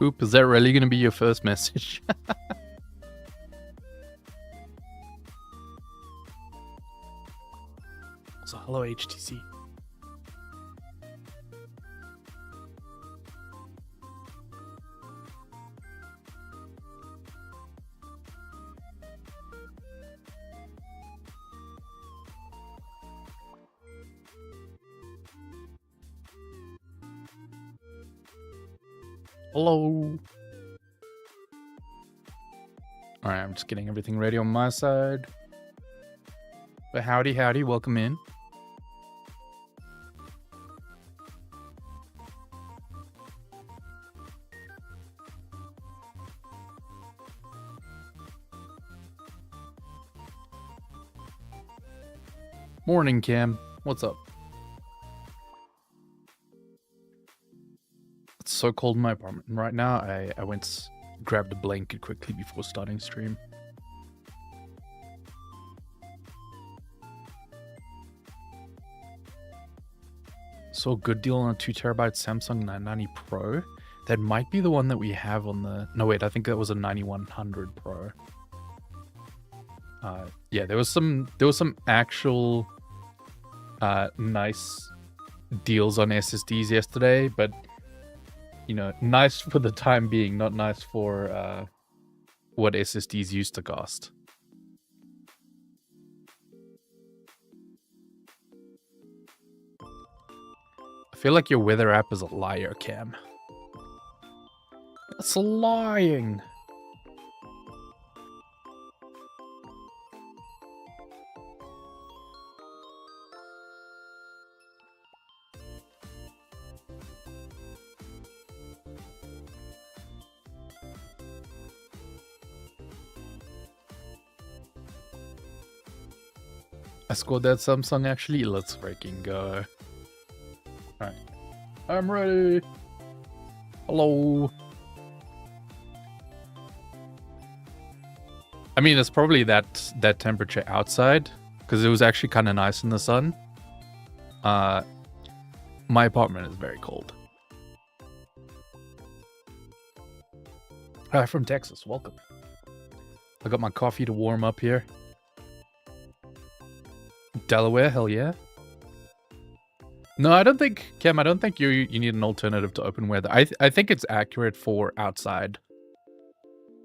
Poop, is that really going to be your first message? So, hello, HTC. Hello. Alright, I'm just getting everything ready on my side. But howdy, howdy, welcome in. Morning, Cam. What's up? It's so cold in my apartment. And right now, I went grabbed a blanket quickly before starting stream. So a good deal on a 2TB Samsung 990 Pro. That might be the one that we have on the... No, wait, I think that was a 9100 Pro. Yeah, there was some actual nice deals on SSDs yesterday, but you know, nice for the time being, not nice for what SSDs used to cost. I feel like your weather app is a liar, Cam. It's lying. I scored that Samsung actually. Let's freaking go. Alright. I'm ready. Hello. I mean, it's probably that temperature outside because it was actually kind of nice in the sun. My apartment is very cold. Hi, from Texas. Welcome. I got my coffee to warm up here. Delaware, hell yeah. No, I don't think, Cam, I don't think you need an alternative to open weather. I think it's accurate for outside.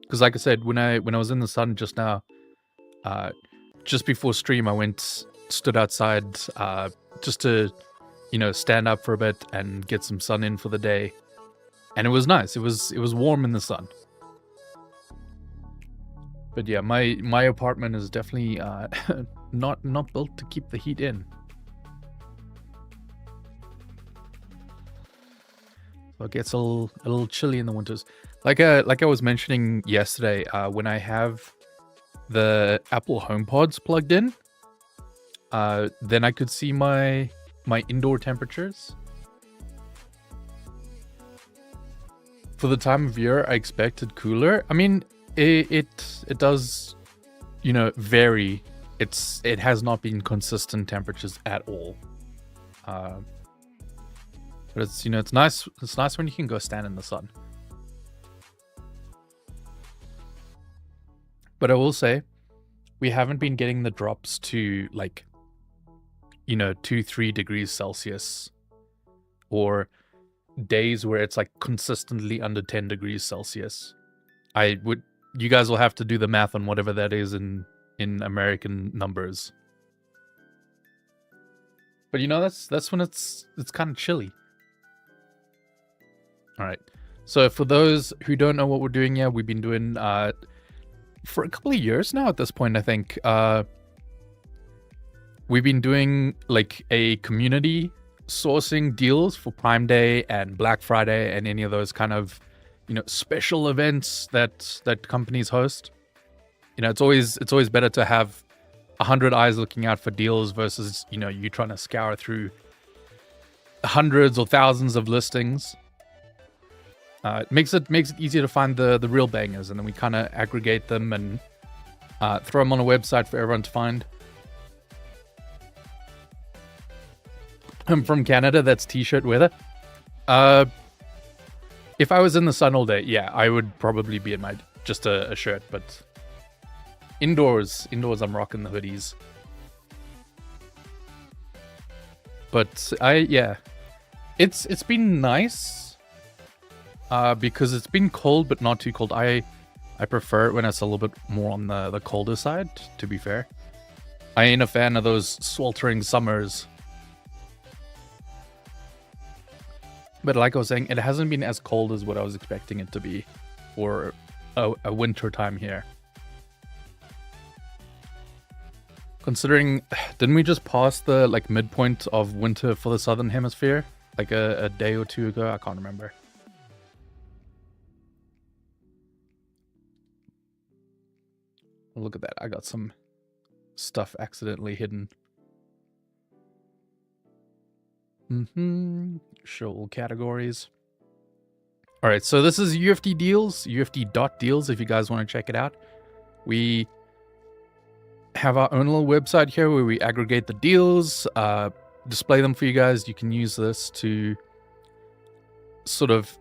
Because like I said, when I was in the sun just now, just before stream, I stood outside just to, you know, stand up for a bit and get some sun in for the day. And it was nice. It was warm in the sun. But yeah, my apartment is definitely not built to keep the heat in. So it gets a little chilly in the winters. Like I was mentioning yesterday, when I have the Apple HomePods plugged in, then I could see my indoor temperatures. For the time of year, I expected cooler. I mean, it does, you know, vary. It has not been consistent temperatures at all. But it's, you know, it's nice when you can go stand in the sun. But I will say, we haven't been getting the drops to, like, you know, 2-3 degrees Celsius, or days where it's like consistently under 10 degrees Celsius. You guys will have to do the math on whatever that is in American numbers. But you know, that's when it's kind of chilly. All right. So for those who don't know what we're doing here, we've been doing for a couple of years now at this point, I think. We've been doing like a community sourcing deals for Prime Day and Black Friday and any of those kind of, you know, special events that companies host. You know, it's always better to have 100 eyes looking out for deals versus, you know, you trying to scour through hundreds or thousands of listings. It makes it easier to find the real bangers, and then we kind of aggregate them and throw them on a website for everyone to find. I'm from Canada. That's t-shirt weather. If I was in the sun all day, yeah, I would probably be in my just a shirt, but indoors I'm rocking the hoodies. But it's been nice because it's been cold but not too cold. I prefer it when it's a little bit more on the colder side, to be fair. I ain't a fan of those sweltering summers. But like I was saying, it hasn't been as cold as what I was expecting it to be for a winter time here. Considering, didn't we just pass the like midpoint of winter for the southern hemisphere? Like a day or two ago? I can't remember. Look at that. I got some stuff accidentally hidden. Show all categories. All right, so this is UFD deals, UFD.deals if you guys want to check it out. We have our own little website here where we aggregate the deals, display them for you guys. You can use this to sort of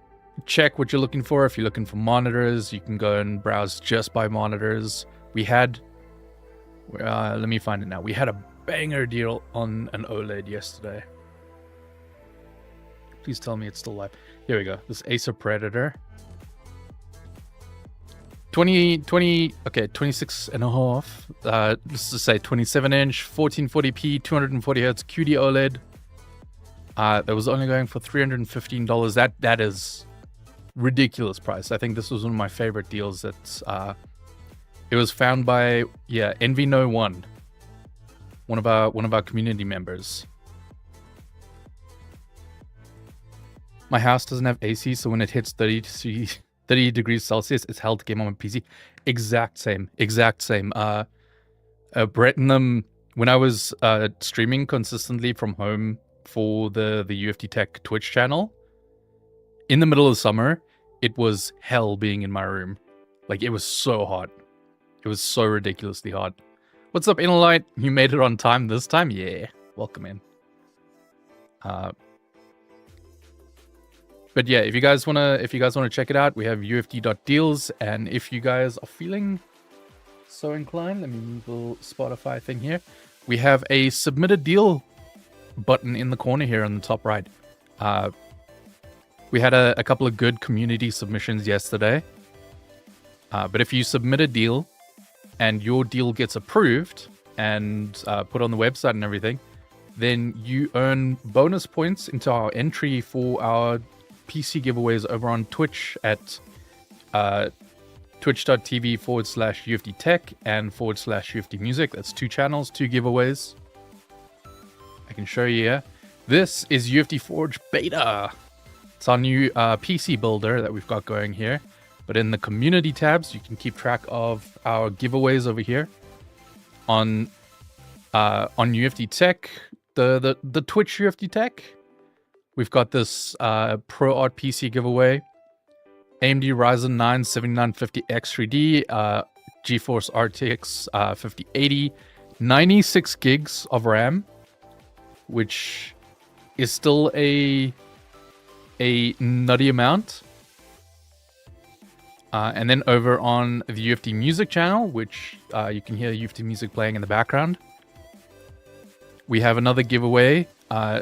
check what you're looking for. If you're looking for monitors, you can go and browse just by monitors. We had, let me find it now. We had a banger deal on an OLED yesterday. Please tell me it's still live. Here we go. This Acer Predator. 26 and a half. Let's just say 27 inch, 1440p, 240 hertz QD OLED. That was only going for $315. That is ridiculous price. I think this was one of my favorite deals. That it was found by EnvyNo1, one of our community members. My house doesn't have AC, so when it hits 30 degrees Celsius, it's hell to game on my PC. Exact same. Brett and them, when I was streaming consistently from home for the UFD Tech Twitch channel, in the middle of summer, it was hell being in my room. Like, it was so hot. It was so ridiculously hot. What's up, Innerlight? You made it on time this time? Yeah. Welcome in. But yeah, if you guys wanna check it out, we have UFD.deals, and if you guys are feeling so inclined, let me move the little Spotify thing here. We have a submit a deal button in the corner here on the top right. We had a couple of good community submissions yesterday. But if you submit a deal and your deal gets approved and put on the website and everything, then you earn bonus points into our entry for our PC giveaways over on Twitch at twitch.tv/UFD Tech and /UFD Music. That's 2 channels, 2 giveaways. I can show you here. This is UFD Forge Beta. It's our new PC builder that we've got going here. But in the community tabs, you can keep track of our giveaways over here. On UFD Tech, the Twitch UFD Tech, we've got this Pro Art PC giveaway. AMD Ryzen 9 7950X3D, GeForce RTX 5080, 96 gigs of RAM, which is still a nutty amount. And then over on the UFD Music channel, which you can hear UFD Music playing in the background, we have another giveaway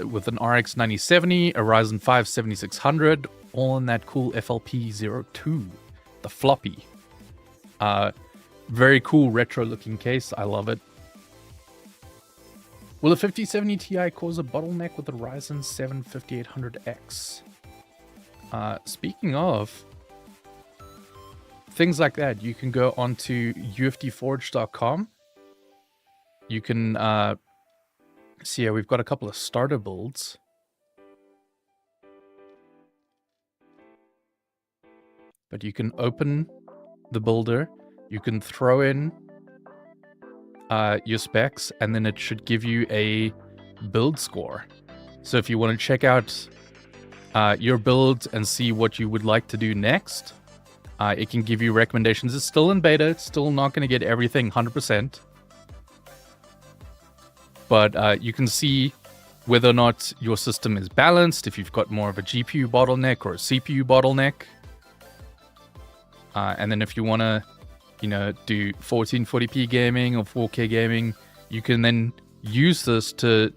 with an RX 9070, a Ryzen 5 7600, all in that cool FLP02, the floppy. Very cool retro looking case. I love it. Will a 5070 Ti cause a bottleneck with the Ryzen 7 5800X? Speaking of things like that, you can go onto ufdforge.com. You can see here, we've got a couple of starter builds. But you can open the builder, you can throw in your specs, and then it should give you a build score. So if you want to check out your build and see what you would like to do next, it can give you recommendations. It's still in beta, it's still not going to get everything 100%. But you can see whether or not your system is balanced, if you've got more of a GPU bottleneck or a CPU bottleneck. And then if you want to, do 1440p gaming or 4K gaming, you can then use this to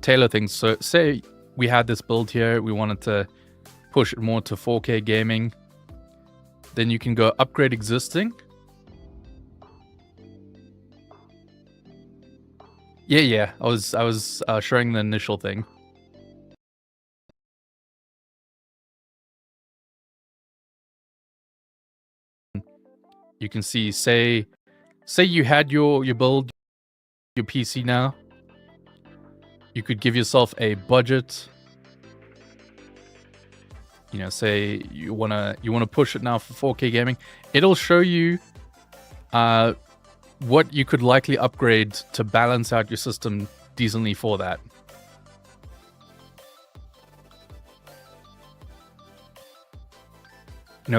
tailor things. So say we had this build here, we wanted to push it more to 4K gaming, then you can go upgrade existing. Yeah, I was showing the initial thing. You can see, say you had your build, your PC now. You could give yourself a budget. Say you wanna push it now for 4K gaming. It'll show you what you could likely upgrade to balance out your system decently for that.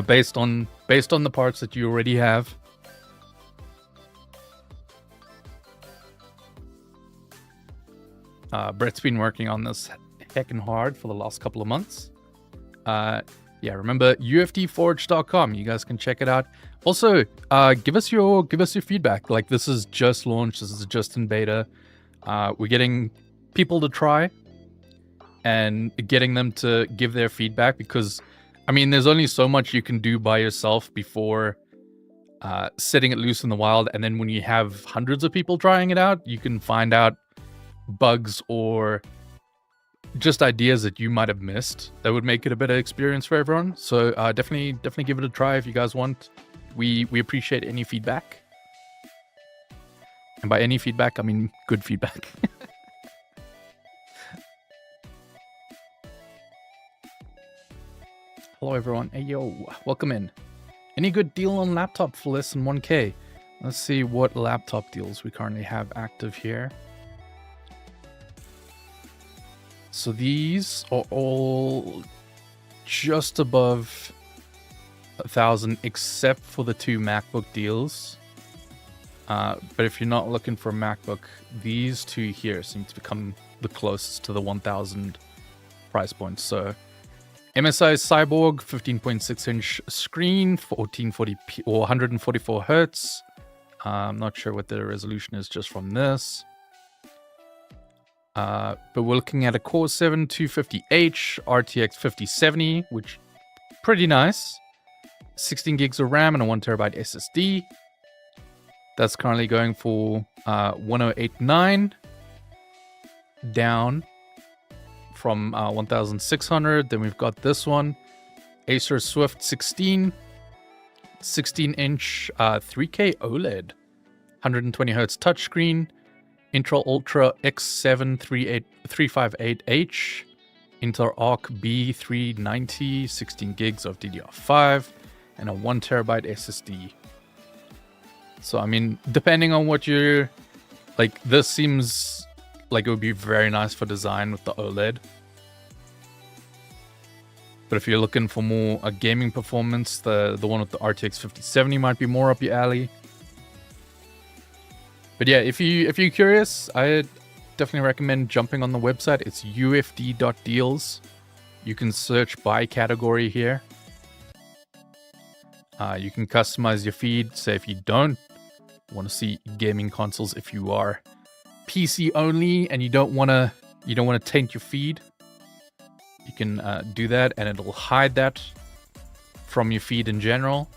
Based on the parts that you already have. Brett's been working on this heckin' hard for the last couple of months. Yeah, remember ufdforge.com. You guys can check it out. Also, give us your feedback. Like, this is just launched. This is just in beta. We're getting people to try and getting them to give their feedback, because there's only so much you can do by yourself before setting it loose in the wild. And then when you have hundreds of people trying it out, you can find out bugs or just ideas that you might have missed that would make it a better experience for everyone. So definitely give it a try if you guys want. We appreciate any feedback. And by any feedback, I mean good feedback. Hello everyone. Hey yo, welcome in. Any good deal on laptop for less than 1K? Let's see what laptop deals we currently have active here. So these are all just above 1,000, except for the 2 MacBook deals. But if you're not looking for a MacBook, these 2 here seem to become the closest to the 1,000 price point. So MSI Cyborg 15.6-inch screen, 1440p or 144 hertz. I'm not sure what the resolution is just from this. But we're looking at a Core 7 250H RTX 5070, which pretty nice. 16 gigs of RAM and a 1TB SSD. That's currently going for 1089, down from 1600. Then we've got this one, Acer Swift 16, 16-inch 3K OLED, 120 hertz touchscreen. Intel Ultra X7 358H, Intel Arc B390, 16 gigs of DDR5, and a 1TB SSD. So, depending on what you're... Like, this seems like it would be very nice for design with the OLED. But if you're looking for more gaming performance, the one with the RTX 5070 might be more up your alley. But yeah, if you're curious, I definitely recommend jumping on the website. It's ufd.deals. You can search by category here. You can customize your feed. Say if you don't want to see gaming consoles, if you are PC only and you don't want to taint your feed, you can do that, and it'll hide that from your feed in general.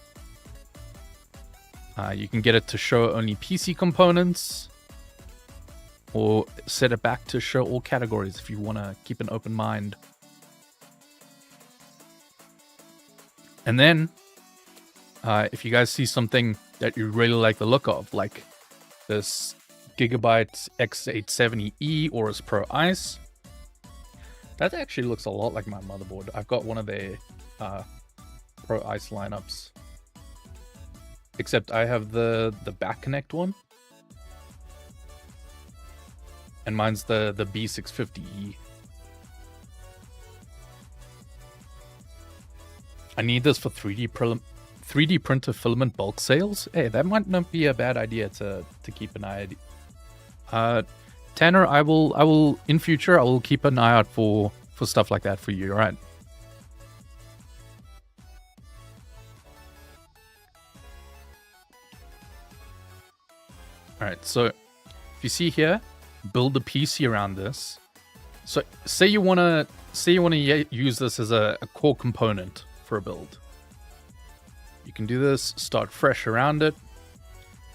You can get it to show only PC components, or set it back to show all categories if you want to keep an open mind. And then, if you guys see something that you really like the look of, like this Gigabyte X870E Aorus Pro Ice, that actually looks a lot like my motherboard. I've got one of their Pro Ice lineups. Except I have the back connect one. And mine's the B650E. I need this for 3D printer filament bulk sales. Hey, that might not be a bad idea to keep an eye. Tanner, I will in future I will keep an eye out for stuff like that for you. All right. All right. So if you see here, build a PC around this. So say you wanna use this as a core component for a build. You can do this. Start fresh around it.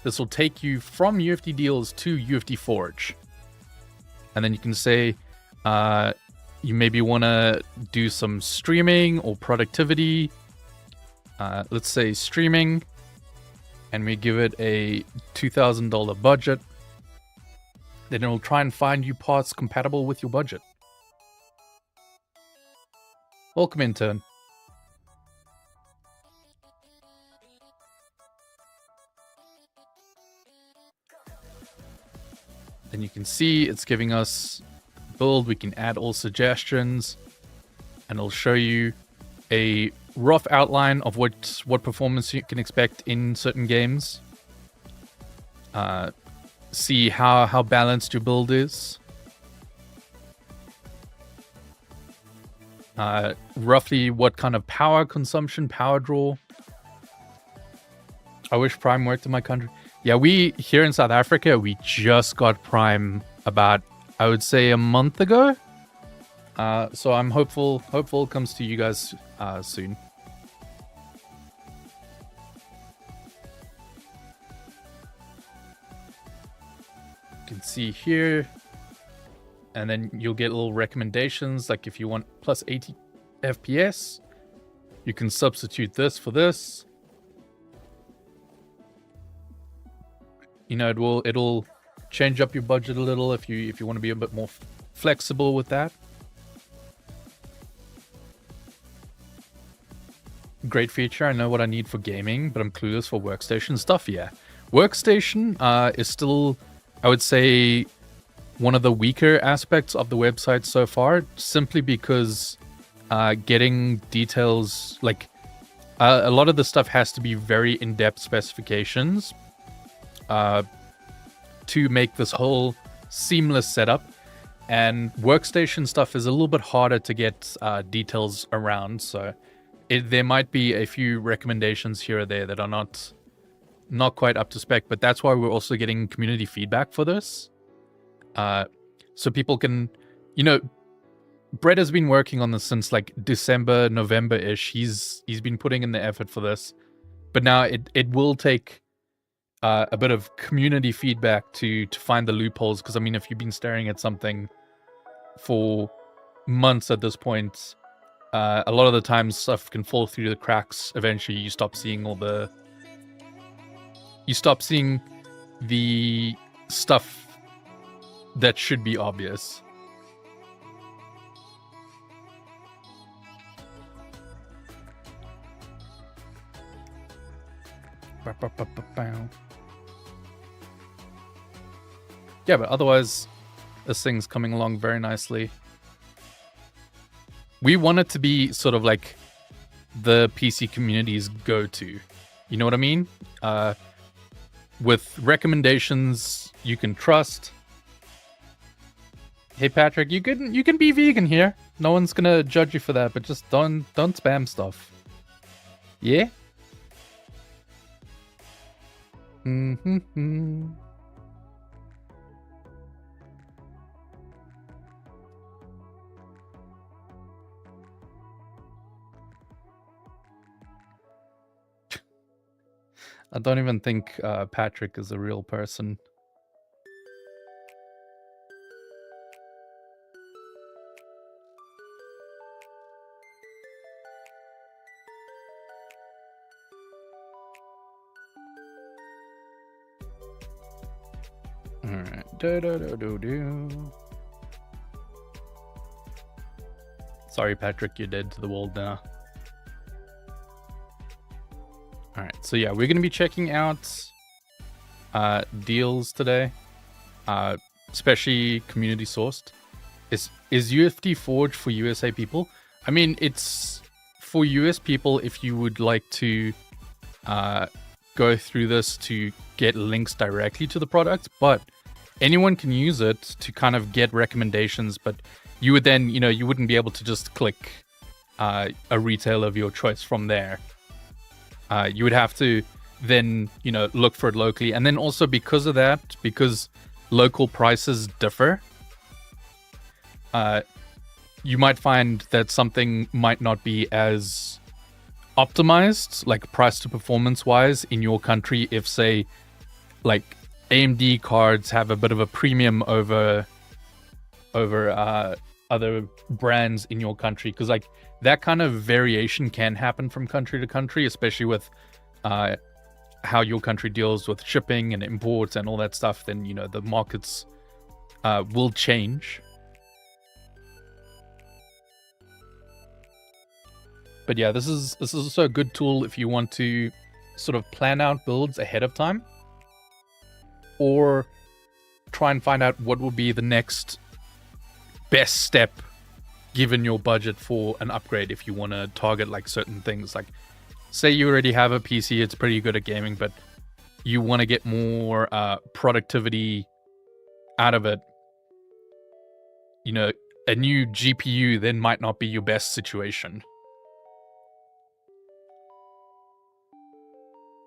This will take you from UFD Deals to UFD Forge. And then you can say you maybe want to do some streaming or productivity. Let's say streaming. And we give it a $2,000 budget. Then it will try and find you parts compatible with your budget. Welcome, intern. Then you can see it's giving us build. We can add all suggestions, and it'll show you a rough outline of what performance you can expect in certain games. See how balanced your build is. Roughly what kind of power consumption, power draw. I wish Prime worked in my country. Yeah, we here in South Africa, we just got Prime about, I would say, a month ago. So I'm hopeful it comes to you guys soon. You can see here, and then you'll get little recommendations, like if you want plus 80 FPS, you can substitute this for this. You know, it'll change up your budget a little if you want to be a bit more flexible with that. Great feature. I know what I need for gaming, but I'm clueless for workstation stuff. Yeah, workstation is still, I would say, one of the weaker aspects of the website so far, simply because getting details, like a lot of the stuff has to be very in-depth specifications to make this whole seamless setup, and workstation stuff is a little bit harder to get details around, so there might be a few recommendations here or there that are not quite up to spec, but that's why we're also getting community feedback for this. So people can, you know, Brett has been working on this since like December, November-ish. He's been putting in the effort for this, but now it will take a bit of community feedback to find the loopholes, because I mean, if you've been staring at something for months at this point, a lot of the times stuff can fall through the cracks. Eventually you stop seeing the stuff that should be obvious. Yeah, but otherwise, this thing's coming along very nicely. We want it to be sort of like the PC community's go-to. You know what I mean? With recommendations you can trust. Hey Patrick, you can be vegan here. No one's gonna judge you for that, but just don't spam stuff. Yeah? Mm-hmm. I don't even think Patrick is a real person. Alright. Sorry, Patrick, you're dead to the world now. Alright, so yeah, we're going to be checking out deals today, especially community sourced. Is UFD Forge for USA people? I mean, it's for US people if you would like to go through this to get links directly to the product, but anyone can use it to kind of get recommendations, but you would then, you wouldn't be able to just click a retailer of your choice from there. You would have to then, look for it locally. And then also because of that, because local prices differ, you might find that something might not be as optimized, like price to performance wise in your country, if say like AMD cards have a bit of a premium over other brands in your country, because like that kind of variation can happen from country to country, especially with how your country deals with shipping and imports and all that stuff. Then the markets will change. But yeah, this is also a good tool if you want to sort of plan out builds ahead of time, or try and find out what will be the next best step given your budget for an upgrade. If you want to target like certain things, like say you already have a PC, it's pretty good at gaming, but you want to get more productivity out of it, a new GPU then might not be your best situation.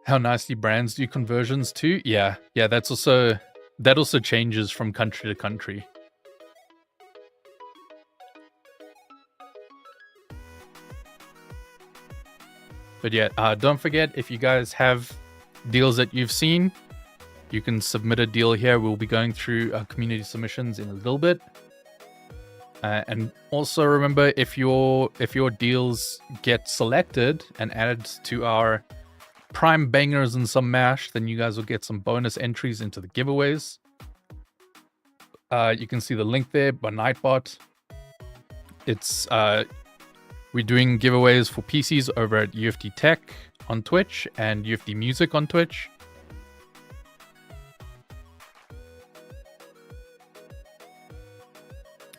How nicely brands do conversions too? Yeah, that also changes from country to country. But yeah, don't forget, if you guys have deals that you've seen, you can submit a deal here. We'll be going through community submissions in a little bit. And also remember, if your deals get selected and added to our Prime Bangers and some mash, then you guys will get some bonus entries into the giveaways. You can see the link there by Nightbot. It's we're doing giveaways for PCs over at UFD Tech on Twitch and UFD Music on Twitch.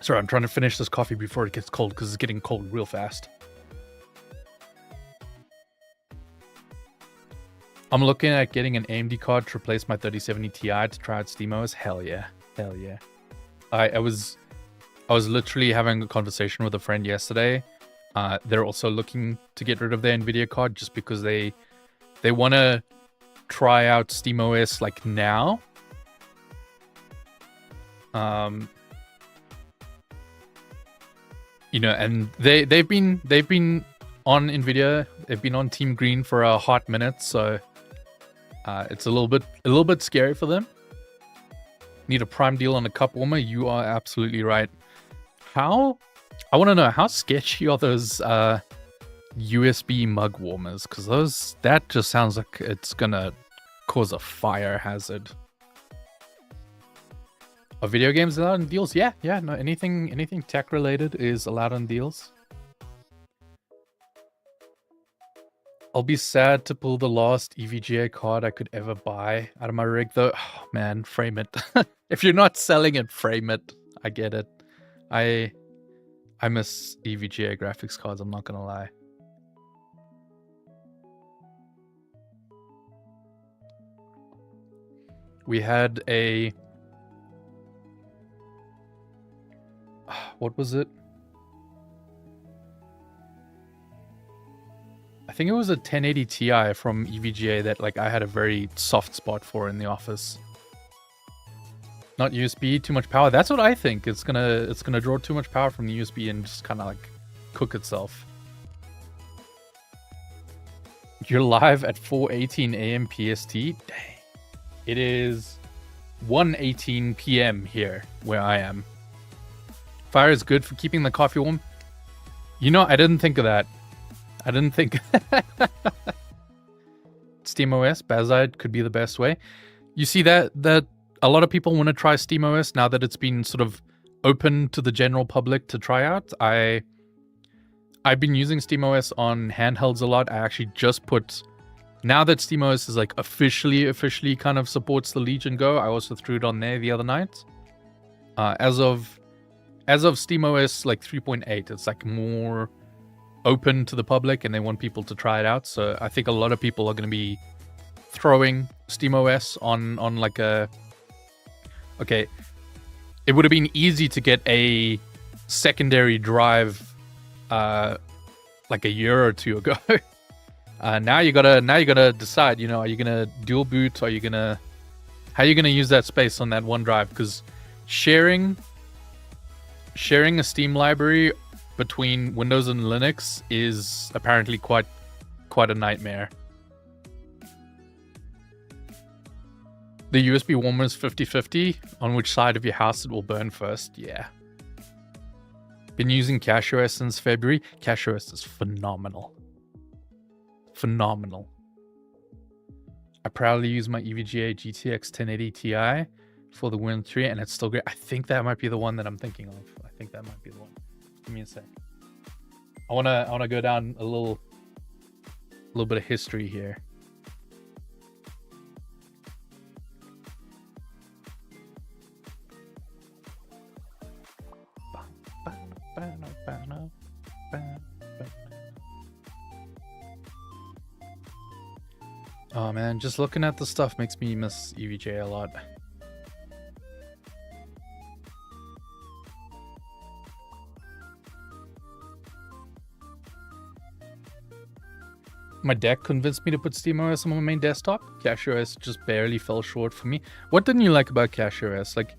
Sorry, I'm trying to finish this coffee before it gets cold because it's getting cold real fast. I'm looking at getting an AMD card to replace my 3070 Ti to try out SteamOS. Hell yeah. I was literally having a conversation with a friend yesterday. They're also looking to get rid of their Nvidia card just because they want to try out SteamOS like now. And they've been on Nvidia. They've been on Team Green for a hot minute, so it's a little bit scary for them. Need a prime deal on a cup warmer? You are absolutely right. I want to know, how sketchy are those USB mug warmers? Because that just sounds like it's gonna cause a fire hazard. Are video games allowed in deals? Yeah. No, anything tech related is allowed on deals. I'll be sad to pull the last EVGA card I could ever buy out of my rig, though. Oh, man, frame it. If you're not selling it, frame it. I get it. I miss EVGA graphics cards, I'm not gonna lie. We had a... what was it? I think it was a 1080 Ti from EVGA that like I had a very soft spot for in the office. Not USB, too much power. That's what I think. It's gonna draw too much power from the USB and just kind of like cook itself. You're live at 4:18 a.m. PST. Dang. It is 1:18 p.m. here where I am. Fire is good for keeping the coffee warm. I didn't think of that. I didn't think SteamOS, Bazide could be the best way. You see that a lot of people want to try SteamOS now that it's been sort of open to the general public to try out. I've been using SteamOS on handhelds a lot. I actually just put, now that SteamOS is like officially kind of supports the Legion Go, I also threw it on there the other night. As of SteamOS like 3.8, it's like more open to the public and they want people to try it out. So I think a lot of people are going to be throwing SteamOS on like a Okay, it would have been easy to get a secondary drive like a year or two ago. Now you gotta decide, are you gonna dual boot? How are you gonna use that space on that one drive? Because sharing a Steam library between Windows and Linux is apparently quite a nightmare. The USB warmer is 50-50 on which side of your house it will burn first. Yeah. Been using CacheOS since February. CacheOS is phenomenal. Phenomenal. I proudly use my EVGA GTX 1080 Ti for the Win 3 and it's still great. I think that might be the one that I'm thinking of. I think that might be the one. Give me a sec. I wanna go down a little bit of history here. Oh man, just looking at the stuff makes me miss EVJ a lot. My deck convinced me to put SteamOS on my main desktop. CacheOS just barely fell short for me. What didn't you like about CacheOS? Like,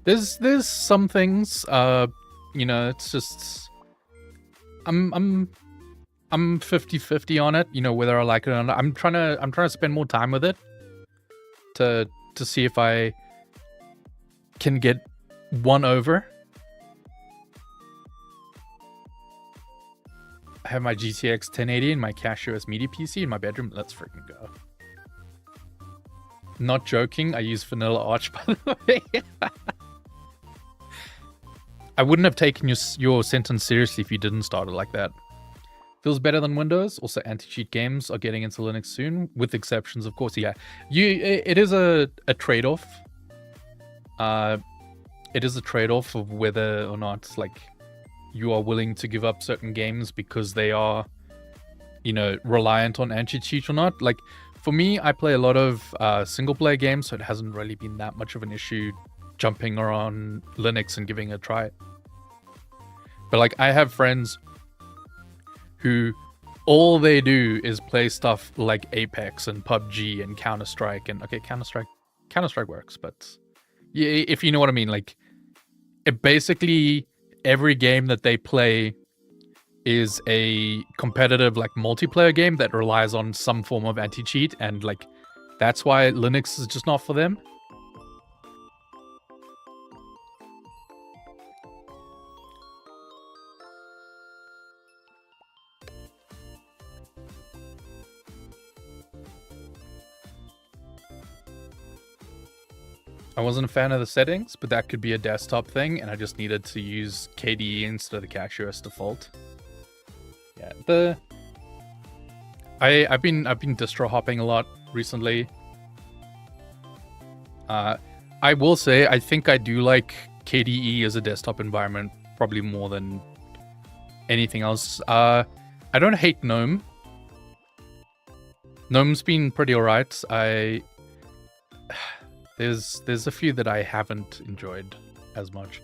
there's some things, it's just I'm 50-50 on it, whether I like it or not. I'm trying to spend more time with it to see if I can get one over. I have my GTX 1080 and my CacheOS media PC in my bedroom. Let's freaking go. Not joking, I use Vanilla Arch, by the way. I wouldn't have taken your sentence seriously if you didn't start it like that. Feels better than Windows. Also, anti-cheat games are getting into Linux soon, with exceptions, of course. Yeah, it is a trade-off. It is a trade-off of whether or not you are willing to give up certain games because they are, reliant on anti-cheat or not. Like, for me, I play a lot of single-player games, so it hasn't really been that much of an issue jumping around Linux and giving it a try. But I have friends who all they do is play stuff like Apex and PUBG and Counter-Strike, and okay, Counter-Strike works, but yeah, if you know what I mean, it basically every game that they play is a competitive multiplayer game that relies on some form of anti-cheat, and that's why Linux is just not for them. I wasn't a fan of the settings, but that could be a desktop thing, and I just needed to use KDE instead of the CacheOS default. Yeah, I've been distro hopping a lot recently. I will say I think I do like KDE as a desktop environment probably more than anything else. I don't hate GNOME. GNOME's been pretty alright. There's a few that I haven't enjoyed as much.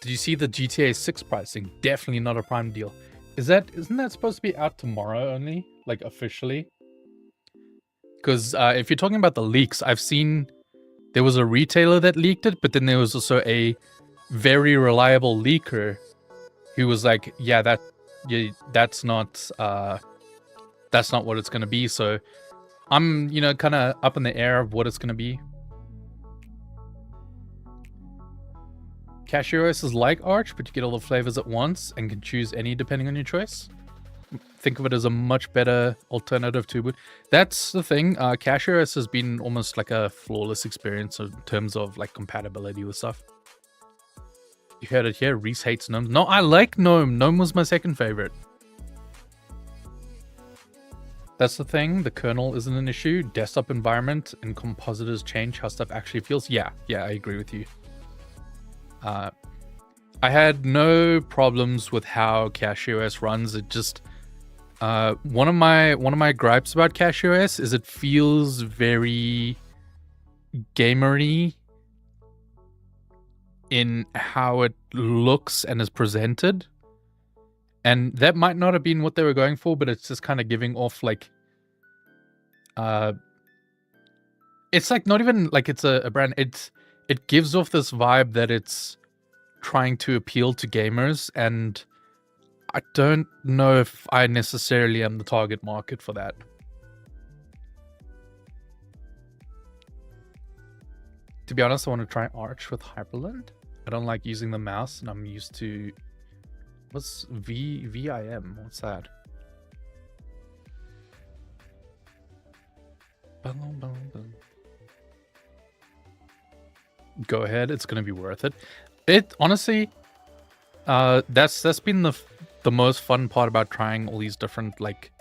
Did you see the GTA 6 pricing? Definitely not a Prime deal. Isn't that supposed to be out tomorrow only? Officially? Because if you're talking about the leaks, I've seen there was a retailer that leaked it, but then there was also a very reliable leaker who was like, yeah, that's not what it's gonna be. So I'm, kind of up in the air of what it's going to be. CacheOS is like Arch, but you get all the flavors at once and can choose any depending on your choice. Think of it as a much better alternative to boot. That's the thing. CacheOS has been almost like a flawless experience in terms of compatibility with stuff. You heard it here. Reese hates GNOME. No, I like GNOME. GNOME was my second favorite. That's the thing. The kernel isn't an issue. Desktop environment and compositors change how stuff actually feels. Yeah, I agree with you. I had no problems with how CacheOS runs. It just one of my gripes about CacheOS is it feels very gamery in how it looks and is presented. And that might not have been what they were going for, but it's just kind of giving off like it's like not even like it's a brand. It gives off this vibe that it's trying to appeal to gamers, and I don't know if I necessarily am the target market for that. To be honest, I want to try Arch with Hyperland. I don't like using the mouse, and I'm used to... What's VIM? What's that? Go ahead, it's gonna be worth it. It honestly, that's been the most fun part about trying all these different like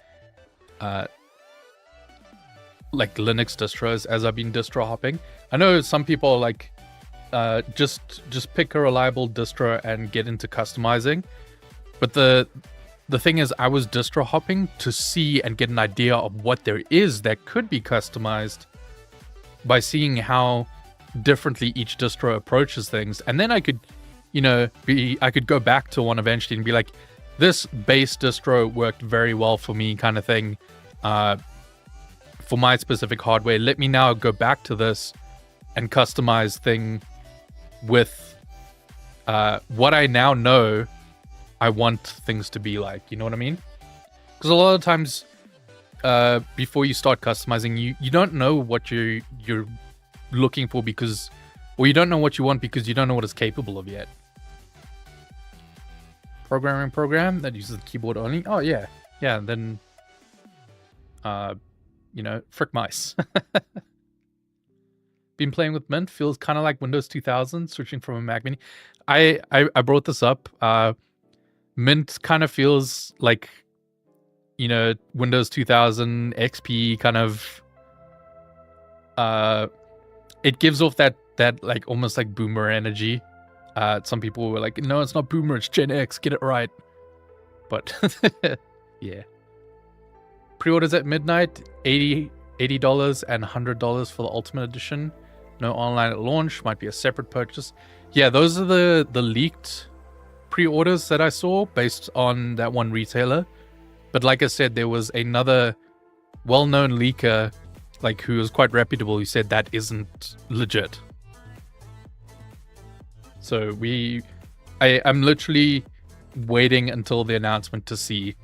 Linux distros as I've been distro hopping. I know some people are like, just pick a reliable distro and get into customizing. But the thing is, I was distro hopping to see and get an idea of what there is that could be customized by seeing how differently each distro approaches things. And then I could, I could go back to one eventually and be like, this base distro worked very well for me kind of thing. For my specific hardware, let me now go back to this and customize thing with what I now know I want things to be like. You know what I mean? Because a lot of times before you start customizing, you don't know what you're looking for or you don't know what you want because you don't know what it's capable of yet. Program that uses the keyboard only. Oh yeah, then frick mice. Been playing with Mint, feels kind of like Windows 2000, switching from a Mac Mini. I brought this up. Mint kind of feels like, Windows 2000 XP kind of. It gives off that like almost like boomer energy. Some people were like, no, it's not boomer, it's Gen X, get it right. But yeah. Pre-orders at midnight, $80 and $100 for the Ultimate Edition. No online at launch, might be a separate purchase. Yeah, those are the leaked pre-orders that I saw based on that one retailer. But like I said, there was another well-known leaker, like who was quite reputable, who said that isn't legit. So I'm literally waiting until the announcement to see.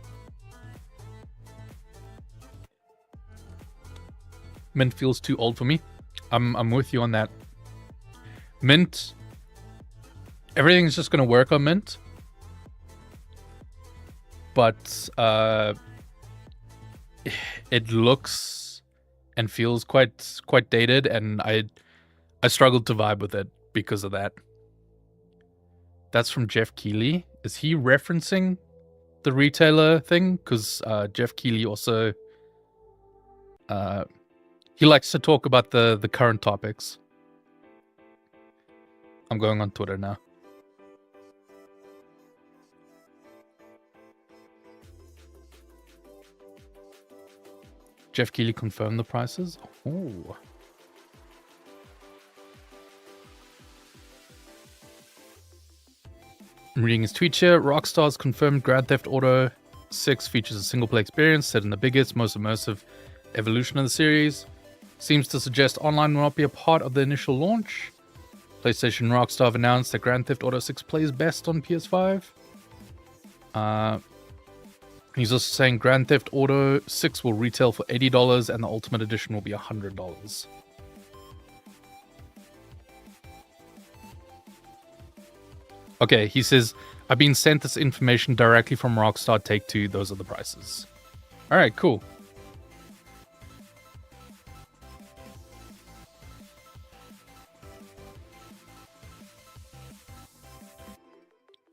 Mint feels too old for me. I'm with you on that. Mint, everything's just gonna work on Mint, but it looks and feels quite dated, and I struggled to vibe with it because of that. That's from Jeff Keighley. Is he referencing the retailer thing? Because Jeff Keighley also he likes to talk about the current topics. I'm going on Twitter now. Jeff Keighley confirmed the prices. Oh. I'm reading his tweet here. Rockstar's confirmed Grand Theft Auto 6 features a single-player experience set in the biggest, most immersive evolution of the series. Seems to suggest online will not be a part of the initial launch. PlayStation and Rockstar have announced that Grand Theft Auto 6 plays best on PS5. He's also saying Grand Theft Auto 6 will retail for $80 and the Ultimate Edition will be $100. Okay, he says, I've been sent this information directly from Rockstar Take-Two. Those are the prices. Alright, cool.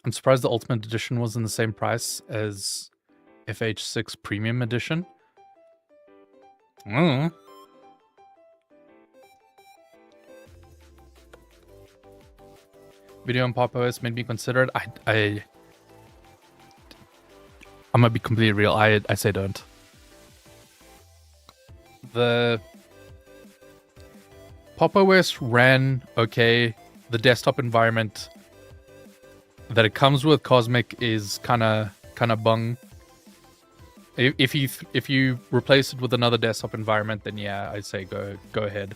I'm surprised the Ultimate Edition was in the same price as FH6 Premium Edition. Video on Pop OS made me consider it. I'm gonna be completely real. I say don't. Pop! OS ran okay. The desktop environment that it comes with, Cosmic, is kind of bung. If you replace it with another desktop environment, then yeah, I'd say go ahead.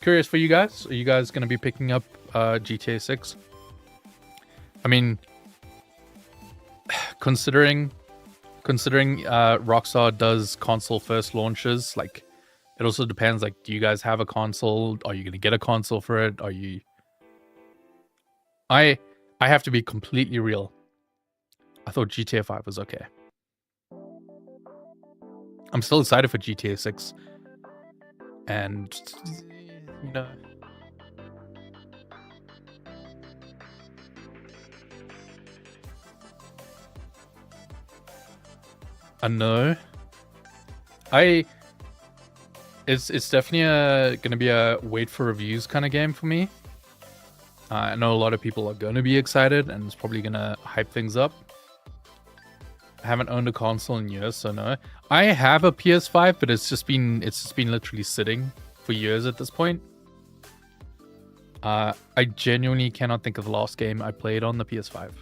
Curious for you guys. Are you guys going to be picking up GTA 6? I mean, considering Rockstar does console first launches, like, it also depends, like, do you guys have a console? Are you going to get a console for it? Are you... I have to be completely real. I thought GTA 5 was okay. I'm still excited for GTA 6. And, you know... No. It's definitely gonna be a wait for reviews kind of game for me. I know a lot of people are going to be excited, and it's probably gonna hype things up. I haven't owned a console in years, so no. I have a PS5, but it's just been literally sitting for years at this point. I genuinely cannot think of the last game I played on the PS5.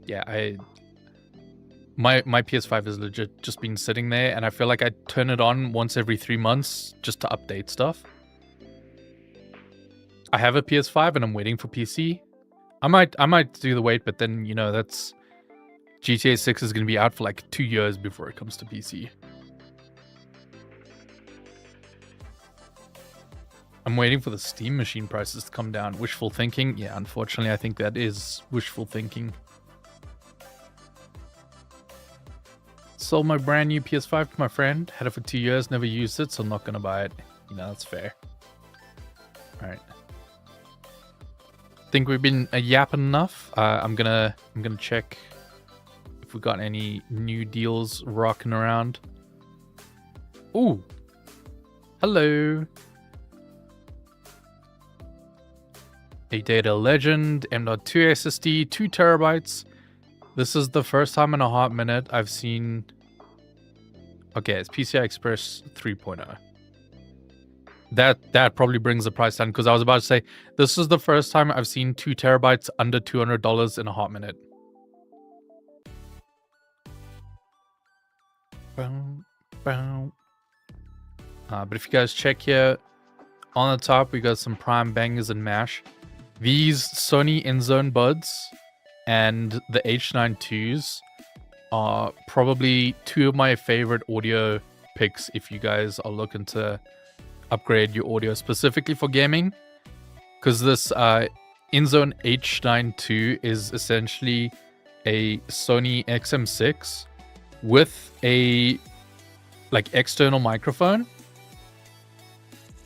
Yeah, my PS5 is legit just been sitting there, and I feel like I turn it on once every 3 months just to update stuff. I have a PS5 and I'm waiting for PC. I might do the wait, but then, you know, that's GTA 6 is going to be out for like 2 years before it comes to PC. I'm waiting for the Steam machine prices to come down. Wishful thinking? Yeah, unfortunately, I think that is wishful thinking. Sold my brand new PS5 to my friend. Had it for 2 years, never used it, so I'm not going to buy it. You know, that's fair. Alright. Think we've been yapping enough. I'm gonna check if we got any new deals rocking around. Ooh. Hello. A Data Legend, M.2 SSD, 2 terabytes. This is the first time in a hot minute I've seen... Okay, it's PCI Express 3.0. That probably brings the price down, because I was about to say, this is the first time I've seen 2 terabytes under $200 in a hot minute. But if you guys check here, on the top, we got some prime bangers and mash. These Sony InZone buds and the H9 IIs are probably 2 of my favorite audio picks if you guys are looking to upgrade your audio specifically for gaming. Because this InZone H9 II is essentially a Sony XM6 with a like external microphone.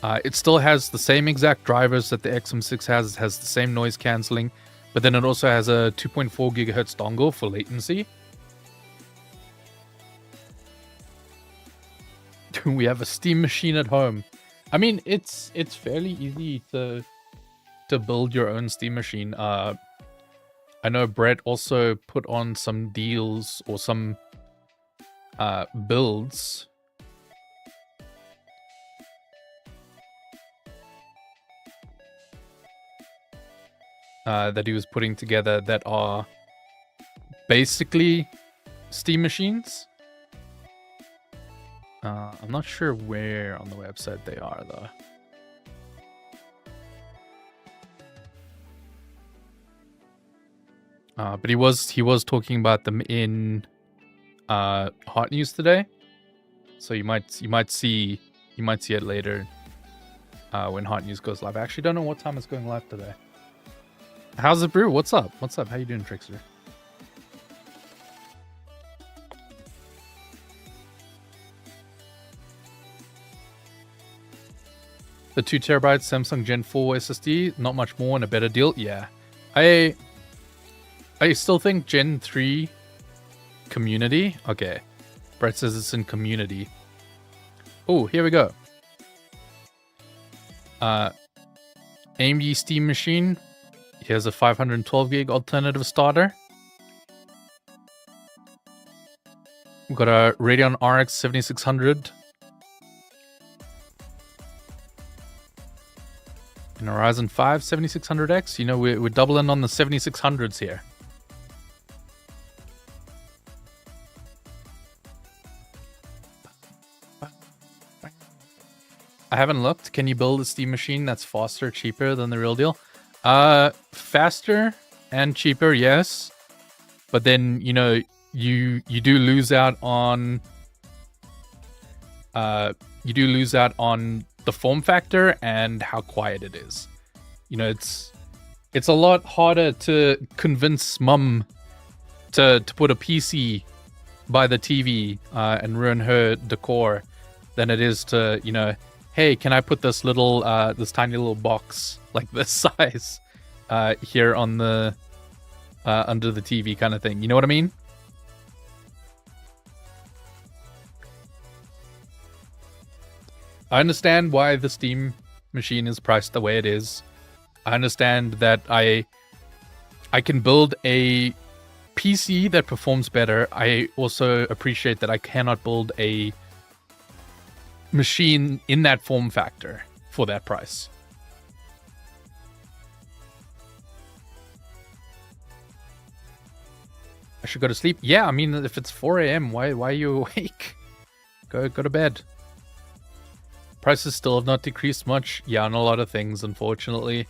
It still has the same exact drivers that the XM6 has. It has the same noise cancelling, but then it also has a 2.4 gigahertz dongle for latency. We have a Steam machine at home. I mean, it's fairly easy to build your own Steam machine. I know Brett also put on some deals or some builds. That he was putting together that are basically Steam machines. I'm not sure where on the website they are though. But he was talking about them in Hot News today, so you might see it later when Hot News goes live. I actually don't know what time it's going live today. How's it, brew? What's up? What's up? How you doing, Trickster? The 2 terabyte Samsung Gen 4 SSD, not much more and a better deal. Yeah, I still think Gen 3 community. Okay, Brett says it's in community. Oh, here we go. AMD Steam machine, Here's a 512 gig alternative starter. We've got a Radeon RX 7600 and a Ryzen 5 7600X. You know, we're doubling on the 7600s here. I haven't looked. Can you build a Steam machine that's faster, cheaper than the real deal? Faster and cheaper, yes. But then, you know, you do lose out on the form factor and how quiet it is. You know, it's a lot harder to convince mum to put a PC by the TV and ruin her decor than it is to, you know, hey, can I put this little this tiny little box like this size here on the under the TV kind of thing. You know what I mean? I understand why the Steam machine is priced the way it is. I understand that I can build a PC that performs better. I also appreciate that I cannot build a machine in that form factor for that price. I should go to sleep. Yeah, I mean, if it's 4 a.m., why are you awake? Go to bed. Prices still have not decreased much. Yeah, on a lot of things, unfortunately.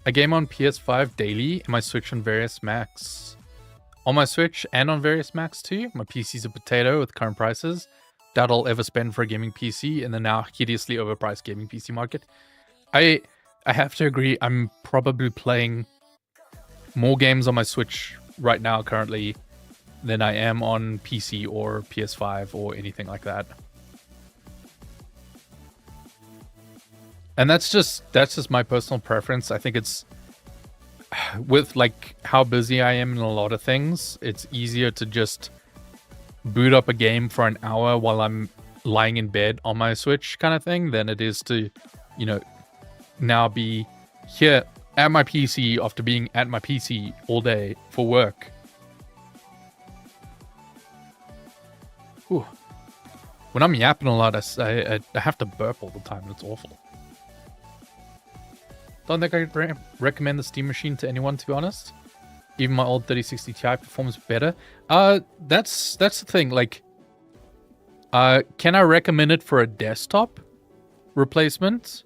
I game on PS5 daily, and my Switch on various Macs. On my Switch and on various Macs too. My PC's a potato with current prices. Doubt I'll ever spend for a gaming PC in the now hideously overpriced gaming PC market. I have to agree, I'm probably playing more games on my Switch right now currently than I am on PC or PS5 or anything like that. And that's just my personal preference. I think it's with like how busy I am in a lot of things, it's easier to just boot up a game for an hour while I'm lying in bed on my Switch kind of thing than it is to, you know, now be here at my PC after being at my PC all day for work. Whew. When I'm yapping a lot, I have to burp all the time. It's awful. Don't think I could recommend the Steam machine to anyone, to be honest. Even my old 3060 Ti performs better. That's the thing. Like, can I recommend it for a desktop replacement?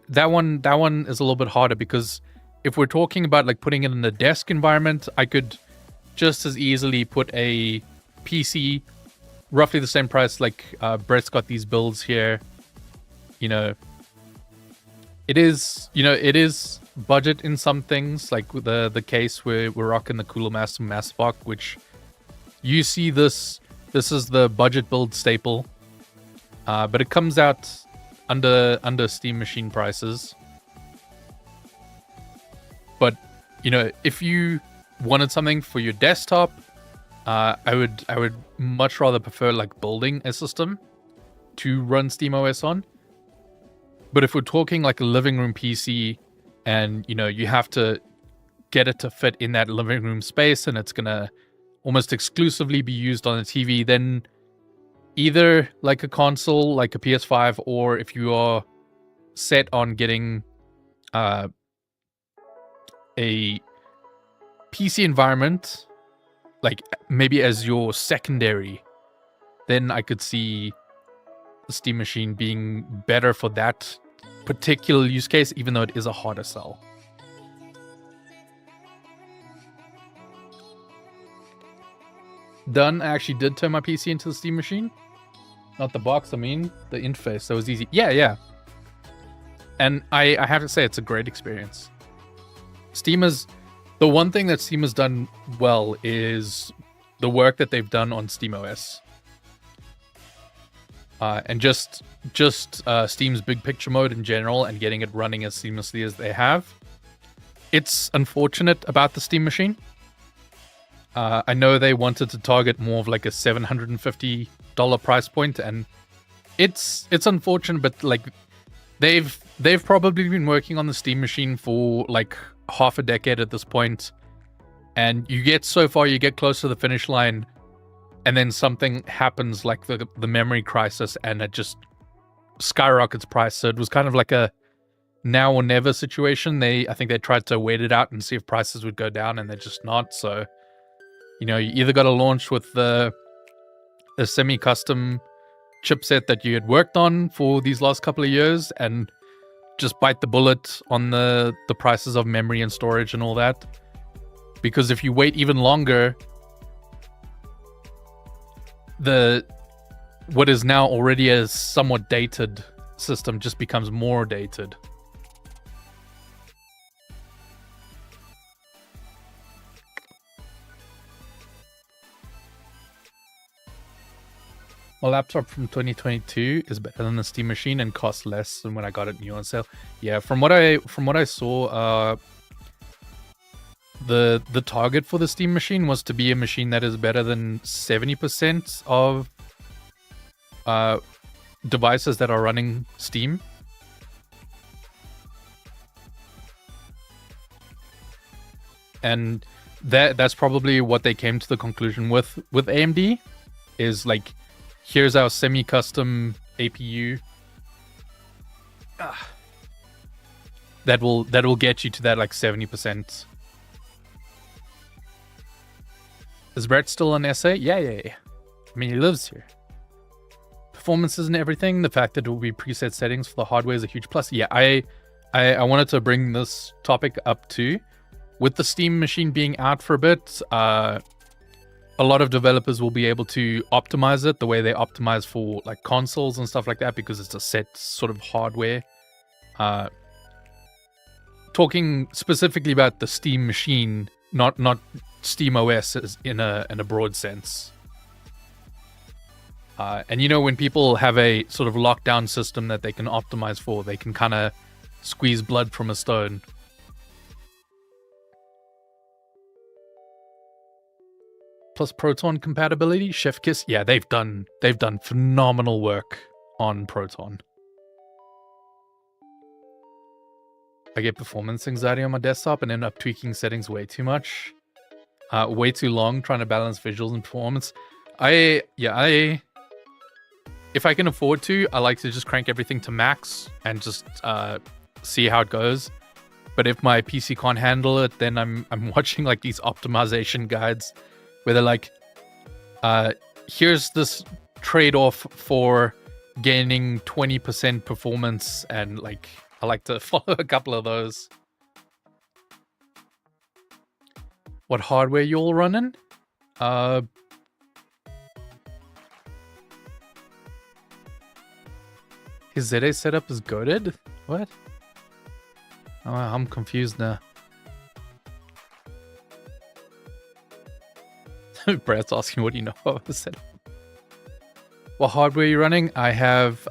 That one is a little bit harder because if we're talking about like putting it in a desk environment, I could just as easily put a PC roughly the same price. Like Brett's got these builds here. You know, it is budget in some things, like the case where we're rocking the Dealmaster Masterbox, which you see this is the budget build staple, but it comes out under Steam machine prices. But you know, if you wanted something for your desktop, I would much rather prefer like building a system to run SteamOS on. But if we're talking like a living room PC, and you know you have to get it to fit in that living room space, and it's gonna almost exclusively be used on a TV, then either like a console, like a PS5, or if you are set on getting a PC environment, like maybe as your secondary, then I could see the Steam machine being better for that particular use case, even though it is a harder sell. Done. I actually did turn my PC into the Steam machine. Not the box, I mean the interface. So it was easy. Yeah. And I have to say, it's a great experience. The one thing that Steam has done well is the work that they've done on SteamOS. And just Steam's big picture mode in general, and getting it running as seamlessly as they have. It's unfortunate about the Steam machine. I know they wanted to target more of like a $750 price point, and it's unfortunate, but like they've probably been working on the Steam machine for like half a decade at this point, and you get so far, you get close to the finish line, and then something happens like the memory crisis, and it just skyrockets price. So it was kind of like a now or never situation. I think they tried to wait it out and see if prices would go down, and they're just not. So, you either got to launch with the semi-custom chipset that you had worked on for these last couple of years and just bite the bullet on the prices of memory and storage and all that. Because if you wait even longer, what is now already a somewhat dated system just becomes more dated. My laptop from 2022 is better than the Steam machine and costs less than when I got it new on sale. Yeah, from what I saw, the target for the Steam machine was to be a machine that is better than 70% of devices that are running Steam. And that's probably what they came to the conclusion with AMD, is like, here's our semi-custom APU that will get you to that like 70%. Is Brett still on SA? Yeah. I mean, he lives here. Performances and everything. The fact that it will be preset settings for the hardware is a huge plus. Yeah, I wanted to bring this topic up too. With the Steam machine being out for a bit, a lot of developers will be able to optimize it the way they optimize for like consoles and stuff like that, because it's a set sort of hardware. Talking specifically about the Steam machine, not Steam OS in a broad sense. And when people have a sort of lockdown system that they can optimize for, they can kind of squeeze blood from a stone. Plus Proton compatibility, Chef Kiss, yeah, they've done phenomenal work on Proton. I get performance anxiety on my desktop and end up tweaking settings way too much. Way too long trying to balance visuals and performance. If I can afford to, I like to just crank everything to max and just see how it goes. But if my PC can't handle it, then I'm watching like these optimization guides where they're like, here's this trade-off for gaining 20% performance, and like I like to follow a couple of those. What hardware you all running? His ZA setup is goated? What? Oh, I'm confused now. Brad's asking, what do you know about the setup? What hardware are you running? I have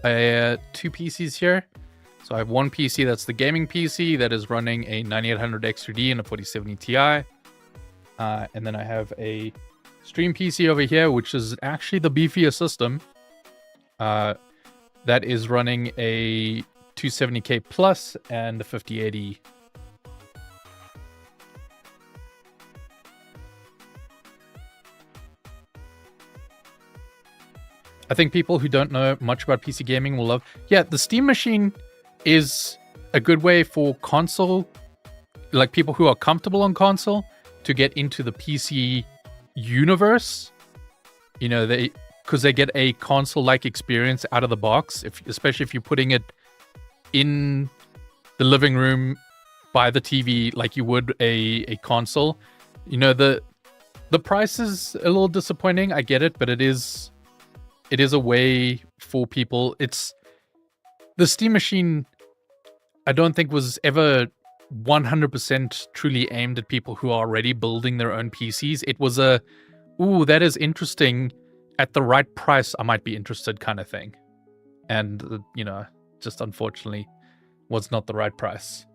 two PCs here. So I have one PC that's the gaming PC that is running a 9800 X3D and a 4070 Ti. And then I have a stream PC over here, which is actually the beefier system. That is running a 270K Plus and a 5080. I think people who don't know much about PC gaming will love. Yeah, the Steam machine is a good way for console, like people who are comfortable on console, to get into the PC universe. Because they get a console-like experience out of the box, especially if you're putting it in the living room by the TV like you would a console. The price is a little disappointing. I get it, but it is a way for people. It's the Steam machine, I don't think was ever 100% truly aimed at people who are already building their own PCs. It was ooh, that is interesting. At the right price, I might be interested kind of thing. And, just unfortunately was not the right price.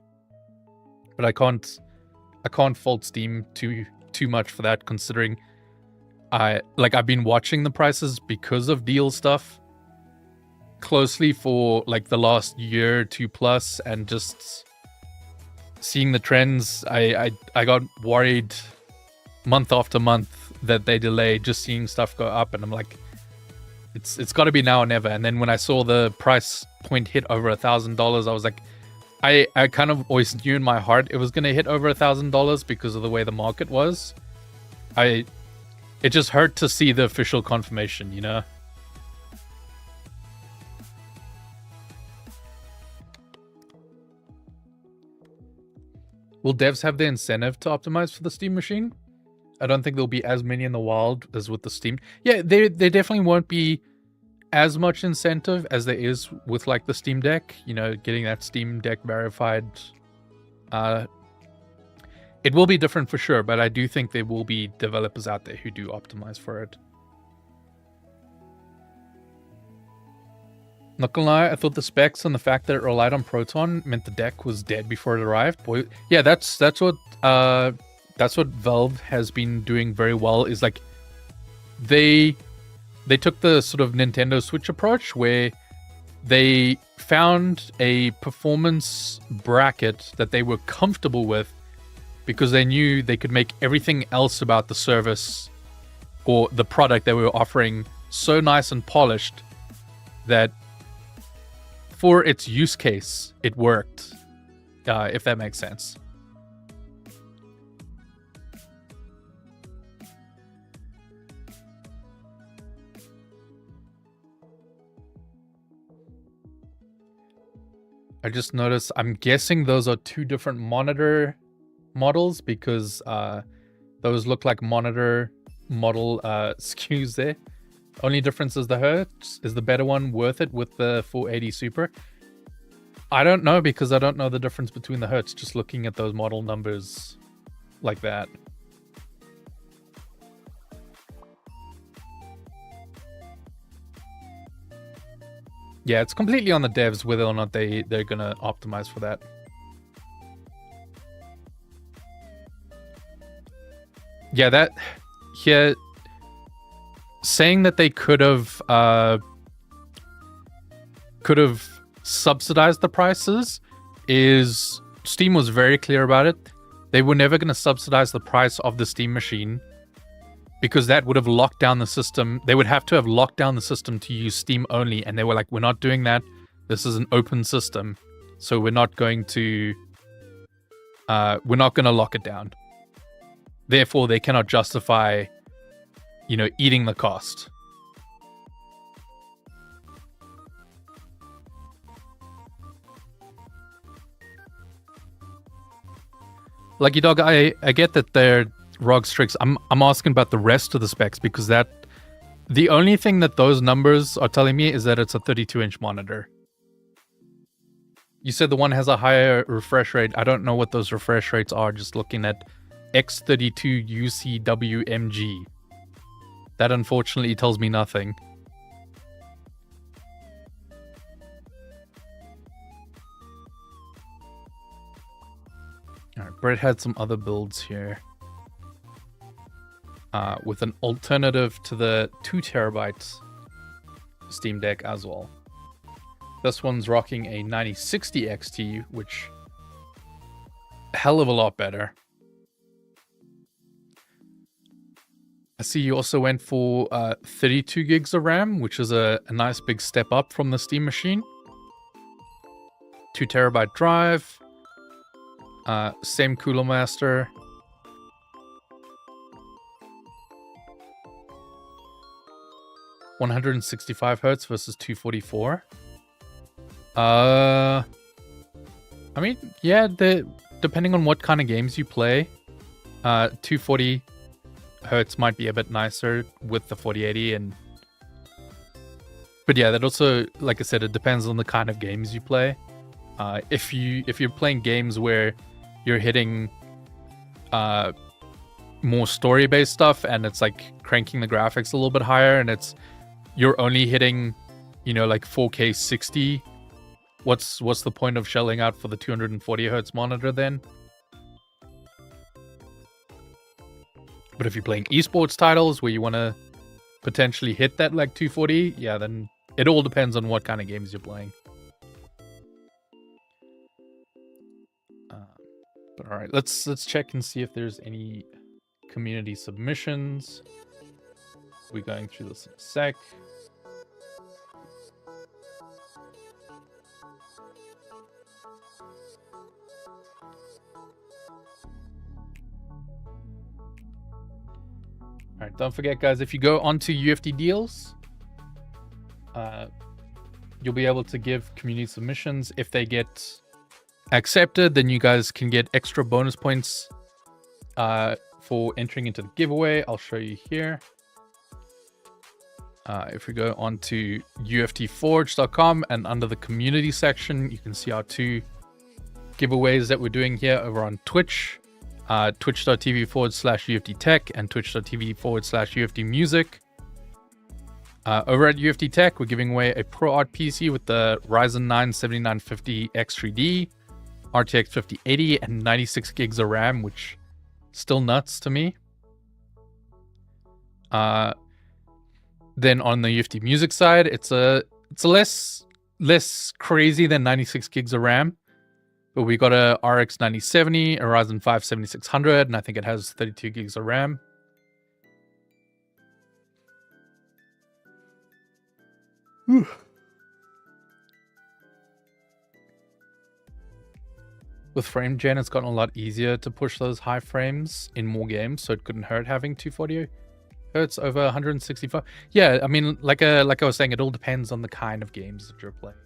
But I can't fault Steam too much for that, considering I've been watching the prices because of deal stuff. closely for like the last year, 2+, and just seeing the trends, I got worried month after month that they delay, just seeing stuff go up, and I'm like, it's got to be now or never. And then when I saw the price point hit over $1,000, I was like, I kind of always knew in my heart it was going to hit over $1,000 because of the way the market was. It just hurt to see the official confirmation, you know? Will devs have the incentive to optimize for the Steam machine? I don't think there'll be as many in the wild as with the Steam. Yeah, there definitely won't be as much incentive as there is with like the Steam Deck, you know, getting that Steam Deck verified. It will be different for sure, but I do think there will be developers out there who do optimize for it. Not gonna lie, I thought the specs and the fact that it relied on Proton meant the deck was dead before it arrived. Boy, yeah, that's what Valve has been doing very well, is like they took the sort of Nintendo Switch approach where they found a performance bracket that they were comfortable with because they knew they could make everything else about the service or the product they were offering so nice and polished that for its use case, it worked, if that makes sense. I just noticed, I'm guessing those are two different monitor models because those look like monitor model SKUs there. Only difference is the hertz. Is the better one worth it with the 480 Super? I don't know because I don't know the difference between the hertz just looking at those model numbers like that. Yeah, it's completely on the devs whether or not they're gonna optimize for that. Yeah, that here saying that they could have subsidized the prices is Steam was very clear about it. They were never going to subsidize the price of the Steam machine because that would have locked down the system. They would have to have locked down the system to use Steam only, and they were like, we're not doing that. This is an open system, so we're not going to lock it down. Therefore, they cannot justify, you know, eating the cost. Lucky Dog, I get that they're ROG Strix. I'm asking about the rest of the specs because the only thing that those numbers are telling me is that it's a 32-inch monitor. You said the one has a higher refresh rate. I don't know what those refresh rates are, just looking at X32 UCWMG. That unfortunately tells me nothing. Alright, Brett had some other builds here. With an alternative to the 2TB Steam Deck as well. This one's rocking a 9060 XT, which a hell of a lot better. I see you also went for 32 gigs of RAM, which is a nice big step up from the Steam machine. 2TB drive. Same Cooler Master. $165 versus 244. I mean, yeah, depending on what kind of games you play, 240 hertz might be a bit nicer with the 4080, but yeah, that also, like I said, it depends on the kind of games you play. If you're playing games where you're hitting more story-based stuff and it's like cranking the graphics a little bit higher and you're only hitting, you know, like 4K 60, what's the point of shelling out for the 240 hertz monitor then? But if you're playing esports titles where you want to potentially hit that like 240, yeah, then It all depends on what kind of games you're playing. But all right, let's check and see if there's any community submissions. We're going through this in a sec. All right, don't forget, guys, if you go onto UFD Deals, you'll be able to give community submissions. If they get accepted, then you guys can get extra bonus points for entering into the giveaway. I'll show you here. If we go on to uftforge.com and under the community section, you can see our 2 giveaways that we're doing here over on Twitch. Twitch.tv/UFDtech and Twitch.tv/UFDmusic. Over at UFD Tech, we're giving away a Pro Art PC with the Ryzen 9 7950 X3D, RTX 5080, and 96 gigs of RAM, which still nuts to me. Then on the UFD Music side, it's a less crazy than 96 gigs of RAM. But we got a RX 9070, a Ryzen 5 7600, and I think it has 32 gigs of RAM. With frame gen, it's gotten a lot easier to push those high frames in more games, so it couldn't hurt having 240 hertz over 165. Yeah, I mean, like I was saying, it all depends on the kind of games that you're playing.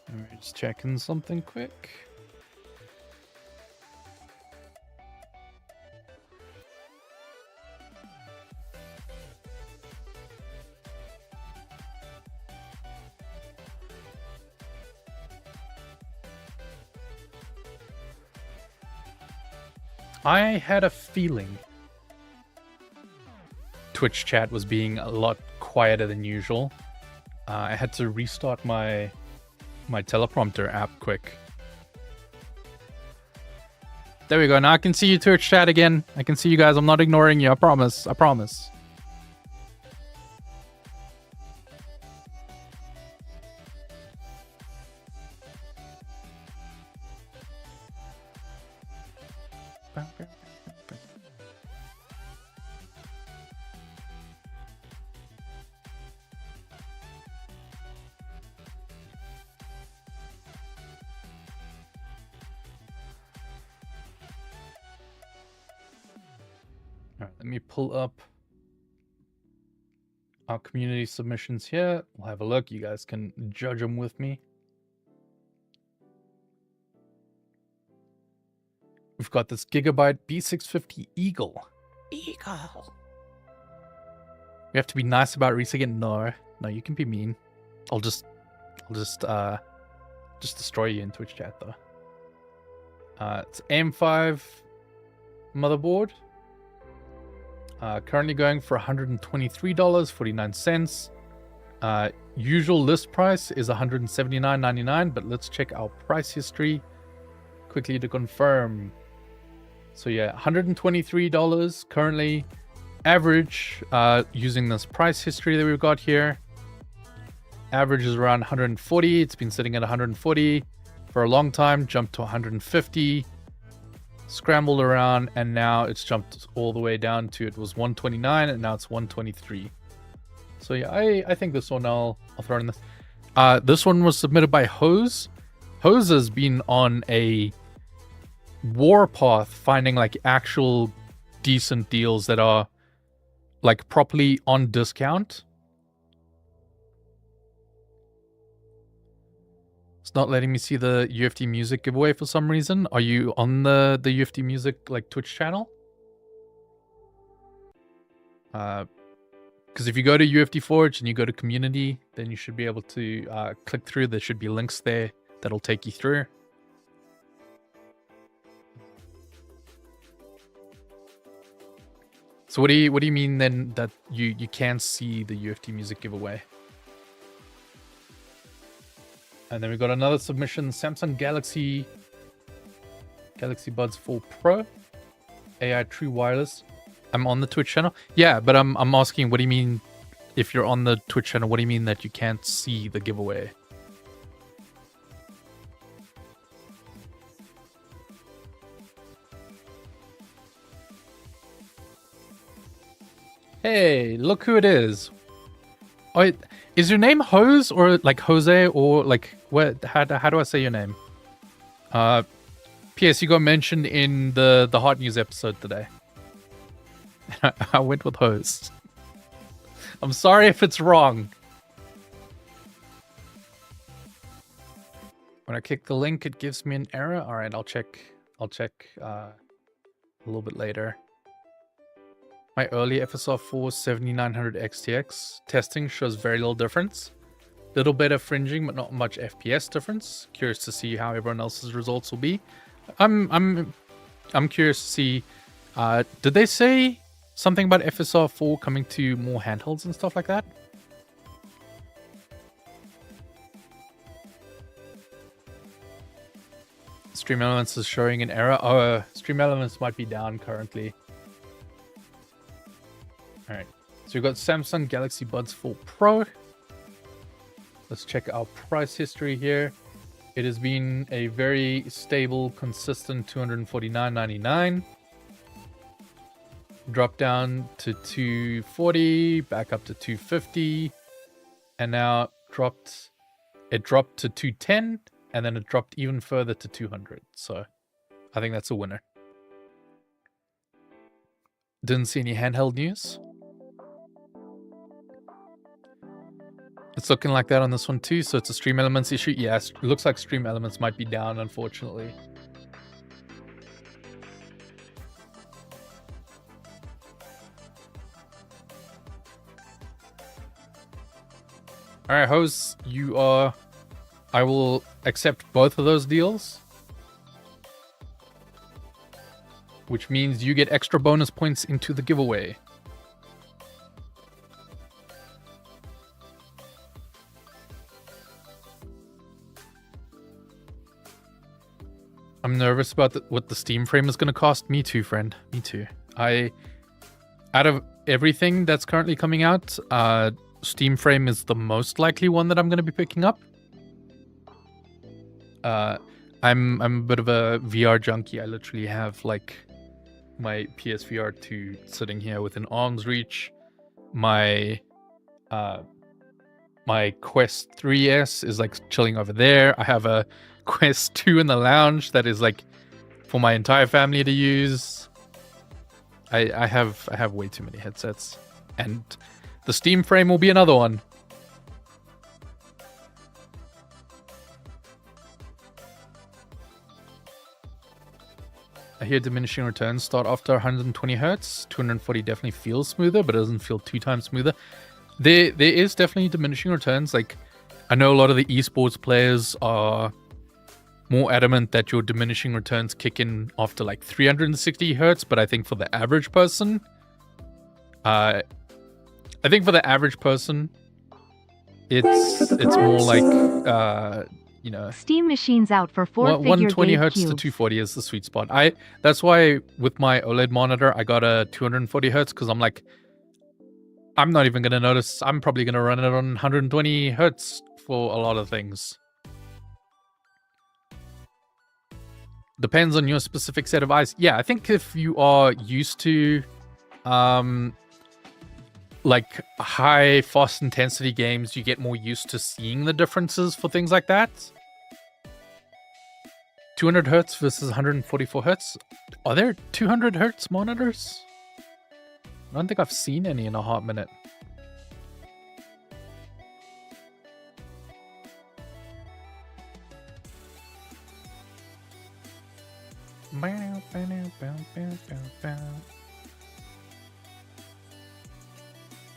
Alright, just checking something quick. I had a feeling Twitch chat was being a lot quieter than usual. I had to restart my teleprompter app quick. There we go. Now I can see you, Twitch chat, again. I can see you guys. I'm not ignoring you. I promise. I promise. Let me pull up our community submissions here. We'll have a look. You guys can judge them with me. We've got this Gigabyte B650 Eagle. Eagle. We have to be nice about reseging. No, you can be mean. I'll just destroy you in Twitch chat though. It's M5 motherboard. Currently going for $123.49. Usual list price is $179.99, but let's check our price history quickly to confirm. So yeah, $123 currently. Average, using this price history that we've got here, average is around 140. It's been sitting at 140 for a long time, jumped to 150. Scrambled around, and now it's jumped all the way down to, it was 129 and now it's 123. So yeah, I think this one I'll throw in this. This one was submitted by Hose. Hose has been on a warpath finding like actual decent deals that are like properly on discount. It's not letting me see the UFD Music giveaway for some reason. Are you on the UFD Music like Twitch channel? Because if you go to UFD Forge and you go to community, then you should be able to click through. There should be links there that'll take you through. So what do you mean then that you can't see the UFD Music giveaway? And then we got another submission, Samsung Galaxy Galaxy Buds 4 Pro. AI True Wireless. I'm on the Twitch channel. Yeah, but I'm asking, what do you mean if you're on the Twitch channel? What do you mean that you can't see the giveaway? Hey, look who it is. Oh, is your name Hose or like Jose or like what? How do I say your name? P.S. You got mentioned in the Hot News episode today. I went with Hose. I'm sorry if it's wrong. When I click the link, it gives me an error. All right, I'll check a little bit later. My early FSR 4 7900 XTX testing shows very little difference. Little bit of fringing, but not much FPS difference. Curious to see how everyone else's results will be. I'm curious to see. Did they say something about FSR 4 coming to more handhelds and stuff like that? Stream Elements is showing an error. Oh, Stream Elements might be down currently. Alright, so we've got Samsung Galaxy Buds 4 Pro. Let's check our price history here. It has been a very stable, consistent $249.99. Dropped down to $240, back up to $250, and now it dropped to $210, and then it dropped even further to $200. So I think that's a winner. Didn't see any handheld news. It's looking like that on this one too, so it's a Stream Elements issue. Yes, it looks like Stream Elements might be down, unfortunately. Alright, Hose, I will accept both of those deals. Which means you get extra bonus points into the giveaway. I'm nervous about what the Steam frame is going to cost. Me too, friend. Me too. Out of everything that's currently coming out, Steam frame is the most likely one that I'm going to be picking up. I'm a bit of a VR junkie. I literally have like my PSVR 2 sitting here within arm's reach. My Quest 3S is like chilling over there. I have a Quest 2 in the lounge that is like for my entire family to use. I have way too many headsets, and the Steam frame will be another one. I hear diminishing returns start after 120 hertz. 240 definitely feels smoother, but it doesn't feel 2 times smoother. There is definitely diminishing returns. Like, I know a lot of the esports players are more adamant that your diminishing returns kick in after like 360 hertz, but I think for the average person, it's more like you know, Steam machines out for 4-figure 120 hertz cubes. to 240 is the sweet spot. That's why with my OLED monitor I got a 240 hertz, because I'm like, I'm not even gonna notice. I'm probably gonna run it on 120 hertz for a lot of things. Depends on your specific set of eyes. Yeah, I think if you are used to like high fast intensity games, you get more used to seeing the differences for things like that. 200 hertz versus 144 hertz. Are there 200 hertz monitors? I don't think I've seen any in a hot minute.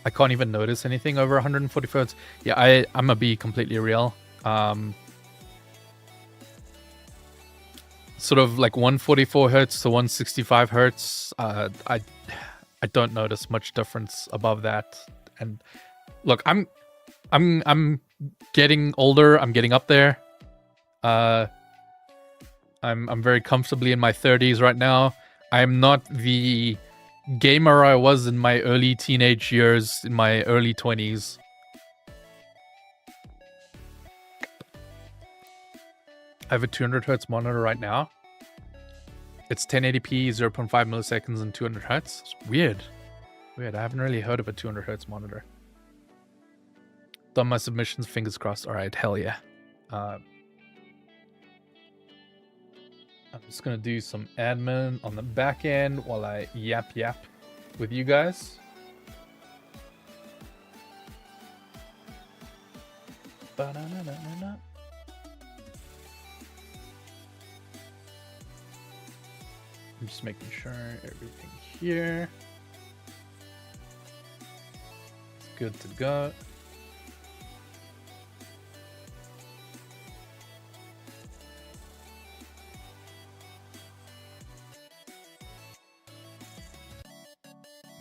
I can't even notice anything over 140 hertz. Yeah, I'm gonna be completely real. Sort of like 144 hertz to 165 hertz. I don't notice much difference above that. And look, I'm getting older. I'm getting up there. I'm very comfortably in my 30s right now. I'm not the gamer I was in my early teenage years, in my early 20s. I have a 200 hertz monitor right now. It's 1080p, 0.5 milliseconds, and 200 hertz. It's weird. Weird. I haven't really heard of a 200 hertz monitor. Done my submissions. Fingers crossed. All right. Hell yeah. I'm just going to do some admin on the back end while I yap with you guys. Ba-da-da-da-da-da. I'm just making sure everything here is good to go.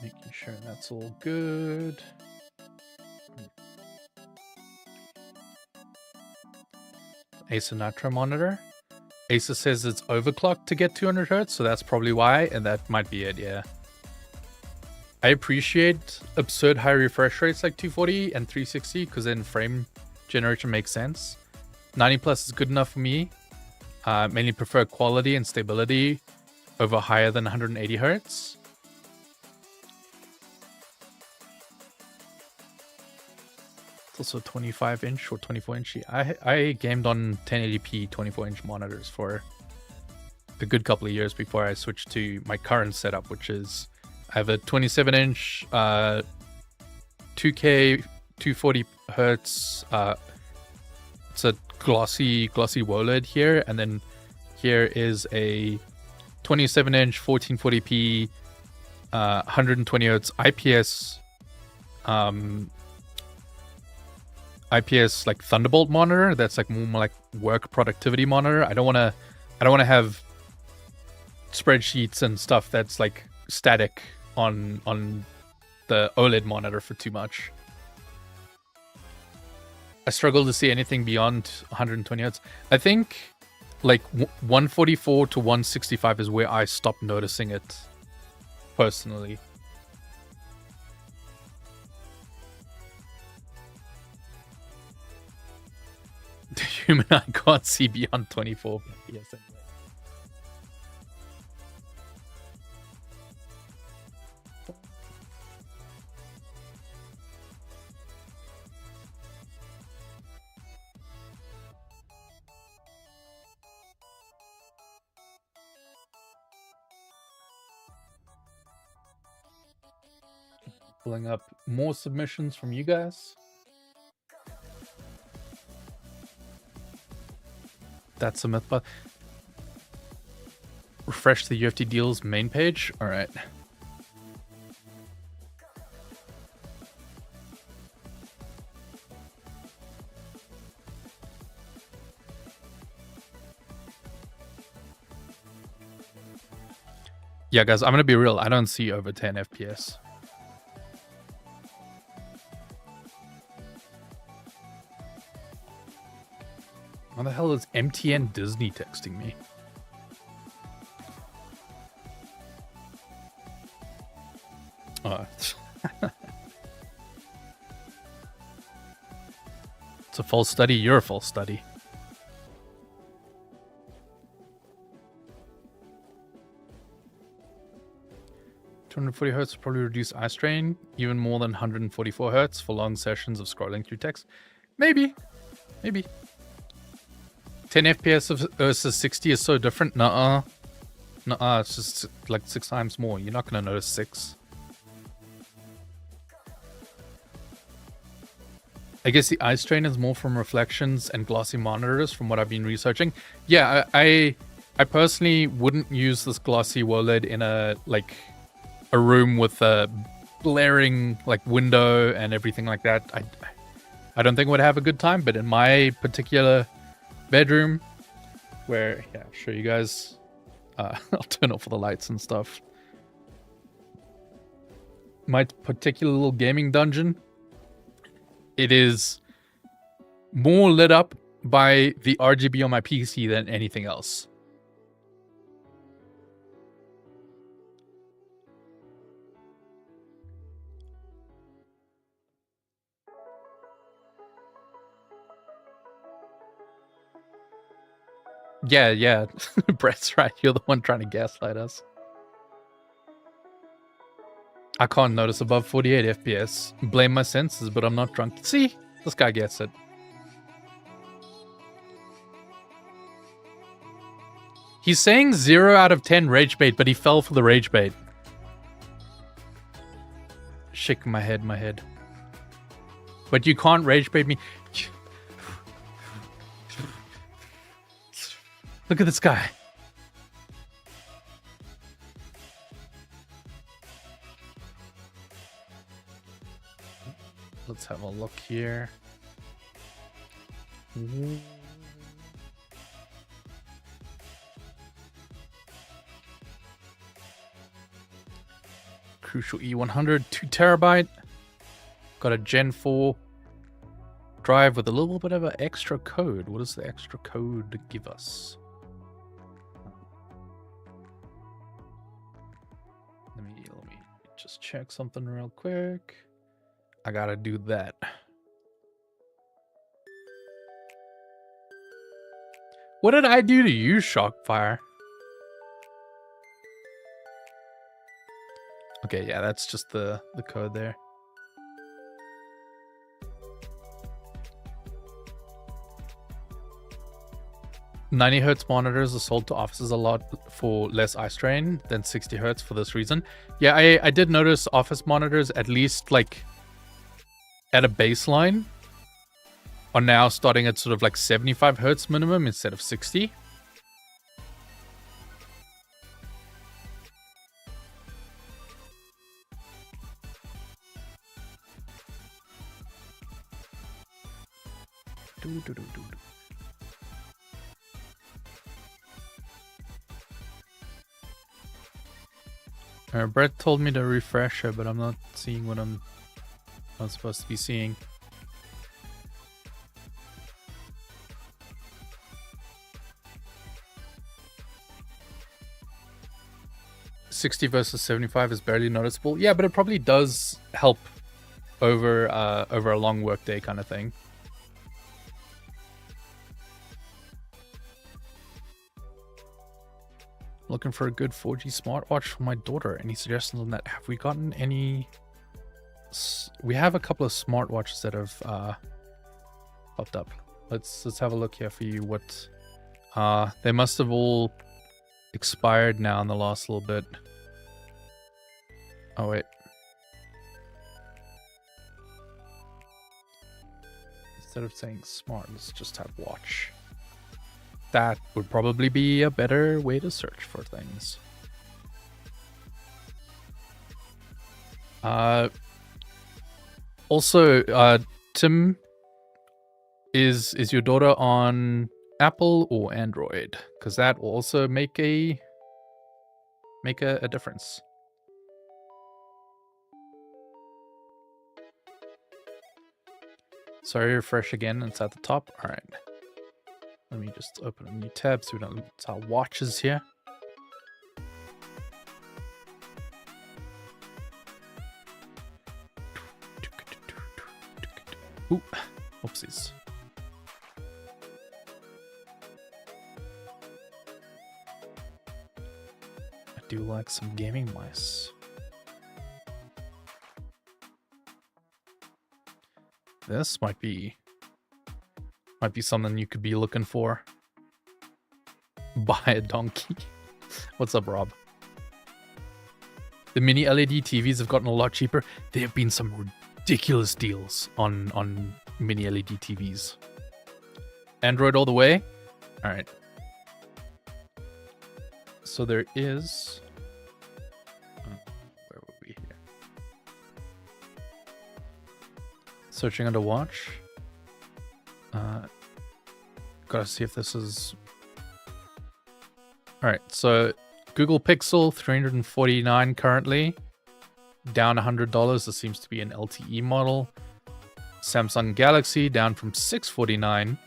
Making sure that's all good. Acer Nitro monitor. Acer says it's overclocked to get 200 hertz, so that's probably why, and that might be it, yeah. I appreciate absurd high refresh rates like 240 and 360, because then frame generation makes sense. 90 plus is good enough for me. Mainly prefer quality and stability over higher than 180 hertz. Also 25 inch or 24 inch. I gamed on 1080p 24 inch monitors for a good couple of years before I switched to my current setup, which is I have a 27 inch 2K 240 hertz. It's a glossy OLED here, and then here is a 27 inch 1440p 120 hertz IPS like Thunderbolt monitor. That's like more like work productivity monitor. I don't want to have spreadsheets and stuff that's like static on the OLED monitor for too much. I struggle to see anything beyond 120 hertz. I think like 144 to 165 is where I stopped noticing it personally. The human eye can't see beyond 24 FPS anyway. Pulling up more submissions from you guys. That's a myth, but refresh the UFT deals main page. All right. Yeah, guys, I'm gonna be real. I don't see over 10 FPS. What the hell is MTN Disney texting me? Oh. It's a false study. You're a false study. .240 hertz will probably reduce eye strain even more than 144 hertz for long sessions of scrolling through text. Maybe. 10 FPS versus 60 is so different. Nuh-uh. It's just like 6 times more. You're not going to notice 6. I guess the eye strain is more from reflections and glossy monitors from what I've been researching. Yeah, I personally wouldn't use this glossy OLED in a room with a blaring like window and everything like that. I don't think I would have a good time, but in my particular bedroom where, yeah, I'll show you guys. I'll turn off all the lights and stuff. My particular little gaming dungeon, it is more lit up by the RGB on my PC than anything else. Yeah. Brett's right. You're the one trying to gaslight us. I can't notice above 48 FPS. Blame my senses, but I'm not drunk. See? This guy gets it. He's saying 0 out of 10 rage bait, but he fell for the rage bait. Shaking my head. But you can't rage bait me. Look at this guy. Let's have a look here. Crucial E100, 2 terabyte. Got a Gen 4 drive with a little bit of an extra code. What does the extra code give us? Let me just check something real quick. I gotta do that. What did I do to you, Shockfire? Okay, yeah, that's just the code there. "90 Hz monitors are sold to offices a lot for less eye strain than 60 Hz for this reason." Yeah, I did notice office monitors, at least like at a baseline, are now starting at sort of like 75 Hz minimum instead of 60. Brett told me to refresh it, but I'm not seeing what I'm not supposed to be seeing. "60 versus 75 is barely noticeable." Yeah, but it probably does help over a long workday kind of thing. Looking for a good 4G smartwatch for my daughter. Any suggestions on that? Have we gotten any? We have a couple of smartwatches that have popped up. Let's have a look here for you. What? They must have all expired now in the last little bit. Oh wait. Instead of saying smart, let's just have watch. That would probably be a better way to search for things. Also, Tim, is your daughter on Apple or Android? Because that will also make a difference. Sorry, refresh again. It's at the top. All right. Let me just open a new tab so we don't lose our watches here. Ooh, oopsies. I do like some gaming mice. This might be something you could be looking for. Buy a donkey. What's up, Rob? The mini LED TVs have gotten a lot cheaper. There have been some ridiculous deals on mini LED TVs. Android all the way? All right. So there is... where were we here? Searching under watch. Gotta see if this is... Alright, so Google Pixel, $349 currently. Down $100. This seems to be an LTE model. Samsung Galaxy, down from $649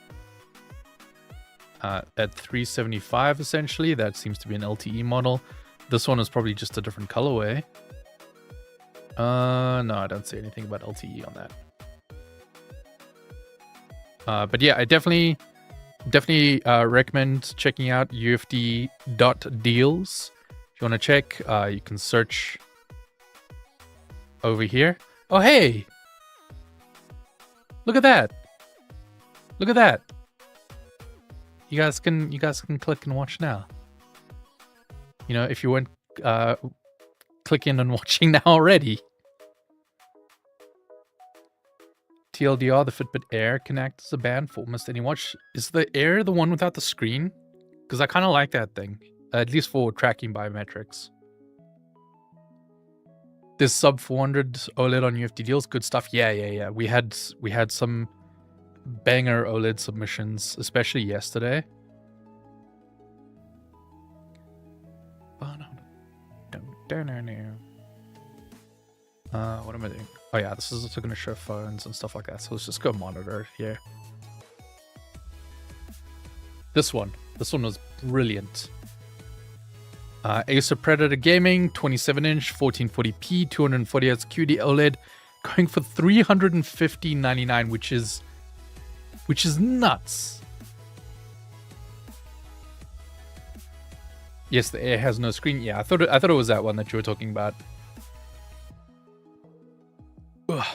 at $375 essentially. That seems to be an LTE model. This one is probably just a different colorway. No, I don't see anything about LTE on that. But yeah, I definitely Definitely recommend checking out ufd.deals. If you want to check, you can search over here. Oh, hey! Look at that! Look at that! You guys can click and watch now. You know, if you weren't clicking and watching now already. TLDR, the Fitbit Air can act as a band for almost any watch. Is the Air the one without the screen? Because I kind of like that thing, at least for tracking biometrics. There's sub 400 OLED on UFD deals. Good stuff. Yeah. We had some banger OLED submissions, especially yesterday. What am I doing? Oh yeah, this is also going to show phones and stuff like that. So let's just go monitor here. This one was brilliant. Acer Predator Gaming, 27-inch, 1440p, 240Hz QD OLED, going for $350.99, which is nuts. Yes, the Air has no screen. Yeah, I thought it was that one that you were talking about. Ugh.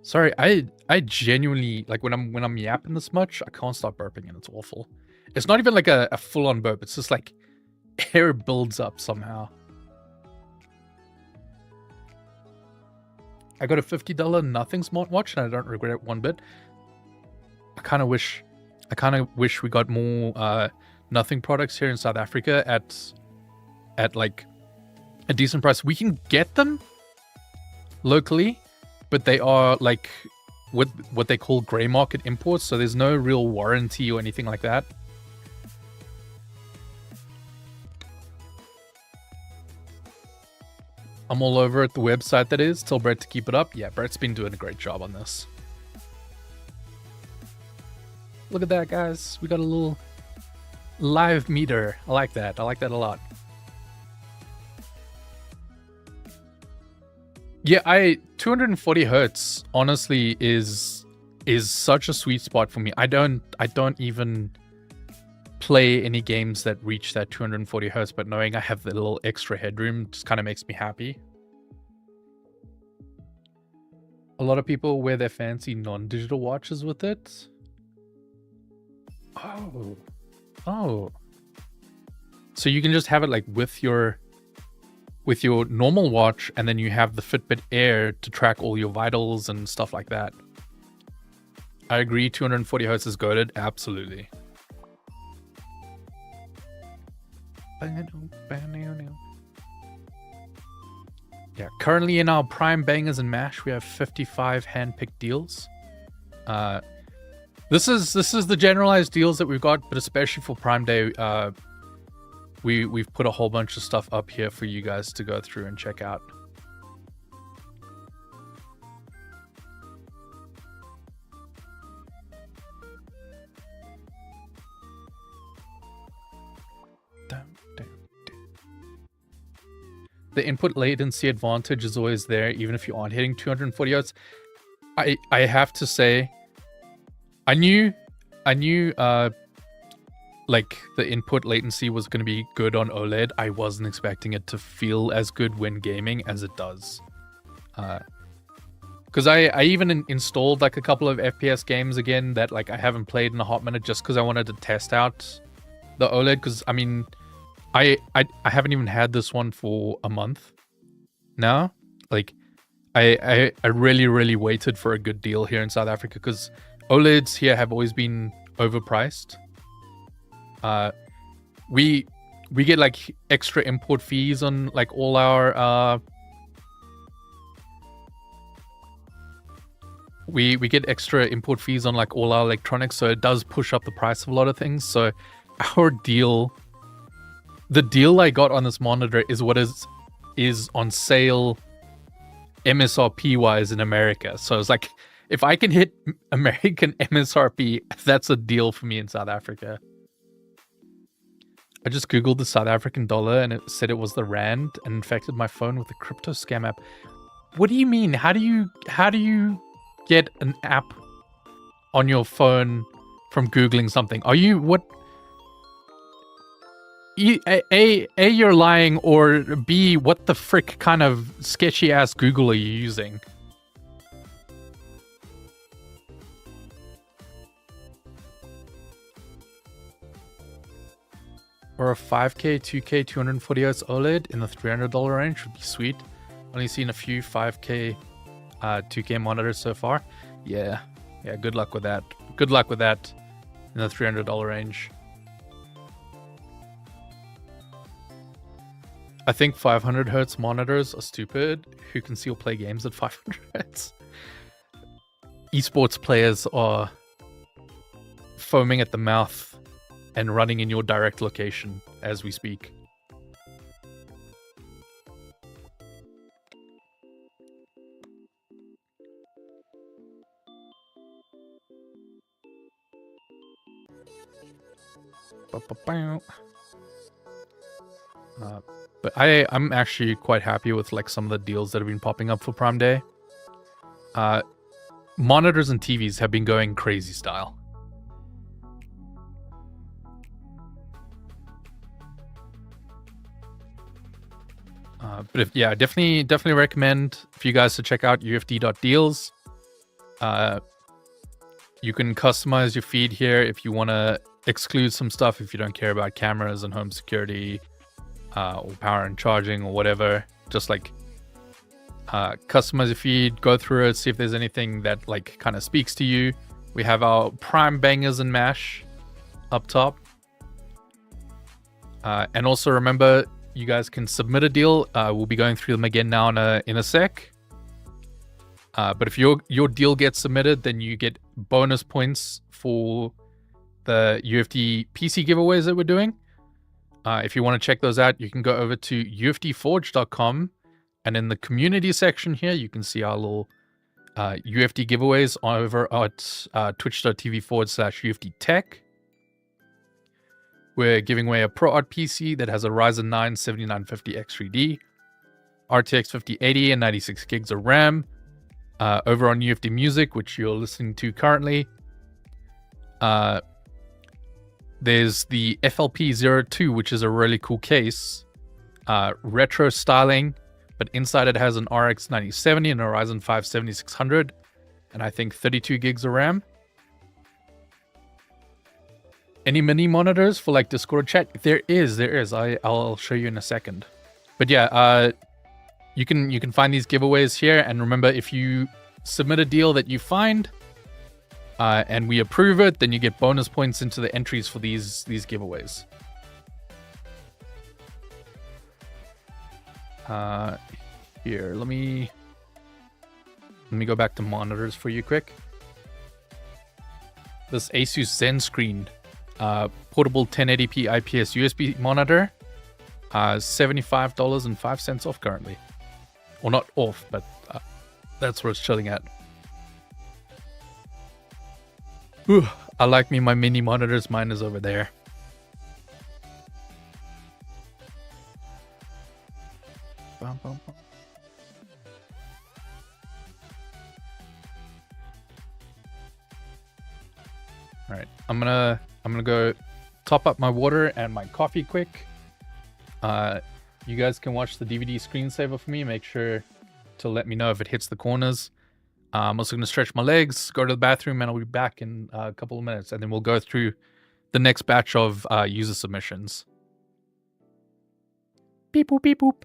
Sorry, I genuinely, like, when I'm yapping this much, I can't stop burping and it's awful. It's not even like a full-on burp. It's just like air builds up somehow. I got a $50 nothing smartwatch and I don't regret it one bit. I kind of wish we got more nothing products here in South Africa at like a decent price. We can get them locally, but they are like what they call grey market imports, so there's no real warranty or anything like that. I'm all over at the website, that is. Tell Brett to keep it up. Yeah, Brett's been doing a great job on this. Look at that, guys. We got a little live meter. I like that. I like that a lot. Yeah, 240 hertz honestly is such a sweet spot for me. I don't even play any games that reach that 240 hertz, but knowing I have the little extra headroom just kind of makes me happy. A lot of people wear their fancy non-digital watches with it. Oh. So you can just have it like with your normal watch, and then you have the Fitbit Air to track all your vitals and stuff like that. I agree, 240 hertz is goated, absolutely. Yeah, currently in our Prime Bangers and Mash, we have 55 hand-picked deals. This is the generalized deals that we've got, but especially for Prime Day, we've put a whole bunch of stuff up here for you guys to go through and check out. The input latency advantage is always there, even if you aren't hitting 240 hertz. I have to say, I knew like the input latency was going to be good on OLED. I wasn't expecting it to feel as good when gaming as it does. Because I even installed like a couple of FPS games again that like I haven't played in a hot minute, just because I wanted to test out the OLED. Because I mean, I haven't even had this one for a month now. Like I really waited for a good deal here in South Africa, because OLEDs here have always been overpriced. We get like extra import fees on like all our we get extra import fees on like all our electronics, so it does push up the price of a lot of things. So our deal, the deal I got on this monitor is what is on sale MSRP wise in America. So it's like, if I can hit American MSRP, that's a deal for me in South Africa. I just googled the South African dollar and it said it was the rand, and infected my phone with a crypto scam app. What do you mean? How do you get an app on your phone from Googling something. Are you what? A, you're lying, or B, what the frick kind of sketchy ass Google are you using? Or a 5K, 2K, 240 Hz OLED in the $300 range would be sweet. Only seen a few 5K, 2K monitors so far. Yeah, good luck with that. Good luck with that in the $300 range. I think 500 Hz monitors are stupid. Who can still play games at 500 Hz? Esports players are foaming at the mouth and running in your direct location as we speak. But I'm actually quite happy with like some of the deals that have been popping up for Prime Day. Monitors and TVs have been going crazy style. But if, yeah, definitely recommend for you guys to check out ufd.deals. You can customize your feed here if you want to exclude some stuff if you don't care about cameras and home security, or power and charging or whatever. Just like customize your feed, go through it, see if there's anything that like kind of speaks to you. We have our Prime Bangers and Mash up top. And also remember, you guys can submit a deal. We'll be going through them again now in a sec. But if your deal gets submitted, then you get bonus points for the UFD PC giveaways that we're doing. If you want to check those out, you can go over to ufdforge.com, and in the community section here, you can see our little UFD giveaways over at twitch.tv/UFDtech. We're giving away a Pro Art PC that has a Ryzen 9 7950X3D, RTX 5080, and 96 gigs of RAM. Over on UFD Music, which you're listening to currently, there's the FLP02, which is a really cool case. Retro styling, but inside it has an RX 9070 and a Ryzen 5 7600, and I think 32 gigs of RAM. Any mini monitors for like Discord chat? There is. I'll show you in a second. But yeah, you can find these giveaways here, and remember, if you submit a deal that you find and we approve it, then you get bonus points into the entries for these giveaways. Here, let me go back to monitors for you quick. This Asus Zen Screen portable 1080p IPS USB monitor, $75.05 off currently. Well, not off, but that's where it's chilling at. Whew, I like me my mini monitors. Mine is over there. Bum, bum, bum. All right, I'm gonna go top up my water and my coffee quick. You guys can watch the DVD screensaver for me. Make sure to let me know if it hits the corners. I'm also going to stretch my legs, go to the bathroom, and I'll be back in a couple of minutes. And then we'll go through the next batch of user submissions. Beep boop, beep boop.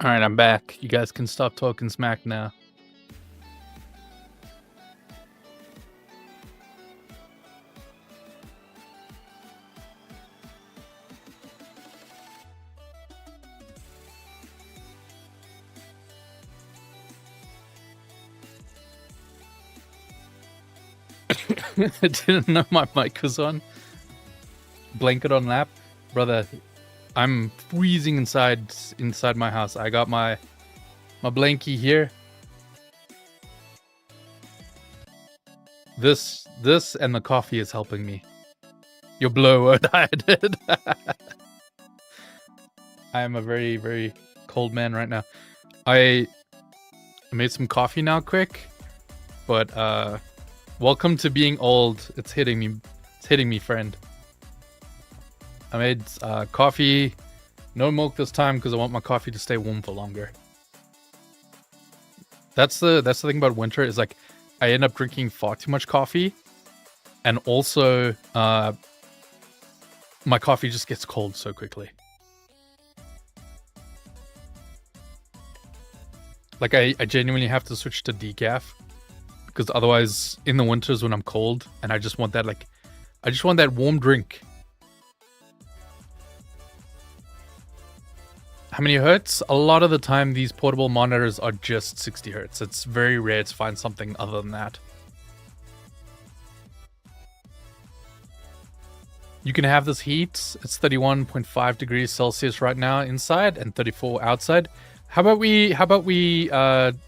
All right, I'm back. You guys can stop talking smack now. I didn't know my mic was on. Blanket on lap. Brother, I'm freezing inside my house. I got my blankie here. This and the coffee is helping me. Your blower dieted. I am a very, very cold man right now. I made some coffee now quick. But welcome to being old. It's hitting me, friend. I made coffee. No milk this time because I want my coffee to stay warm for longer. That's the thing about winter is like I end up drinking far too much coffee, and also my coffee just gets cold so quickly. Like I genuinely have to switch to decaf because otherwise in the winters when I'm cold and I just want that warm drink. How many hertz? A lot of the time these portable monitors are just 60 hertz. It's very rare to find something other than that. You can have this heat. It's 31.5 degrees Celsius right now inside and 34 outside. How about we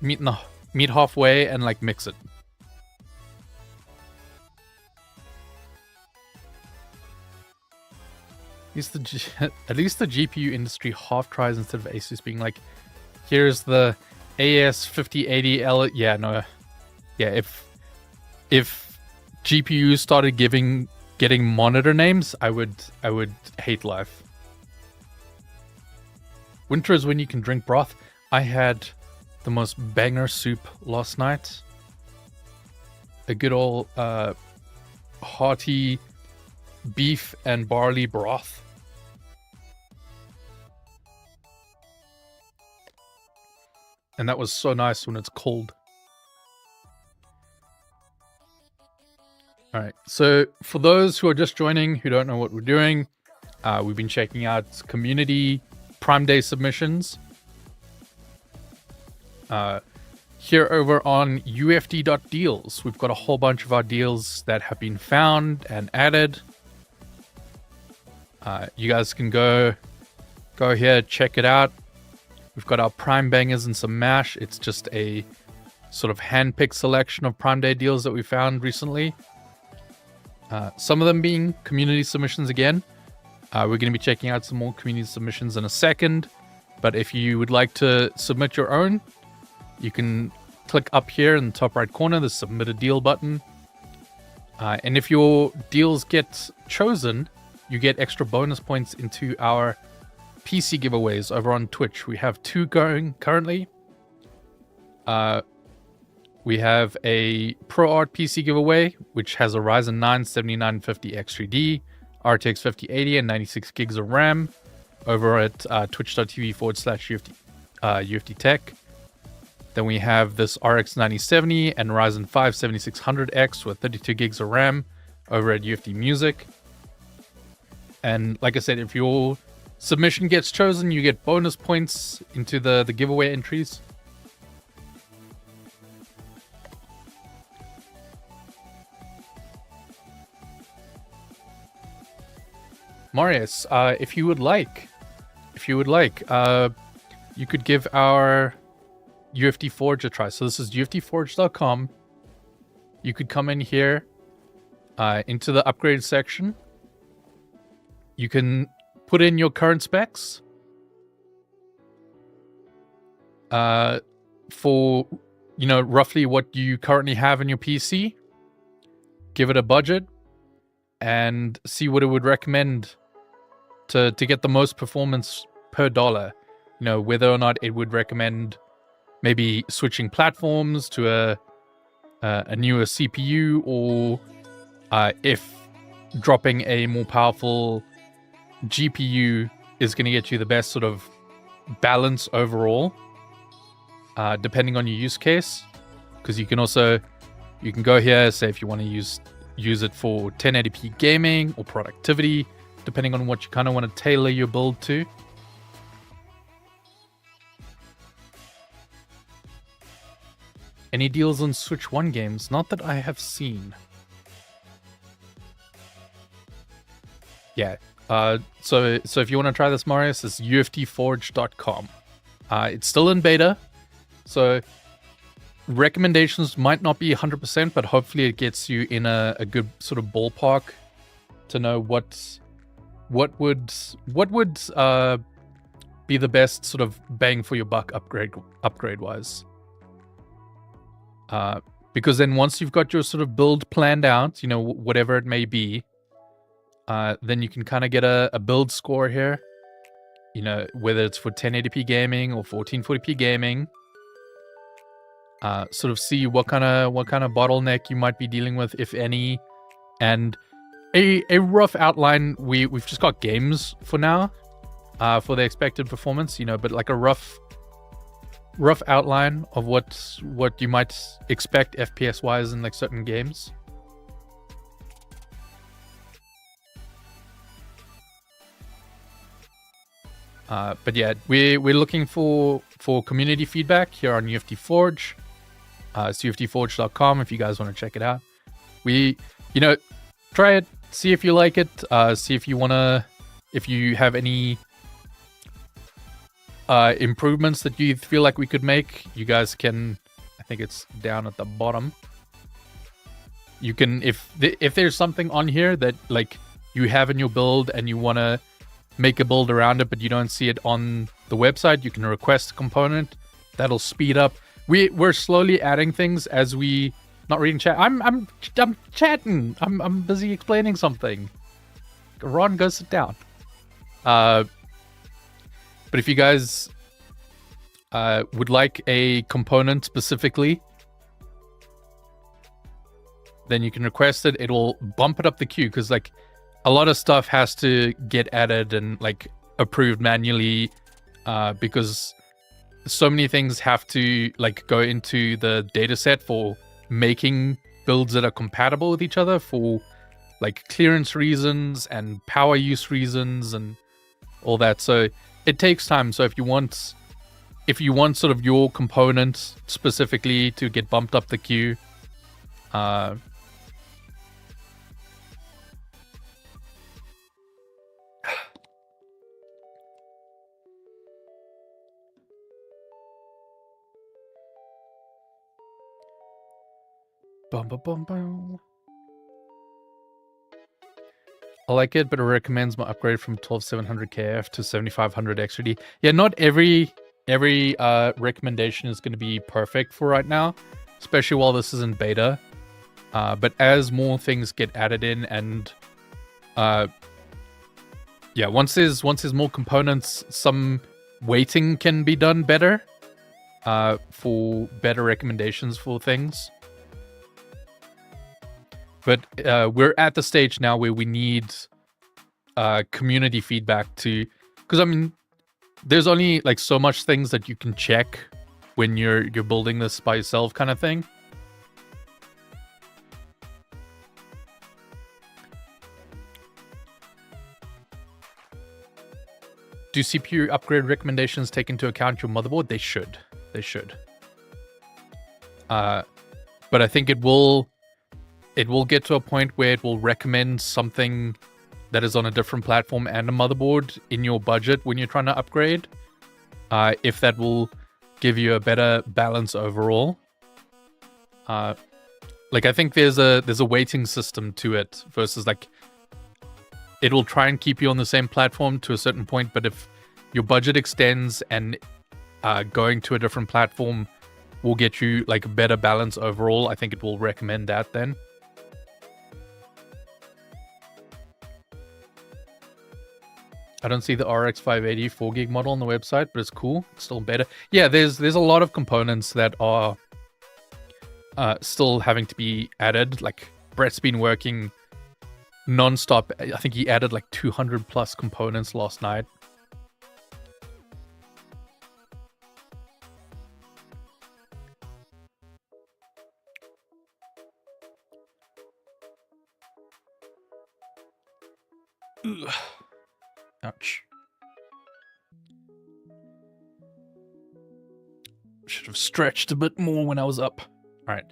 meet halfway and like mix it? At least the GPU industry half tries instead of Asus being like, here's the AS5080L. Yeah, no. Yeah, if GPUs started getting monitor names, I would hate life. Winter is when you can drink broth. I had the most banger soup last night. A good old hearty beef and barley broth. And that was so nice when it's cold. All right, so for those who are just joining, who don't know what we're doing, we've been checking out community Prime Day submissions. Here over on ufd.deals, we've got a whole bunch of our deals that have been found and added. You guys can go here, check it out. We've got our Prime Bangers and some MASH. It's just a sort of hand-picked selection of Prime Day deals that we found recently. Some of them being community submissions again. We're going to be checking out some more community submissions in a second. But if you would like to submit your own, you can click up here in the top right corner, the Submit a Deal button. And if your deals get chosen, you get extra bonus points into our PC giveaways over on Twitch. We have 2 going currently. We have a ProArt PC giveaway, which has a Ryzen 9 7950X3D, RTX 5080, and 96 gigs of RAM over at twitch.tv/UFD Tech. Then we have this RX 9070 and Ryzen 5 7600X with 32 gigs of RAM over at UFD Music. And like I said, if your submission gets chosen, you get bonus points into the giveaway entries. Marius, if you would like, you could give our UFD Forge a try. So this is ufdforge.com. You could come in here into the upgrade section. You can put in your current specs for, roughly what you currently have in your PC. Give it a budget and see what it would recommend to get the most performance per dollar. Whether or not it would recommend maybe switching platforms to a newer CPU, or if dropping a more powerful GPU is going to get you the best sort of balance overall, depending on your use case. Because you can go here, say if you want to use it for 1080p gaming or productivity, depending on what you kind of want to tailor your build to. Any deals on Switch 1 games? Not that I have seen. Yeah. So if you want to try this, Marius, it's uftforge.com. It's still in beta, so recommendations might not be 100%, but hopefully it gets you in a good sort of ballpark to know what would be the best sort of bang for your buck upgrade wise. Because then once you've got your sort of build planned out, you know, whatever it may be, then you can kind of get a build score here, you know, whether it's for 1080p gaming or 1440p gaming. Sort of see what kind of bottleneck you might be dealing with, if any, and a rough outline. We've just got games for now, for the expected performance, you know, but like a rough outline of what you might expect FPS wise in like certain games. But yeah, we're looking for community feedback here on UFT Forge. It's uftforge.com if you guys want to check it out. Try it, see if you like it, see if you have any improvements that you feel like we could make. You guys can, I think it's down at the bottom. You can, if there's something on here that like you have in your build and you want to make a build around it, but you don't see it on the website, you can request a component. That'll speed up. We're slowly adding things as we not reading chat. I'm chatting. I'm busy explaining something. Ron, go sit down. But if you guys would like a component specifically, then you can request it. It'll bump it up the queue, because like a lot of stuff has to get added and like approved manually, because so many things have to like go into the data set for making builds that are compatible with each other, for like clearance reasons and power use reasons and all that. So it takes time. So if you want sort of your component specifically to get bumped up the queue, I like it, but it recommends my upgrade from 12700 KF to 7500 XRD. Yeah, not every recommendation is going to be perfect for right now, especially while this is in beta. But as more things get added in, and yeah, once there's more components, some weighting can be done better for better recommendations for things. But we're at the stage now where we need community feedback to, because I mean, there's only like so much things that you can check when you're building this by yourself, kind of thing. Do CPU upgrade recommendations take into account your motherboard? They should. But I think it will get to a point where it will recommend something that is on a different platform and a motherboard in your budget when you're trying to upgrade. If that will give you a better balance overall. Like I think there's a weighting system to it versus like it will try and keep you on the same platform to a certain point, but if your budget extends and going to a different platform will get you like a better balance overall, I think it will recommend that then. I don't see the RX 580 4GB model on the website, but it's cool. It's still better. Yeah, there's a lot of components that are still having to be added. Like Brett's been working non-stop. I think he added like 200 plus components last night. Ugh. Ouch. Should have stretched a bit more when I was up. All right.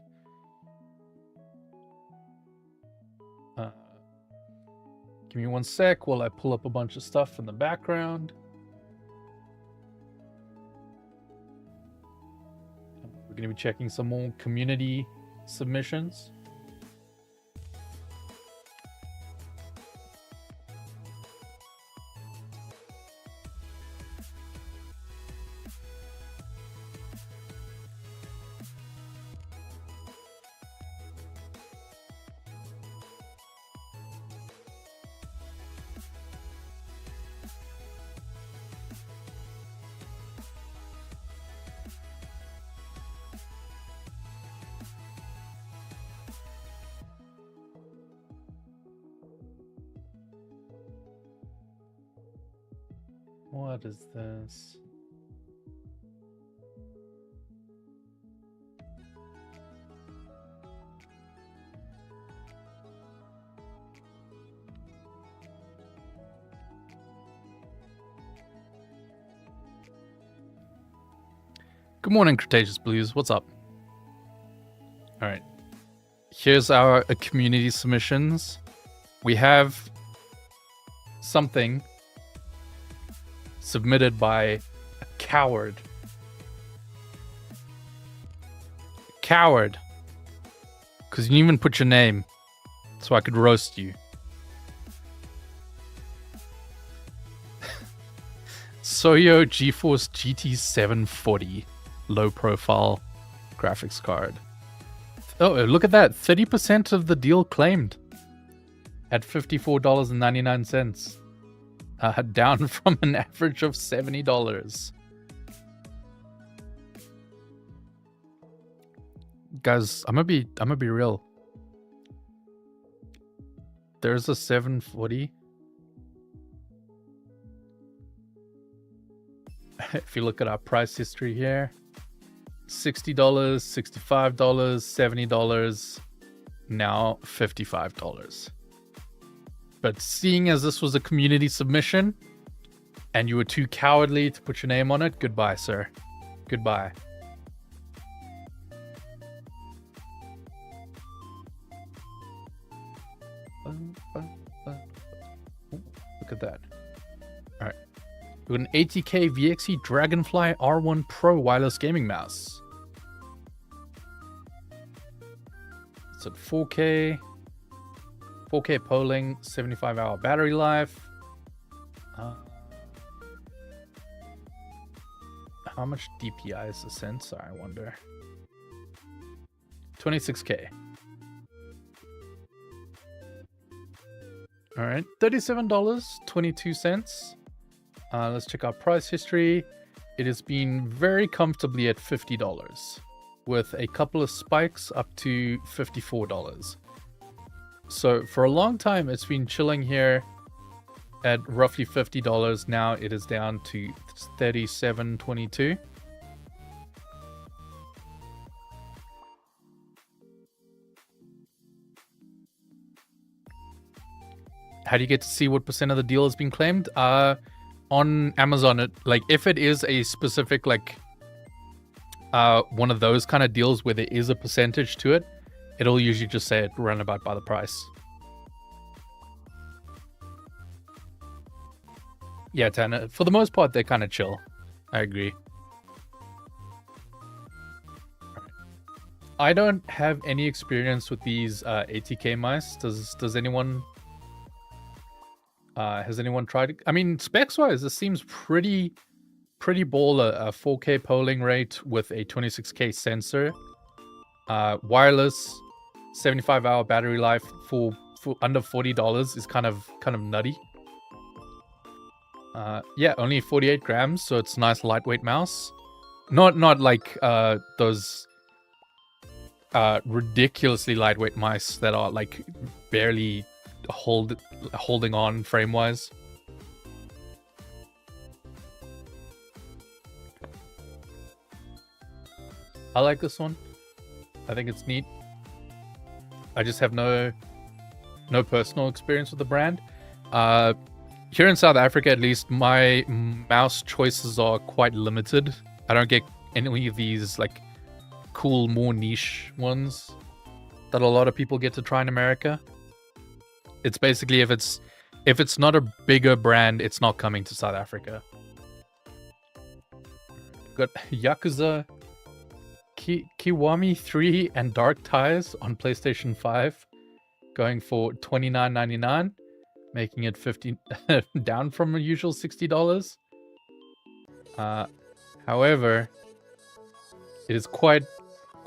Give me 1 sec while I pull up a bunch of stuff in the background. We're going to be checking some more community submissions. What is this? Good morning, Cretaceous Blues. What's up? All right. Here's our community submissions. We have something submitted by a coward. Coward. Because you didn't even put your name, so I could roast you. Soyo GeForce GT 740 low profile graphics card. Oh, look at that. 30% of the deal claimed at $54.99. Down from an average of $70. Guys, I'm gonna be real. There's a 740. If you look at our price history here, $60, $65, $70, now $55. But seeing as this was a community submission and you were too cowardly to put your name on it, goodbye, sir. Goodbye. Look at that. All right. We got an 80K VXE Dragonfly R1 Pro wireless gaming mouse. It's at 4K. 4K polling, 75-hour battery life. How much DPI is the sensor, I wonder? 26K. All right, $37.22. Let's check our price history. It has been very comfortably at $50, with a couple of spikes up to $54. So for a long time, it's been chilling here at roughly $50. Now it is down to $37.22. How do you get to see what percent of the deal has been claimed? On Amazon, if it is a specific one of those kind of deals where there is a percentage to it, it'll usually just say it roundabout by the price. Yeah, Tanner, for the most part, they're kind of chill. I agree. I don't have any experience with these 80K mice. Does anyone... has anyone tried it? I mean, specs-wise, this seems pretty baller. A 4K polling rate with a 26K sensor. Wireless, 75-hour battery life for under $40 is kind of nutty. Yeah, only 48 grams, so it's a nice lightweight mouse. Not like those ridiculously lightweight mice that are like barely holding on frame-wise. I like this one. I think it's neat. I just have no personal experience with the brand. Here in South Africa, at least, my mouse choices are quite limited. I don't get any of these like cool, more niche ones that a lot of people get to try in America. It's basically if it's not a bigger brand, it's not coming to South Africa. Got Yakuza Kiwami 3 and Dark Ties on PlayStation 5 going for $29.99, making it 50 down from a usual $60. However, it is quite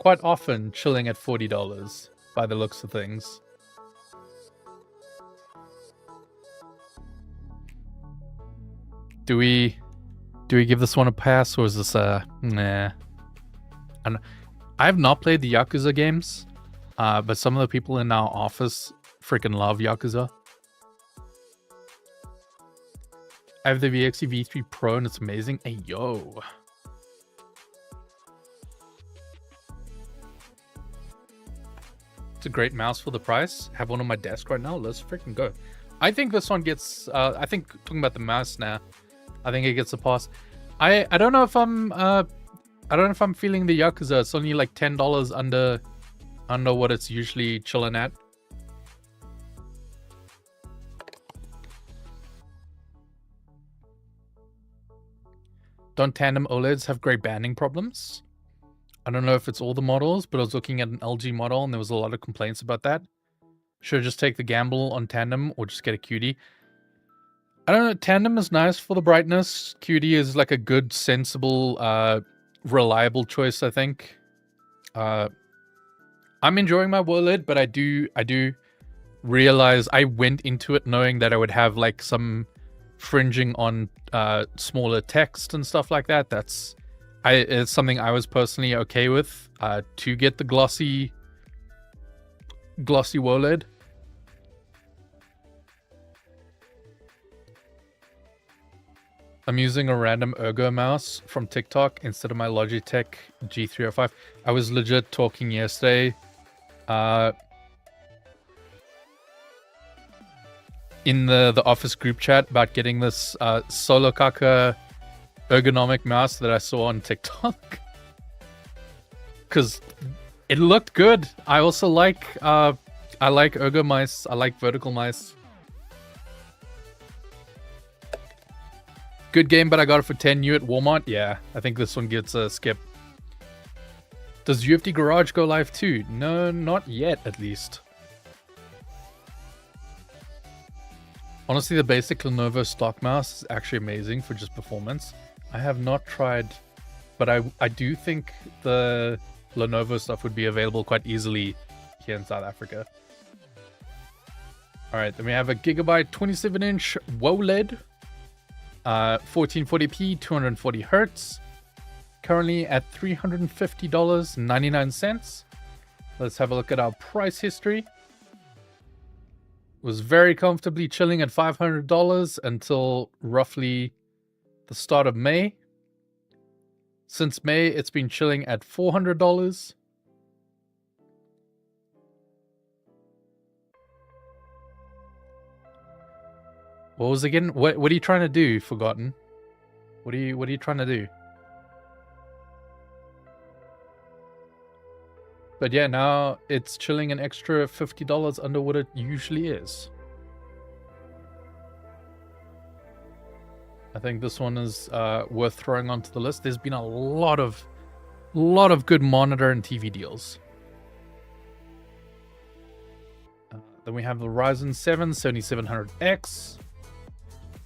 often chilling at $40 by the looks of things. Do we give this one a pass, or is this nah? I have not played the Yakuza games, but some of the people in our office freaking love Yakuza. I have the VXE V3 Pro and it's amazing. Hey, yo. It's a great mouse for the price. Have one on my desk right now. Let's freaking go. I think this one gets, I think talking about the mouse now, I think it gets a pass. I don't know if I'm, I don't know if I'm feeling the Yakuza. It's only like $10 under what it's usually chilling at. Don't tandem OLEDs have great banding problems? I don't know if it's all the models, but I was looking at an LG model and there was a lot of complaints about that. Should I just take the gamble on tandem or just get a QD? I don't know. Tandem is nice for the brightness. QD is like a good, sensible, reliable choice, I think. I'm enjoying my OLED, but I do realize I went into it knowing that I would have like some fringing on smaller text and stuff like that. It's something I was personally okay with to get the glossy OLED. I'm using a random Ergo mouse from TikTok instead of my Logitech G305. I was legit talking yesterday in the office group chat about getting this Solo Kaka ergonomic mouse that I saw on TikTok. Because it looked good. I also like I like Ergo mice. I like vertical mice. Good game, but I got it for 10 new at Walmart. Yeah, I think this one gets a skip. Does UFD Garage go live too? No, not yet, at least. Honestly, the basic Lenovo stock mouse is actually amazing for just performance. I have not tried, but I do think the Lenovo stuff would be available quite easily here in South Africa. All right, then we have a Gigabyte 27-inch OLED. 1440p, 240 hertz. Currently at $350.99. Let's have a look at our price history. Was very comfortably chilling at $500 until roughly the start of May. Since May, it's been chilling at $400. What was again? What are you trying to do, Forgotten? What are you trying to do? But yeah, now it's chilling an extra $50 under what it usually is. I think this one is worth throwing onto the list. There's been a lot of good monitor and TV deals. Then we have the Ryzen 7 7700X.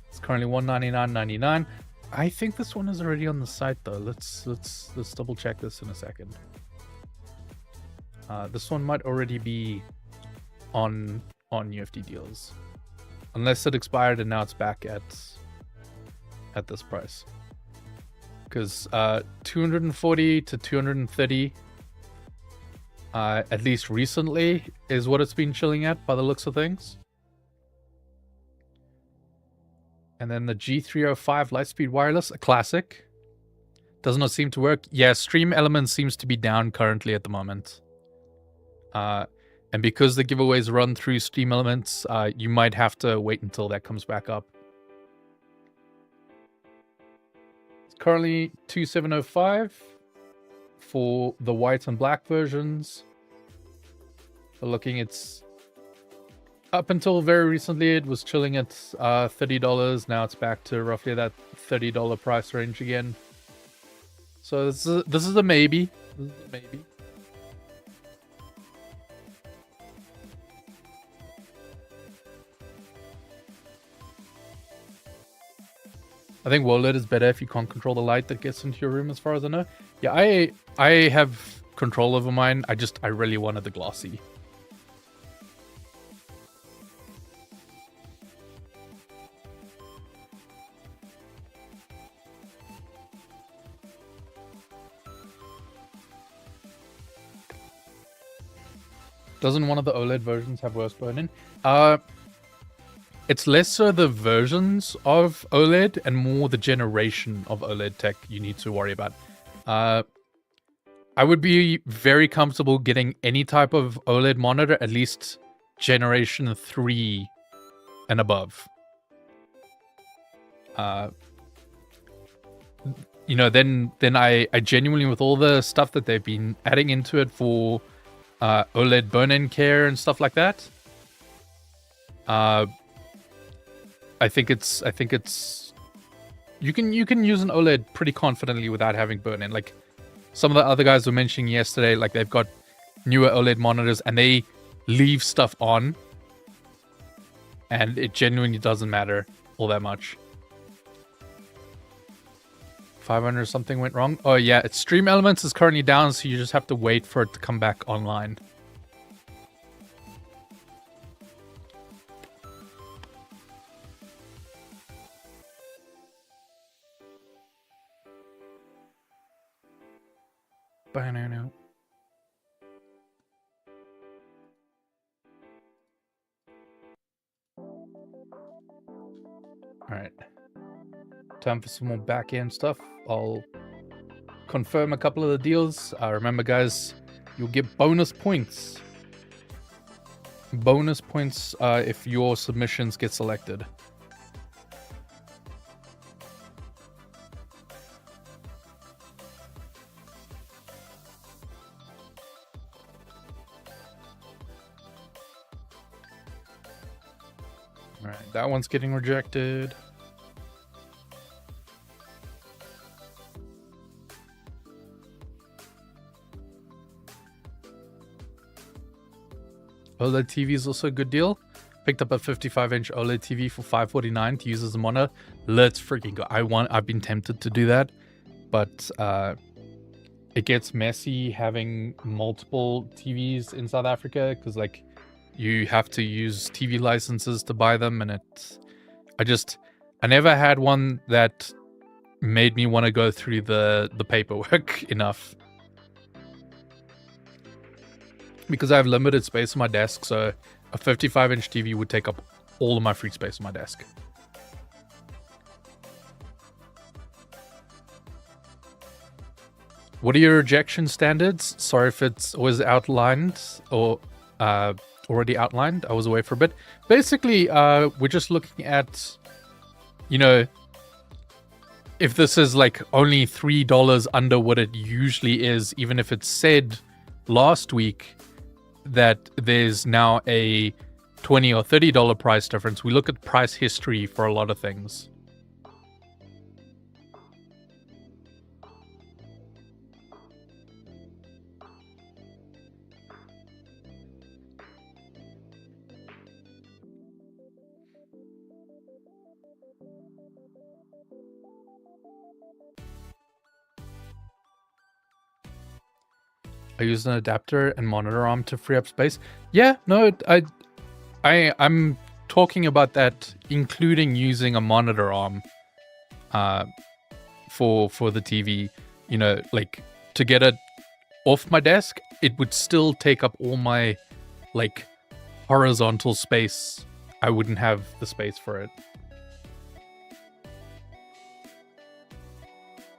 It's currently $199.99. I think this one is already on the site though. Let's double check this in a second. This one might already be on UFD deals, unless it expired and now it's back at this price. Because 240 to 230, at least recently, is what it's been chilling at by the looks of things. And then the G305 Lightspeed Wireless, a classic. Does not seem to work. Yeah, Stream Elements seems to be down currently at the moment. And because the giveaways run through Stream Elements, you might have to wait until that comes back up. It's currently 2705 for the white and black versions. But looking, it's up until very recently, it was chilling at $30. Now it's back to roughly that $30 price range again. So this is a maybe. This is a maybe. I think OLED is better if you can't control the light that gets into your room, as far as I know. Yeah, I have control over mine. I really wanted the glossy. Doesn't one of the OLED versions have worse burn-in? It's less so the versions of OLED and more the generation of OLED tech you need to worry about. I would be very comfortable getting any type of OLED monitor, at least generation 3 and above. You know, then I genuinely, with all the stuff that they've been adding into it for OLED burn-in care and stuff like that, I think it's you can use an OLED pretty confidently without having burn-in. Like some of the other guys were mentioning yesterday, like they've got newer OLED monitors and they leave stuff on and it genuinely doesn't matter all that much. 500 something went wrong. Oh yeah, its Stream Elements is currently down, so you just have to wait for it to come back online. Banana. Alright. Time for some more back-end stuff. I'll confirm a couple of the deals. Remember, guys, you'll get bonus points. Bonus points if your submissions get selected. Alright, that one's getting rejected. OLED TV is also a good deal. Picked up a 55-inch OLED TV for $549 to use as a monitor. Let's freaking go. I've been tempted to do that, but it gets messy having multiple TVs in South Africa because like you have to use TV licenses to buy them, and I never had one that made me want to go through the paperwork enough. Because I have limited space on my desk, so a 55-inch TV would take up all of my free space on my desk. What are your rejection standards? Sorry if it's always outlined or already outlined. I was away for a bit. Basically, we're just looking at, you know, if this is like only $3 under what it usually is, even if it's said last week that there's now a $20 or $30 price difference. We look at price history for a lot of things. I use an adapter and monitor arm to free up space. Yeah, no, I'm talking about that, including using a monitor arm for the TV. You know, like to get it off my desk, it would still take up all my like horizontal space. I wouldn't have the space for it.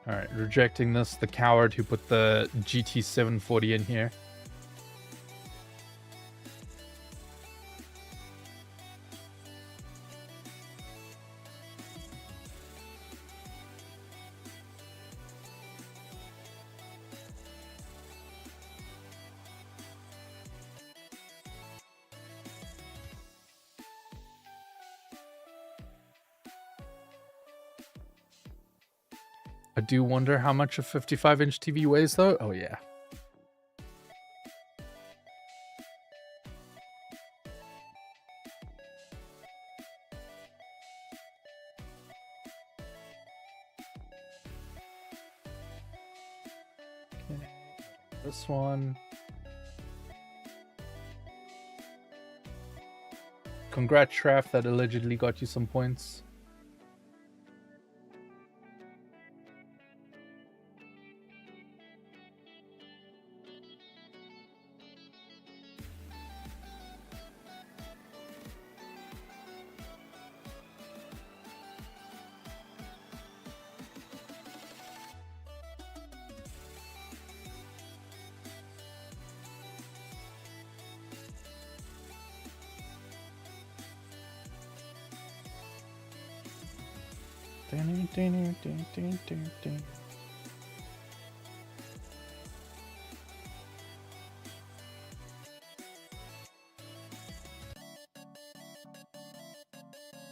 Alright, rejecting this. The coward who put the GT740 in here. I do wonder how much a 55-inch TV weighs, though. Oh, yeah. Okay. This one. Congrats, Shraff, that allegedly got you some points.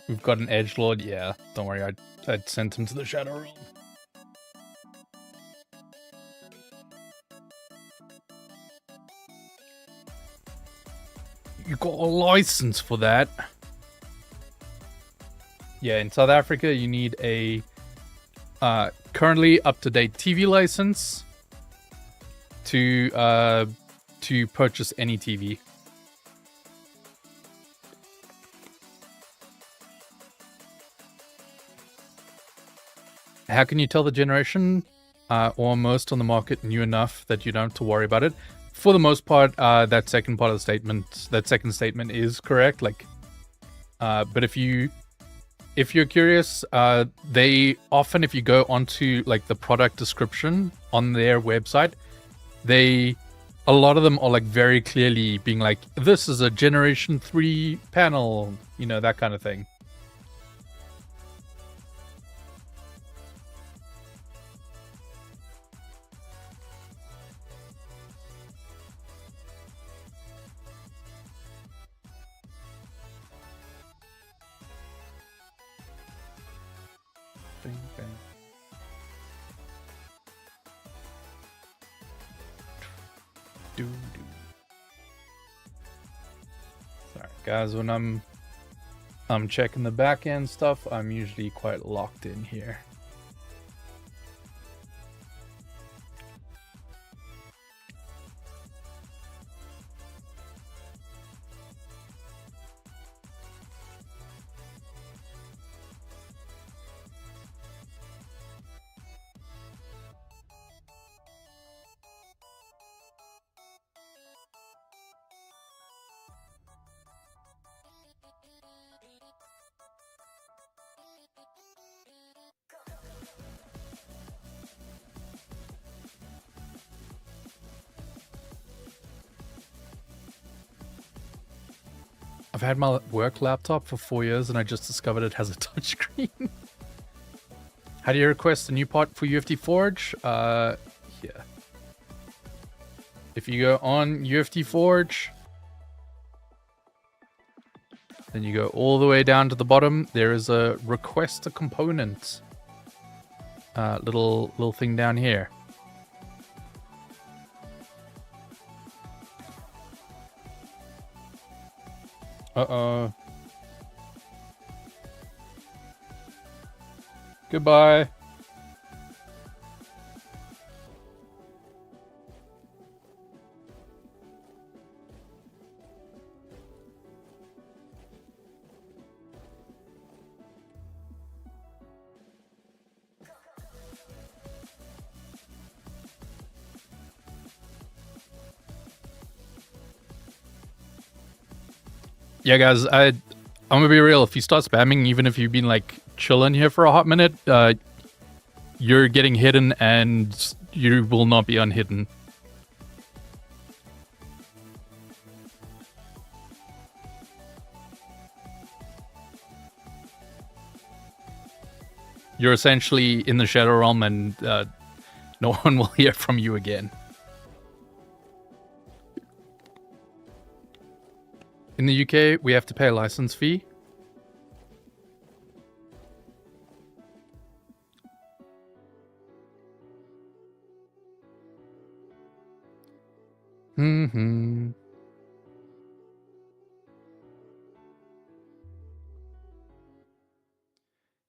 We've got an edgelord. Yeah, don't worry. I'd sent him to the Shadow Realm. You got a license for that. Yeah, in South Africa, you need a currently up-to-date TV license to purchase any TV. How can you tell the generation or most on the market new enough that you don't have to worry about it? For the most part, that second part of the statement, that second statement is correct. Like, but if you're curious, they often, if you go onto like the product description on their website, a lot of them are like very clearly being like, this is a Generation 3 panel, you know, that kind of thing. Sorry, guys, when I'm checking the back end stuff, I'm usually quite locked in here. I've had my work laptop for 4 years and I just discovered it has a touchscreen. How do you request a new part for UFT Forge? Yeah. If you go on UFT Forge, then you go all the way down to the bottom. There is a request a component. Little thing down here. Uh-oh. Goodbye. Yeah, guys, I'm gonna be real. If you start spamming, even if you've been like chilling here for a hot minute, you're getting hidden and you will not be unhidden. You're essentially in the Shadow Realm and no one will hear from you again. In the UK, we have to pay a license fee.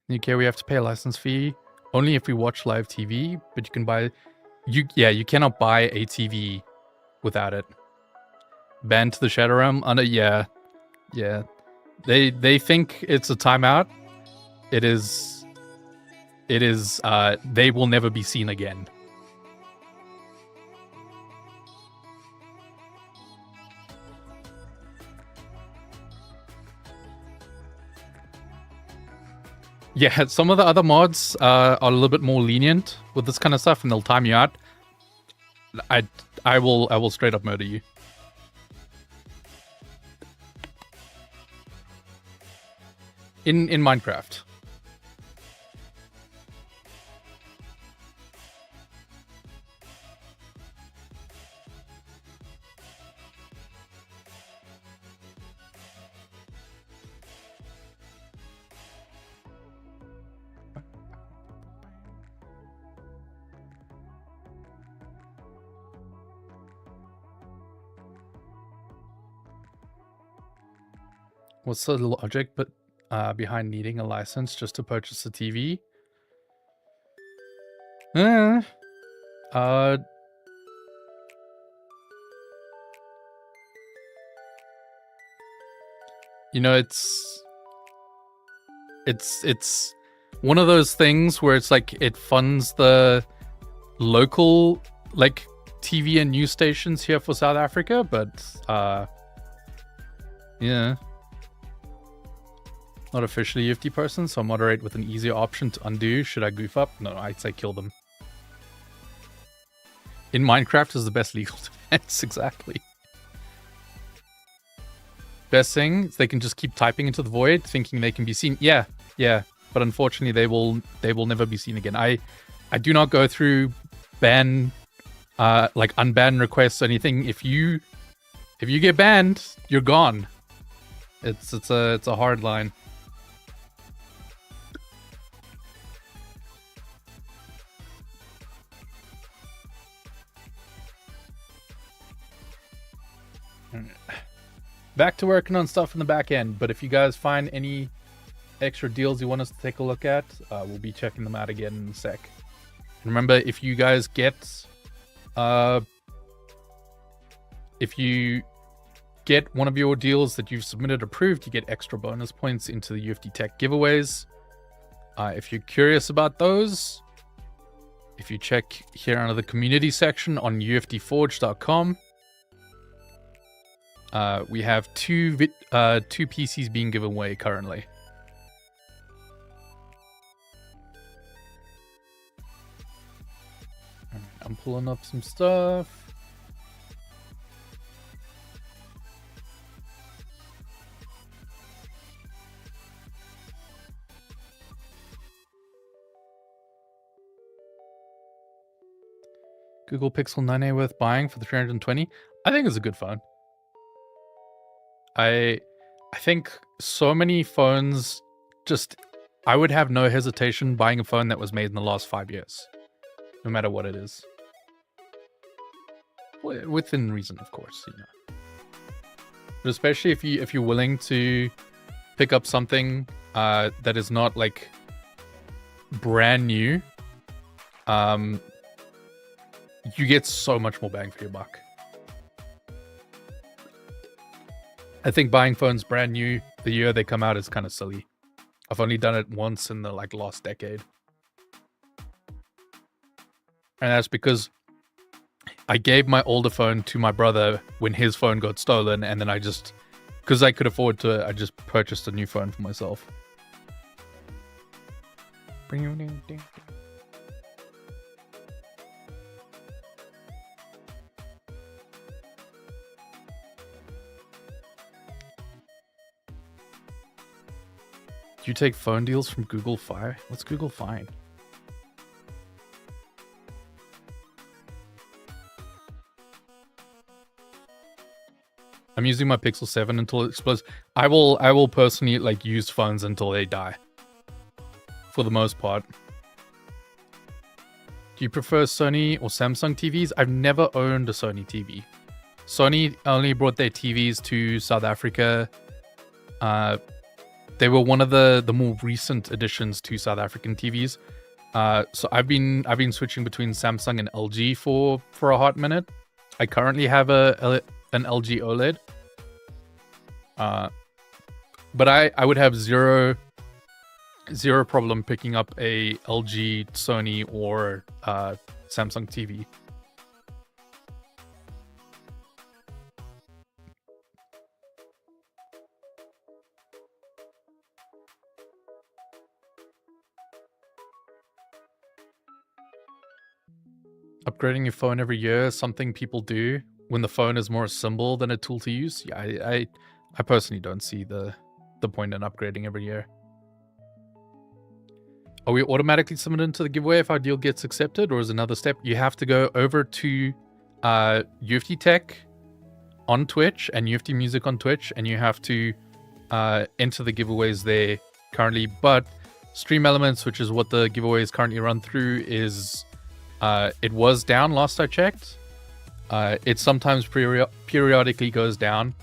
In the UK, we have to pay a license fee only if we watch live TV, but you can buy... You cannot buy a TV without it. Banned to the Shadow Realm? Yeah. They think it's a timeout. It is... they will never be seen again. Yeah, some of the other mods are a little bit more lenient with this kind of stuff, and they'll time you out. I will straight up murder you. In Minecraft. What's the logic behind needing a license just to purchase a TV? You know, it's one of those things where it's like it funds the local like TV and news stations here for South Africa, but yeah. Not officially a UFT person, so I'll moderate with an easier option to undo. Should I goof up? No, I'd say kill them. In Minecraft is the best legal defense, exactly. Best thing is they can just keep typing into the void, thinking they can be seen. Yeah, but unfortunately they will never be seen again. I do not go through ban like unban requests or anything. If you get banned, you're gone. It's a hard line. Back to working on stuff in the back end, but if you guys find any extra deals you want us to take a look at, we'll be checking them out again in a sec. And remember, if you guys get one of your deals that you've submitted approved, you get extra bonus points into the UFT Tech giveaways. If you're curious about those, if you check here under the community section on uftforge.com, we have two PCs being given away currently. I'm pulling up some stuff. Google Pixel 9a worth buying for the 320? I think it's a good phone. I think so many phones I would have no hesitation buying a phone that was made in the last 5 years. No matter what it is. Within reason, of course, you know. But especially if you're willing to pick up something that is not like brand new, you get so much more bang for your buck. I think buying phones brand new the year they come out is kind of silly. I've only done it once in the last decade. And that's because I gave my older phone to my brother when his phone got stolen, and then because I could afford to, I just purchased a new phone for myself. Do you take phone deals from Google Fi? What's Google Fi? I'm using my Pixel 7 until it explodes. I will personally use phones until they die. For the most part. Do you prefer Sony or Samsung TVs? I've never owned a Sony TV. Sony only brought their TVs to South Africa they were one of the more recent additions to South African TVs. So I've been switching between Samsung and LG for a hot minute. I currently have an LG OLED. But I would have zero problem picking up a LG, Sony, or Samsung TV. Upgrading your phone every year is something people do when the phone is more a symbol than a tool to use. Yeah, I personally don't see the point in upgrading every year. Are we automatically submitted into the giveaway if our deal gets accepted, or is another step? You have to go over to UFT Tech on Twitch and UFT Music on Twitch, and you have to enter the giveaways there currently. But Stream Elements, which is what the giveaway is currently run through, is it was down last I checked. It sometimes periodically goes down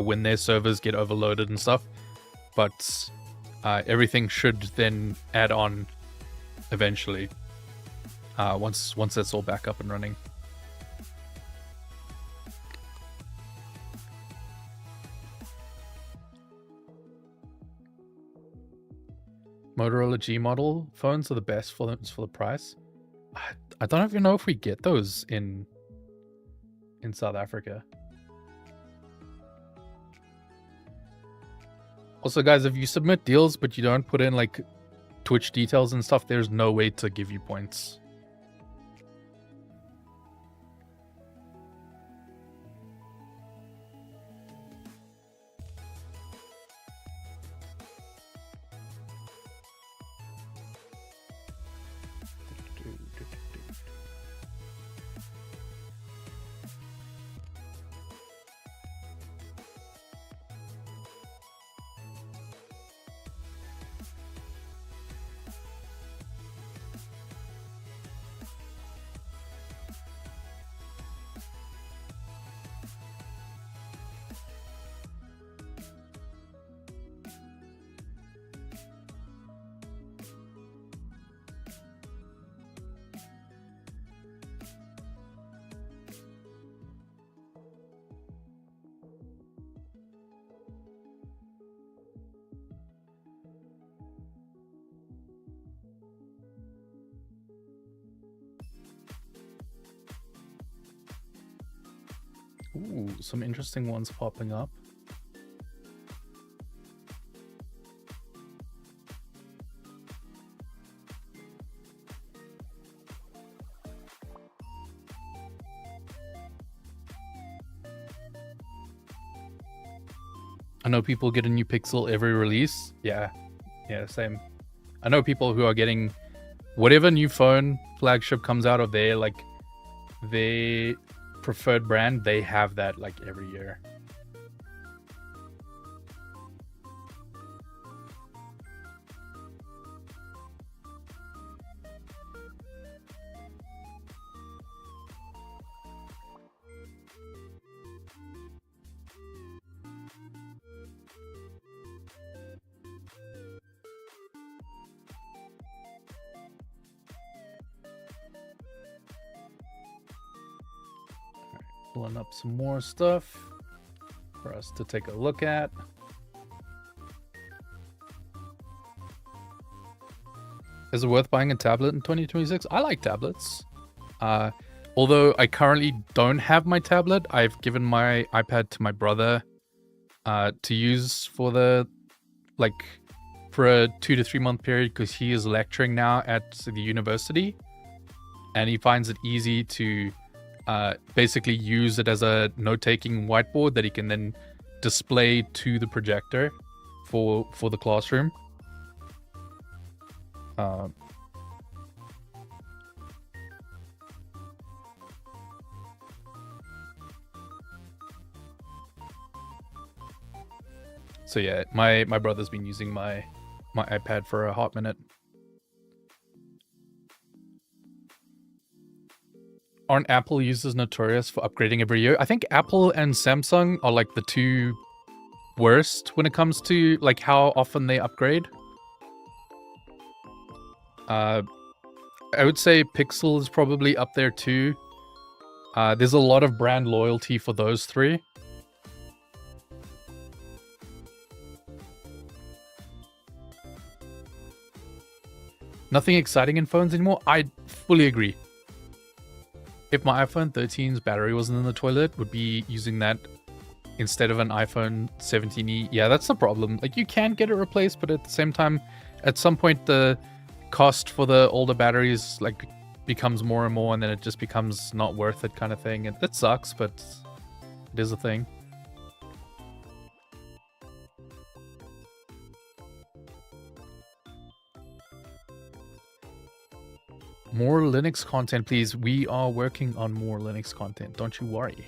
when their servers get overloaded and stuff, but everything should then add on eventually once that's all back up and running. Motorola G model phones are the best phones for the price. I don't even know if we get those in South Africa. Also, guys, if you submit deals but you don't put in like Twitch details and stuff, there's no way to give you points. Ooh, some interesting ones popping up. I know people get a new Pixel every release. Yeah, same. I know people who are getting whatever new phone flagship comes out of their preferred brand, they have that like every year. Pulling up some more stuff for us to take a look at. Is it worth buying a tablet in 2026? I like tablets. Although I currently don't have my tablet, I've given my iPad to my brother to use for for a 2 to 3 month period, because he is lecturing now at the university, and he finds it easy to basically use it as a note-taking whiteboard that he can then display to the projector for the classroom. So yeah, my brother's been using my iPad for a hot minute. Aren't Apple users notorious for upgrading every year? I think Apple and Samsung are like the two worst when it comes to like how often they upgrade. I would say Pixel is probably up there too. There's a lot of brand loyalty for those three. Nothing exciting in phones anymore? I fully agree. If my iPhone 13's battery wasn't in the toilet, would be using that instead of an iPhone 17e. Yeah, that's the problem. Like, you can get it replaced, but at the same time, at some point, the cost for the older batteries like becomes more and more, and then it just becomes not worth it kind of thing. And that sucks, but it is a thing. More Linux content, please. We are working on more Linux content. Don't you worry.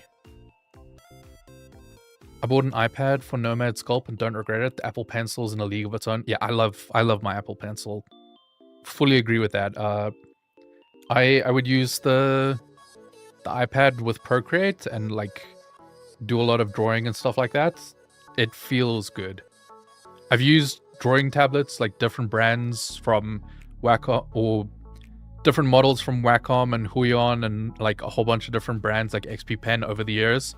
I bought an iPad for Nomad Sculpt and don't regret it. The Apple Pencil is in a league of its own. Yeah, I love my Apple Pencil. Fully agree with that. I would use the iPad with Procreate and like do a lot of drawing and stuff like that. It feels good. I've used drawing tablets, like different brands from Wacom or different models from Wacom and Huion and like a whole bunch of different brands like XP Pen over the years.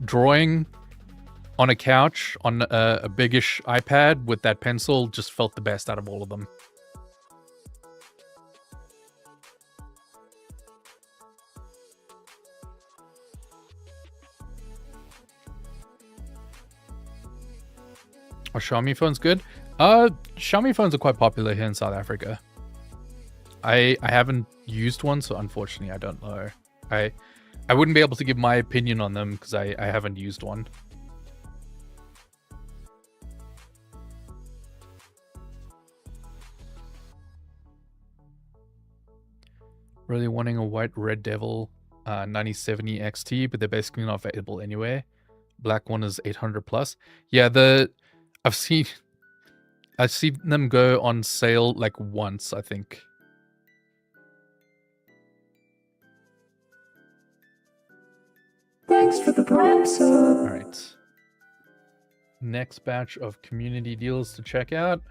Drawing on a couch on a biggish iPad with that pencil just felt the best out of all of them. Are Xiaomi phones good? Xiaomi phones are quite popular here in South Africa. I haven't used one, so unfortunately I don't know. I wouldn't be able to give my opinion on them because I haven't used one. Really wanting a white Red Devil 9070 XT, but they're basically not available anyway. Black one is 800 plus. Yeah, I've seen them go on sale like once, I think. Thanks for the Prime sub. All right. Next batch of community deals to check out.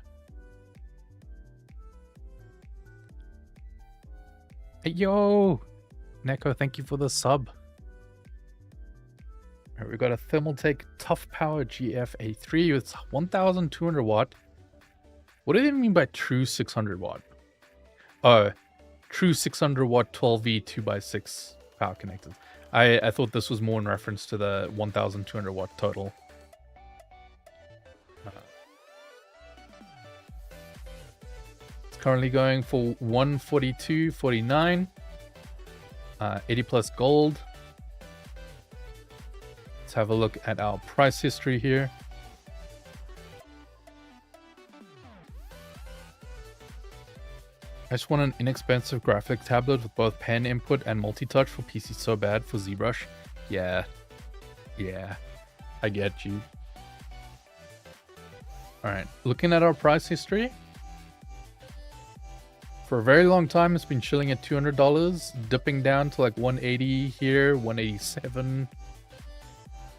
Hey, yo! Neko, thank you for the sub. All right, we got a Thermaltake Tough Power GF A3 with 1200 watt. What do they mean by true 600 watt? Oh, true 600 watt 12V 2x6 power connectors. I thought this was more in reference to the 1200 watt total. It's currently going for 142.49. 80 plus gold. Let's have a look at our price history here. I just want an inexpensive graphic tablet with both pen input and multi-touch for PC so bad for ZBrush. Yeah, I get you. Alright, looking at our price history. For a very long time, it's been chilling at $200, dipping down to like 180 here, 187,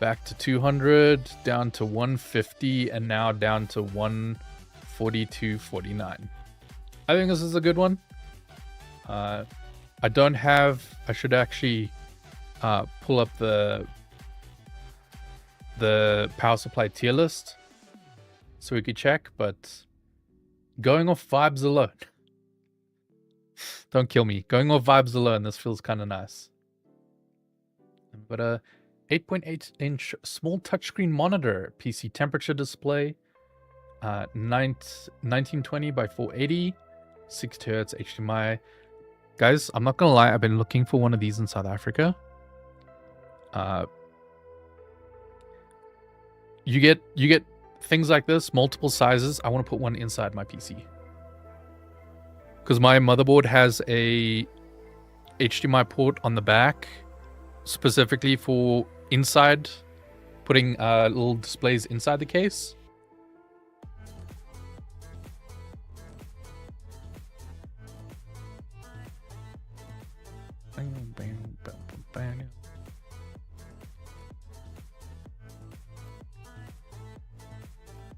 back to 200, down to 150, and now down to 142.49. I think this is a good one. I should actually pull up the power supply tier list so we could check, but going off vibes alone. Don't kill me. Going off vibes alone, this feels kind of nice. But a 8.8-inch small touchscreen monitor, PC temperature display, 1920 by 480. 60 Hz HDMI. Guys, I'm not gonna lie, I've been looking for one of these in South Africa. You get things like this, multiple sizes. I want to put one inside my PC. Because my motherboard has a HDMI port on the back, specifically for inside, putting little displays inside the case.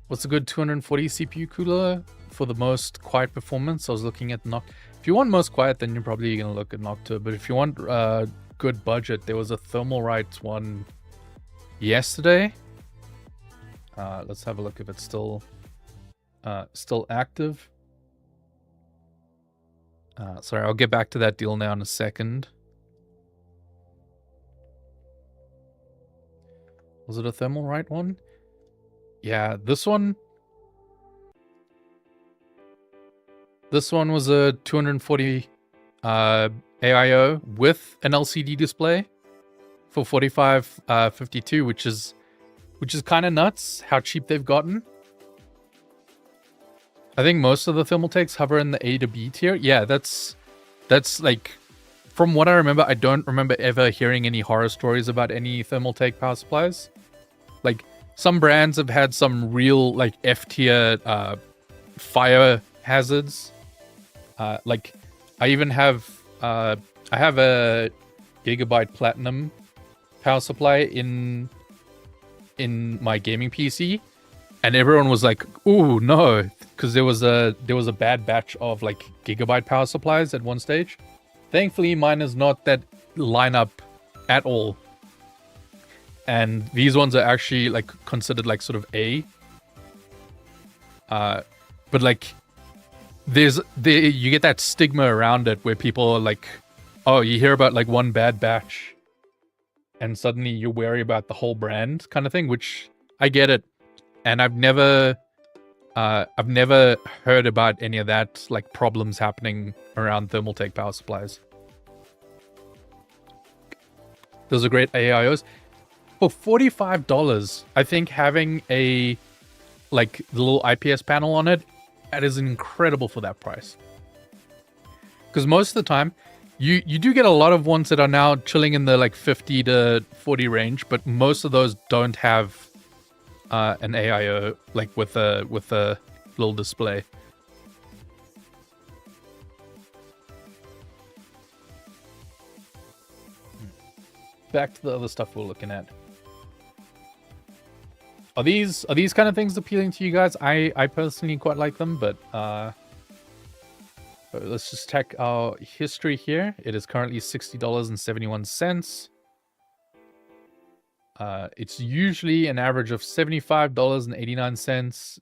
What's a good 240 CPU cooler for the most quiet performance? I was looking at Noct. If you want most quiet, then you're probably going to look at Noctua. But if you want good budget, there was a Thermalright one yesterday. Let's have a look if it's still active. Sorry, I'll get back to that deal now in a second. Was it a Thermalright one? Yeah, this one was a 240 AIO with an LCD display for 45.52, which is kind of nuts how cheap they've gotten. I think most of the Thermaltakes hover in the A to B tier. Yeah, that's like, from what I remember, I don't remember ever hearing any horror stories about any Thermaltake power supplies. Like, some brands have had some real, like, F tier fire hazards. Like, I even have I have a Gigabyte Platinum power supply in my gaming PC, and everyone was like, "Ooh, no," because there was a bad batch of like Gigabyte power supplies at one stage. Thankfully, mine is not that lineup at all, and these ones are actually like considered like sort of A. But like, you get that stigma around it where people are like, oh, you hear about like one bad batch and suddenly you're wary about the whole brand kind of thing, which I get it. And I've never heard about any of that, like problems happening around Thermaltake power supplies. Those are great AIOs. For $45, I think having a like the little IPS panel on it, that is incredible for that price. Because most of the time, you do get a lot of ones that are now chilling in the like 50 to 40 range, but most of those don't have an AIO like with a little display. Back to the other stuff we're looking at. Are these kind of things appealing to you guys? I personally quite like them, but let's just check our history here. It is currently $60.71. It's usually an average of $75.89.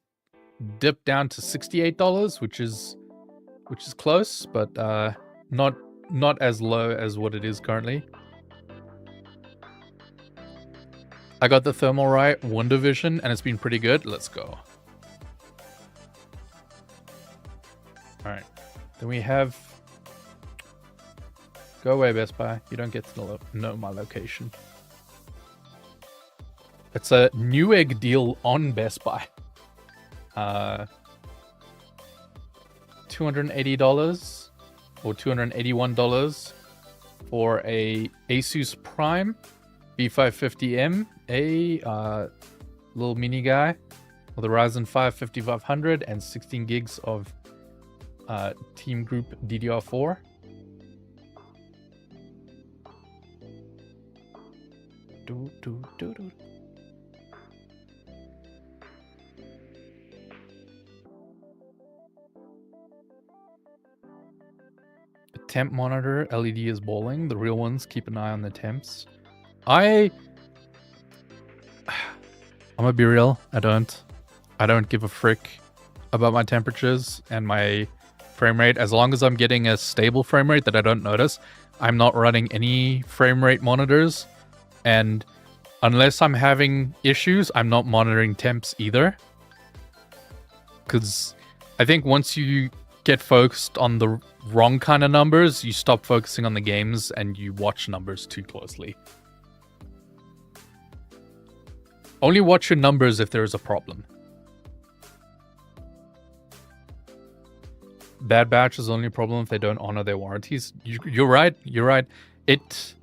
Dipped down to $68, which is close, but not as low as what it is currently. I got the Thermalright Wonder Vision, and it's been pretty good. Let's go. Alright. Then we have... Go away, Best Buy. You don't get to know my location. It's a Newegg deal on Best Buy. $280 or $281 for a Asus Prime B550M, a little mini guy with a Ryzen 5 5500 and 16 gigs of Team Group DDR4. A temp monitor LED is bowling. The real ones keep an eye on the temps. I'm gonna be real. I don't give a frick about my temperatures and my frame rate. As long as I'm getting a stable frame rate that I don't notice, I'm not running any frame rate monitors. And unless I'm having issues, I'm not monitoring temps either. Because I think once you get focused on the wrong kind of numbers, you stop focusing on the games and you watch numbers too closely. Only watch your numbers if there is a problem. Bad batch is only a problem if they don't honor their warranties. You're right. You're right. It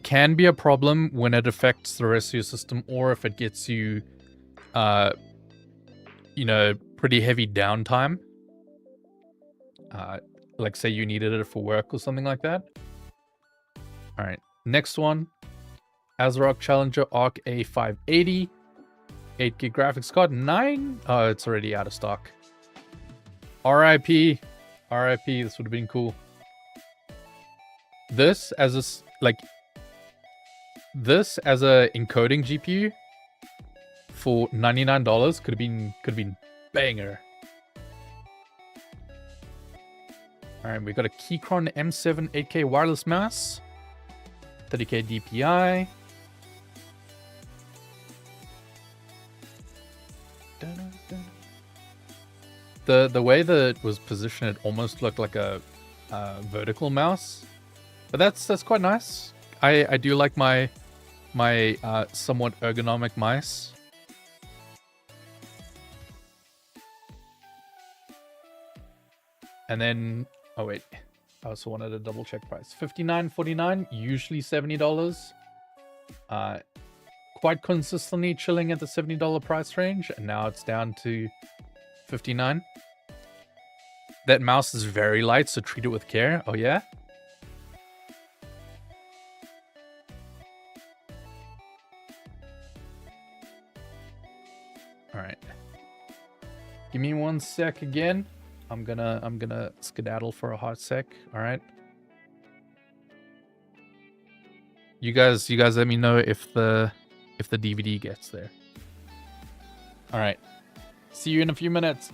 can be a problem when it affects the rest of your system, or if it gets you, pretty heavy downtime. Like say you needed it for work or something like that. All right, next one. ASRock Challenger Arc A580. 8 gig graphics card. 9? Oh, it's already out of stock. RIP. RIP. This would have been cool. This as a encoding GPU for $99 could have been banger. All right, we got a Keychron M7 8K wireless mouse, 30K DPI. The way that it was positioned, it almost looked like a vertical mouse, but that's quite nice. I do like my somewhat ergonomic mice. And then, oh wait, I also wanted a double check price. $59.49, usually $70. Quite consistently chilling at the $70 price range, and now it's down to $59. That mouse is very light, so treat it with care. Oh yeah? All right. Give me 1 sec again. I'm gonna skedaddle for a hot sec. All right. You guys let me know if the DVD gets there. All right. See you in a few minutes.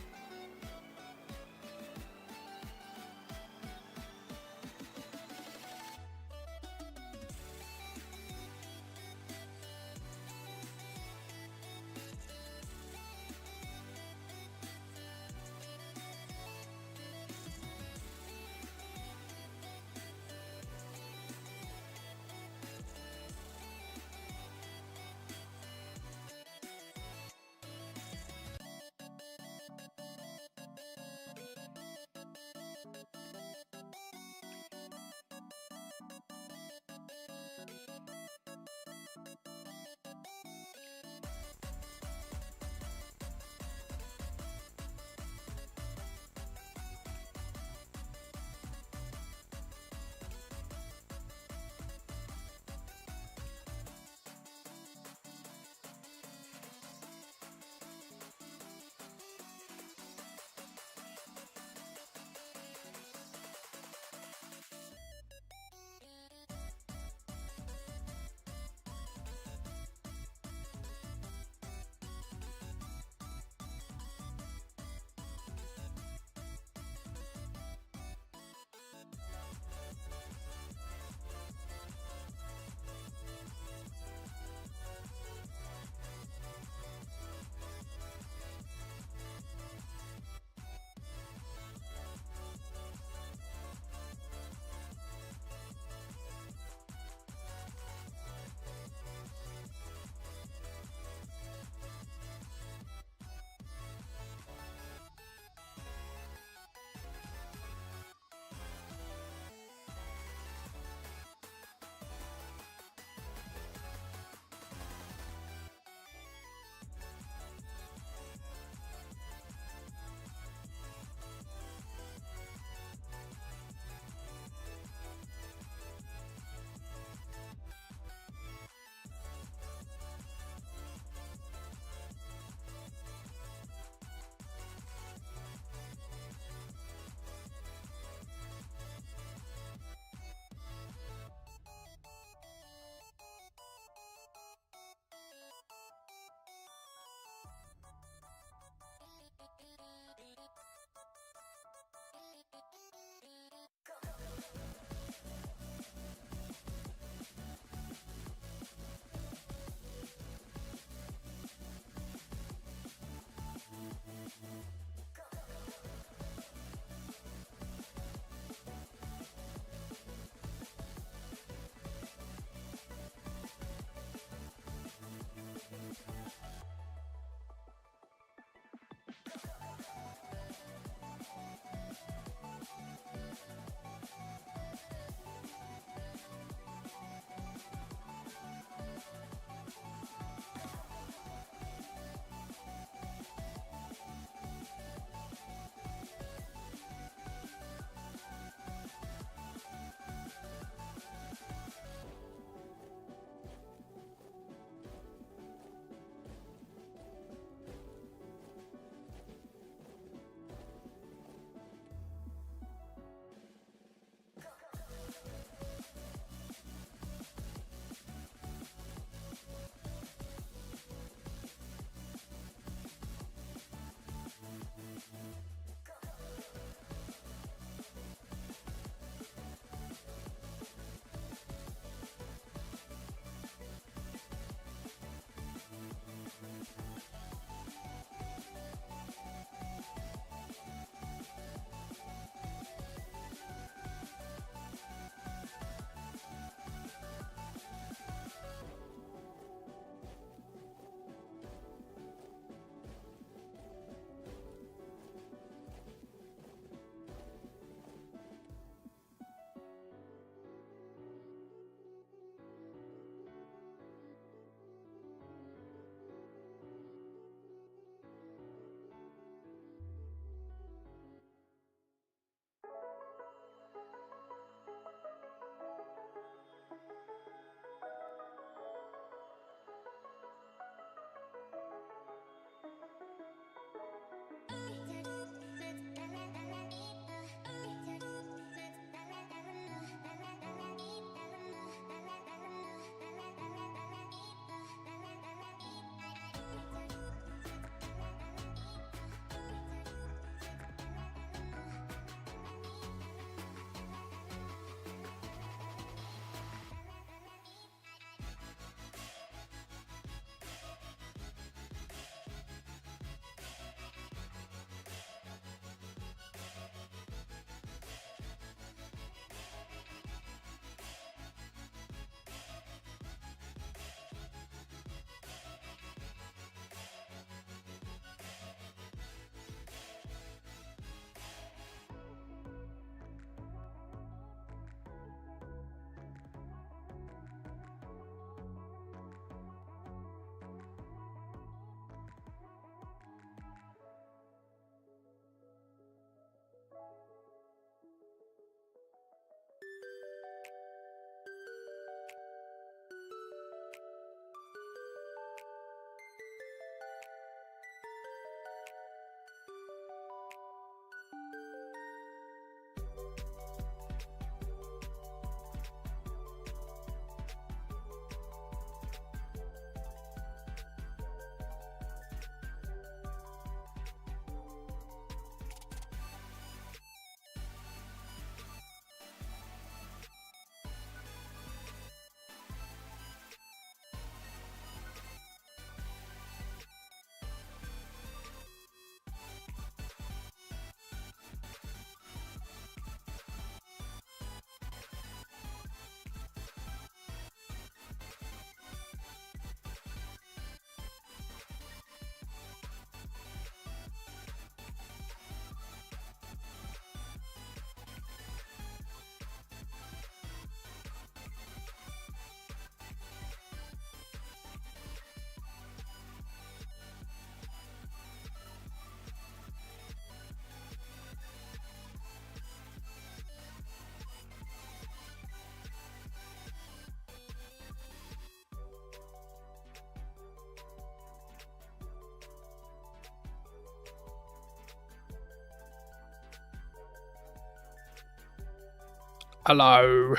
Hello.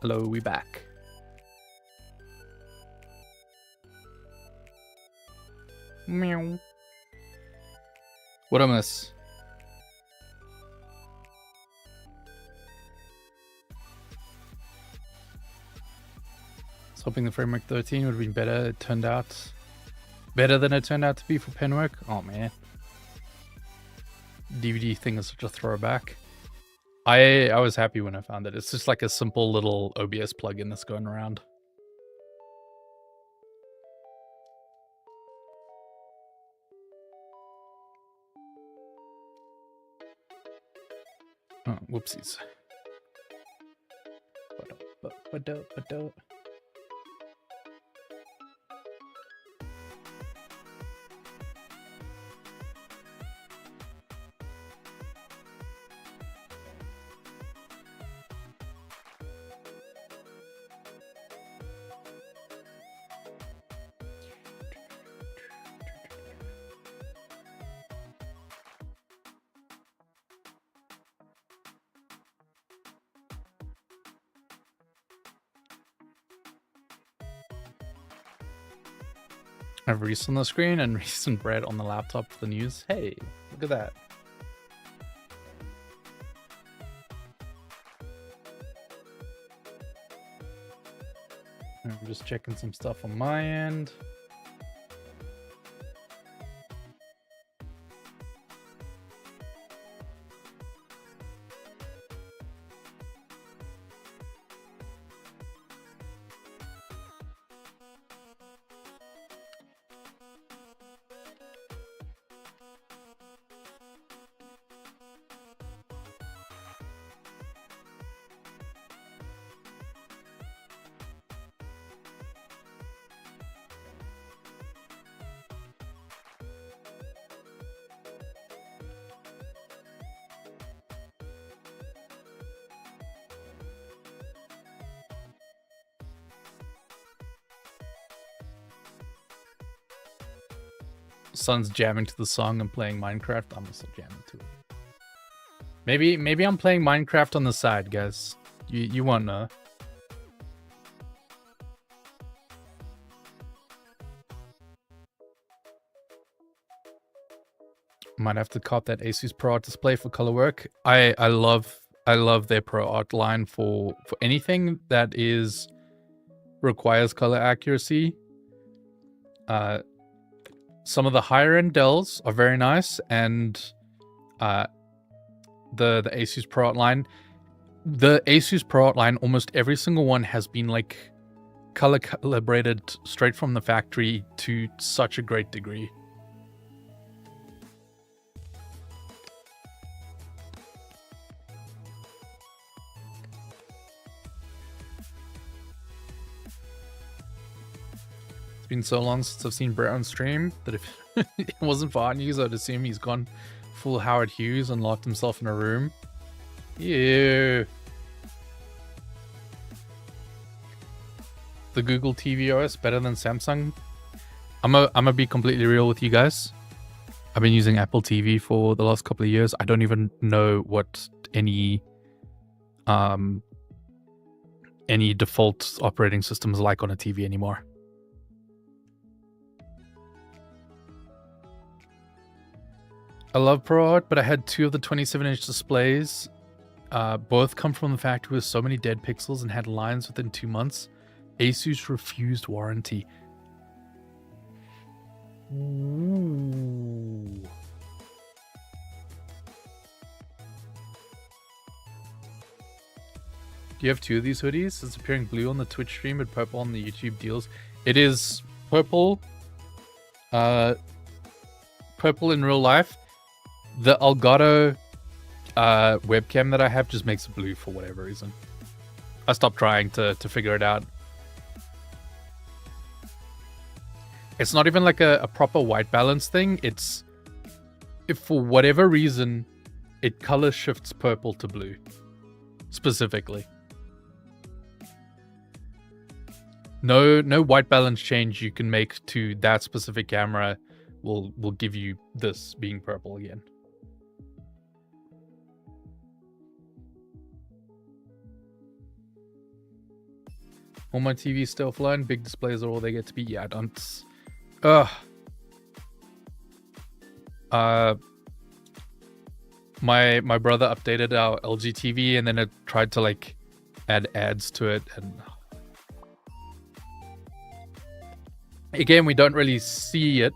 Hello, we back. Meow. What I miss? I was hoping the framework 13 would have been better. It turned out better than it turned out to be for penwork. Oh man. DVD thing is such a throwback. I was happy when I found it. It's just like a simple little OBS plugin that's going around. Oh, whoopsies. I have Reese on the screen and Reese and Brett on the laptop for the news. Hey, look at that. I'm just checking some stuff on my end. Son's jamming to the song and playing Minecraft. I'm also jamming to it. Maybe I'm playing Minecraft on the side, guys. You won't know. Might have to cop that Asus Pro Art display for color work. I love their Pro Art line for anything that requires color accuracy. Some of the higher end Dells are very nice, and the Asus Pro Art line, almost every single one has been like color calibrated straight from the factory to such a great degree. It's been so long since I've seen Brett on stream that if it wasn't for art news, I'd assume he's gone full Howard Hughes and locked himself in a room. Ew. The Google TV OS better than Samsung? I'm gonna be completely real with you guys. I've been using Apple TV for the last couple of years. I don't even know what any default operating system is like on a TV anymore. I love Pro Art, but I had 2 of the 27-inch displays. Both come from the factory with so many dead pixels and had lines within 2 months. Asus refused warranty. Ooh. Do you have 2 of these hoodies? It's appearing blue on the Twitch stream and purple on the YouTube deals. It is purple. Purple in real life. The Elgato webcam that I have just makes it blue for whatever reason. I stopped trying to figure it out. It's not even like a proper white balance thing. It's, if for whatever reason, it color shifts purple to blue. Specifically. No white balance change you can make to that specific camera will give you this being purple again. All my TVs still flying. Big displays are all they get to be. Yeah, I don't. Ugh. My brother updated our LG TV and then it tried to like add ads to it, and again we don't really see it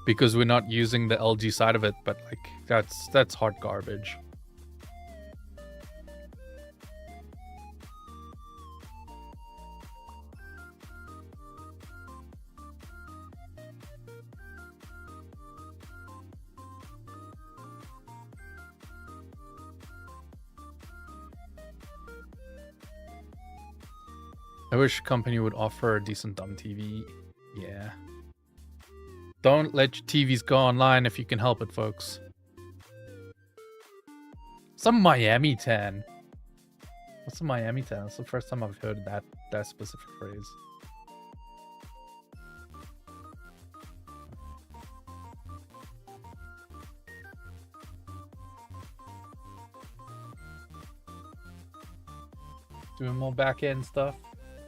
because we're not using the LG side of it, but like that's hot garbage. I wish a company would offer a decent dumb TV. Yeah. Don't let your TVs go online if you can help it, folks. Some Miami tan. What's a Miami tan? That's the first time I've heard that specific phrase. Doing more back end stuff.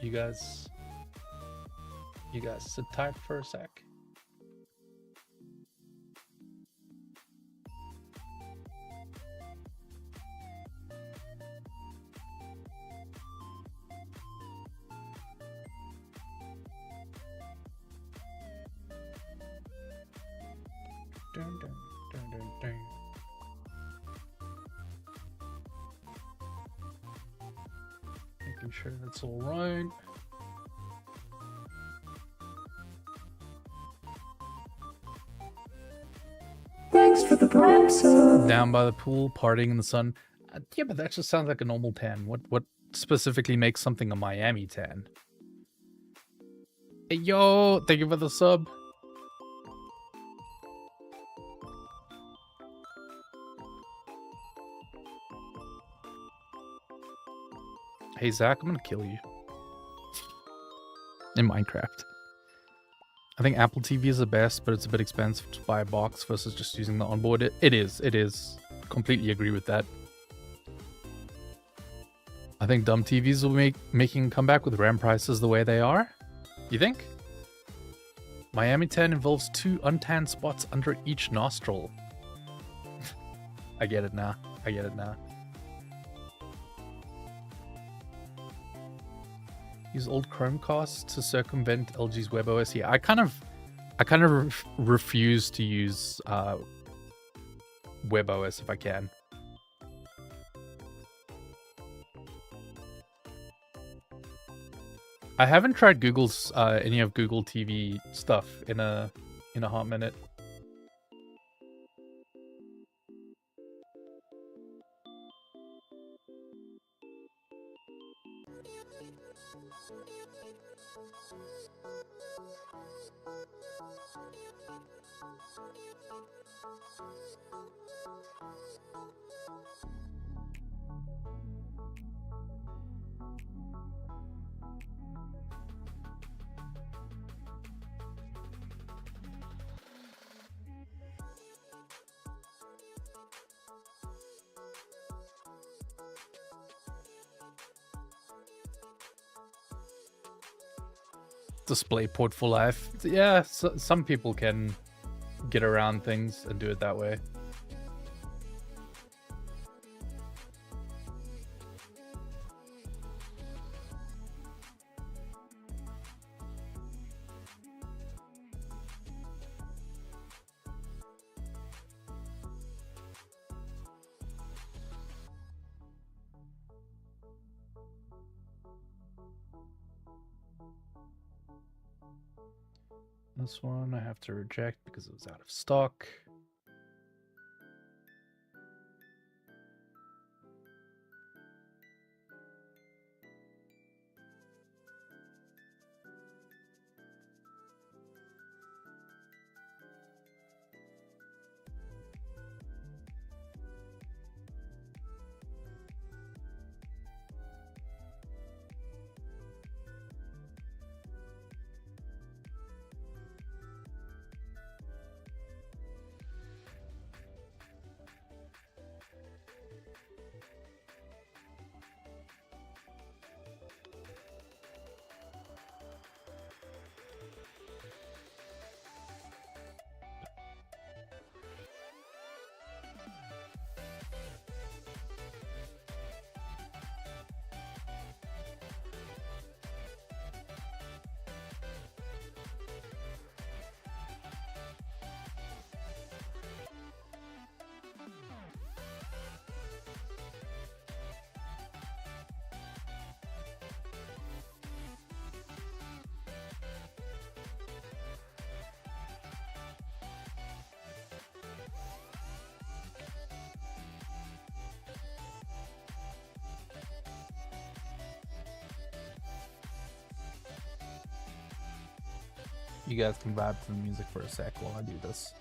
You guys sit tight for a sec. Dun, dun, dun, dun, dun. Making sure that's all right. Thanks for the prime sub. Down by the pool, partying in the sun. Yeah, but that just sounds like a normal tan. What specifically makes something a Miami tan? Hey, yo, thank you for the sub. Hey, Zach, I'm gonna kill you. In Minecraft. I think Apple TV is the best, but it's a bit expensive to buy a box versus just using the onboard. It is. Completely agree with that. I think dumb TVs will making a comeback with RAM prices the way they are. You think? Miami tan involves 2 untanned spots under each nostril. I get it now. Use old Chromecast to circumvent LG's WebOS. Yeah, I kind of refuse to use WebOS if I can. I haven't tried Google's any of Google TV stuff in a hot minute. Display port for life. Yeah, some people can get around things and do it that way. This one I have to reject because it was out of stock. You guys can vibe to the music for a sec while I do this.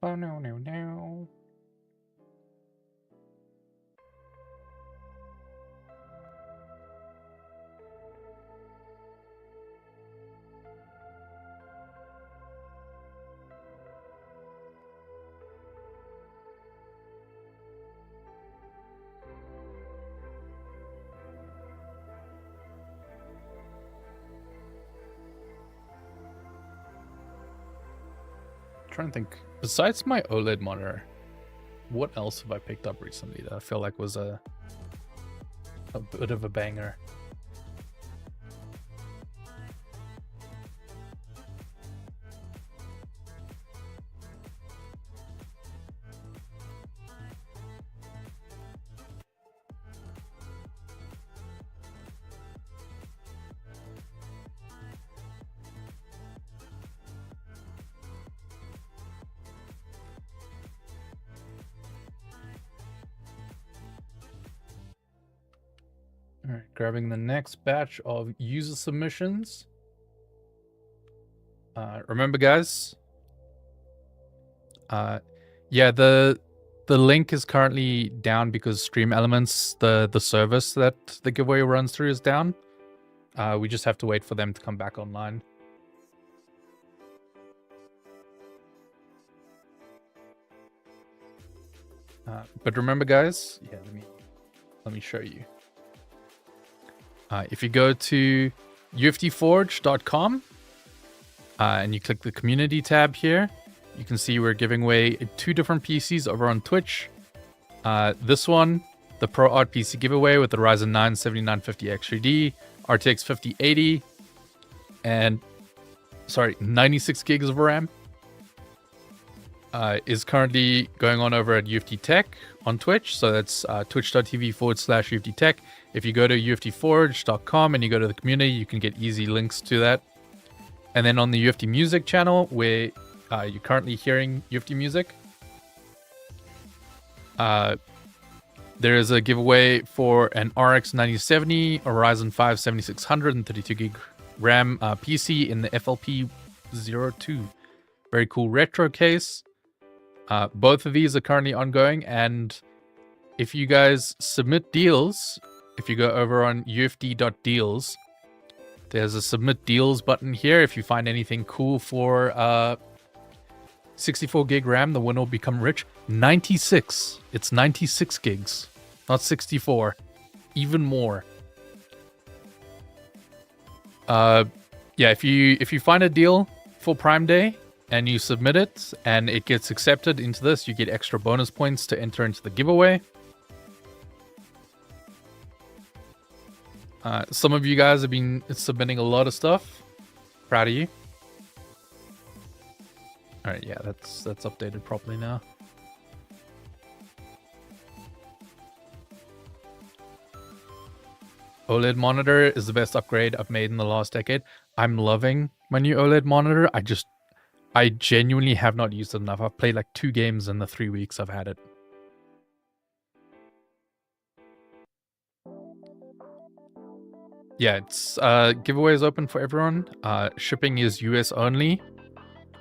Oh no. Trying to think. Besides my OLED monitor, what else have I picked up recently that I feel like was a bit of a banger? All right, grabbing the next batch of user submissions. Remember, guys. Yeah, the link is currently down because Stream Elements, the service that the giveaway runs through, is down. We just have to wait for them to come back online. But remember, guys. Yeah, let me show you. If you go to uftforge.com and you click the community tab here, you can see we're giving away 2 different PCs over on Twitch. This one, the Pro Art PC giveaway with the Ryzen 9 7950 X3D, RTX 5080, and 96 gigs of RAM. Is currently going on over at UFT Tech on Twitch. So that's twitch.tv/UFT Tech. If you go to uftforge.com and you go to the community, you can get easy links to that. And then on the UFT Music channel, where you're currently hearing UFT Music, there is a giveaway for an RX 9070, a Ryzen 5 7600, and 32 gig RAM PC in the FLP02. Very cool retro case. Both of these are currently ongoing, and if you guys submit deals, if you go over on uft.deals, there's a submit deals button here. If you find anything cool for 64 gig RAM, the winner will become rich. 96. It's 96 gigs, not 64. Even more. Yeah, if you find a deal for Prime Day and you submit it and it gets accepted into this, you get extra bonus points to enter into the giveaway. Some of you guys have been submitting a lot of stuff. Proud of you. All right, yeah, that's updated properly now. OLED monitor is the best upgrade I've made in the last decade. I'm loving my new OLED monitor. I genuinely have not used it enough. I've played like 2 games in the 3 weeks I've had it. Yeah, it's giveaway is open for everyone. Shipping is US only,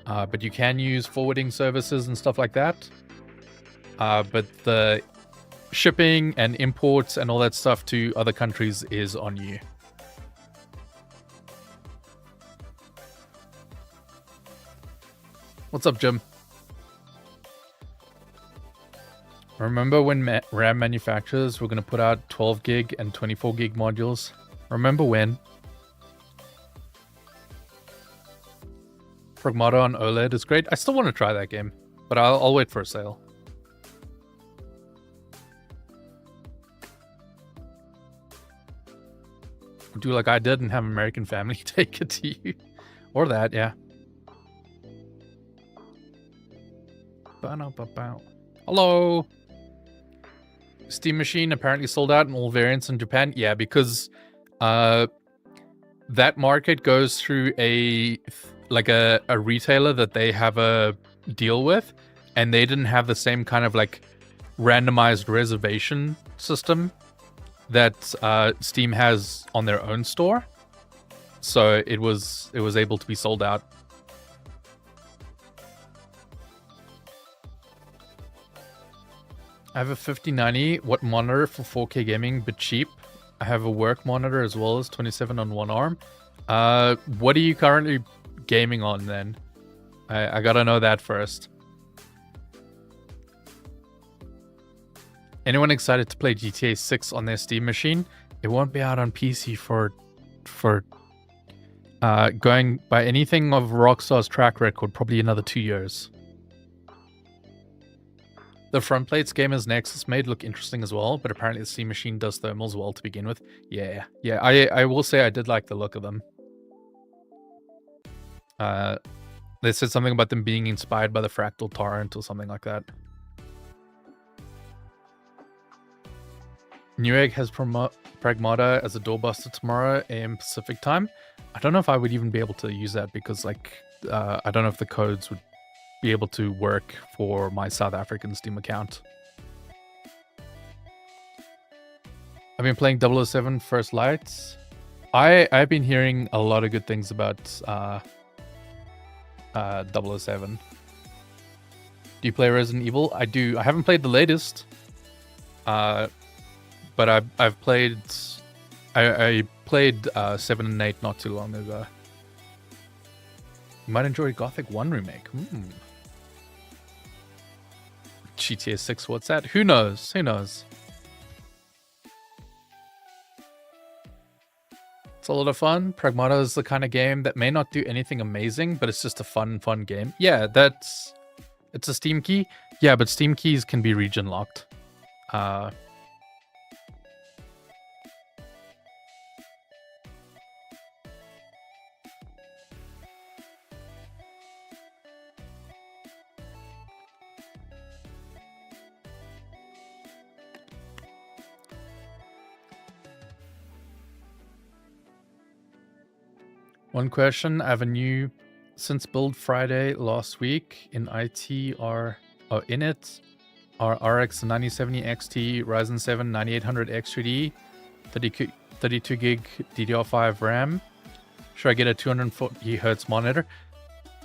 but you can use forwarding services and stuff like that. But the shipping and imports and all that stuff to other countries is on you. What's up, Jim? Remember when RAM manufacturers were going to put out 12 gig and 24 gig modules? Remember when? Pragmata on OLED is great. I still want to try that game, but I'll wait for a sale. Do like I did and have American Family take it to you. Or that, yeah. Hello. Steam Machine apparently sold out in all variants in Japan. Yeah, because that market goes through a retailer that they have a deal with, and they didn't have the same kind of like randomized reservation system that Steam has on their own store. So it was able to be sold out. I have a 5090 watt monitor for 4K gaming, but cheap. I have a work monitor as well as 27 on one arm. What are you currently gaming on then? I gotta know that first. Anyone excited to play GTA 6 on their Steam machine? It won't be out on PC for going by anything of Rockstar's track record, probably another 2 years. The front plates Gamer's Nexus made look interesting as well, but apparently the Steam machine does thermals well to begin with. Yeah, I will say I did like the look of them. They said something about them being inspired by the Fractal Torrent or something like that. Newegg has Pragmata as a doorbuster tomorrow, AM Pacific time. I don't know if I would even be able to use that because, like, I don't know if the codes would be able to work for my South African Steam account. I've been playing 007 First Lights. I've been hearing a lot of good things about 007. Do you play Resident Evil? I do. I haven't played the latest. But I've played... I played 7 and 8 not too long ago. You might enjoy Gothic 1 remake. GTA 6, what's that? Who knows? Who knows? It's a lot of fun. Pragmata is the kind of game that may not do anything amazing, but it's just a fun game. Yeah, it's a Steam key. Yeah, but Steam keys can be region locked. One question, I have a new since build Friday last week in IT are RX 9070 XT Ryzen 7 9800 X3D 32 gig DDR5 RAM. Should I get a 240 Hz monitor?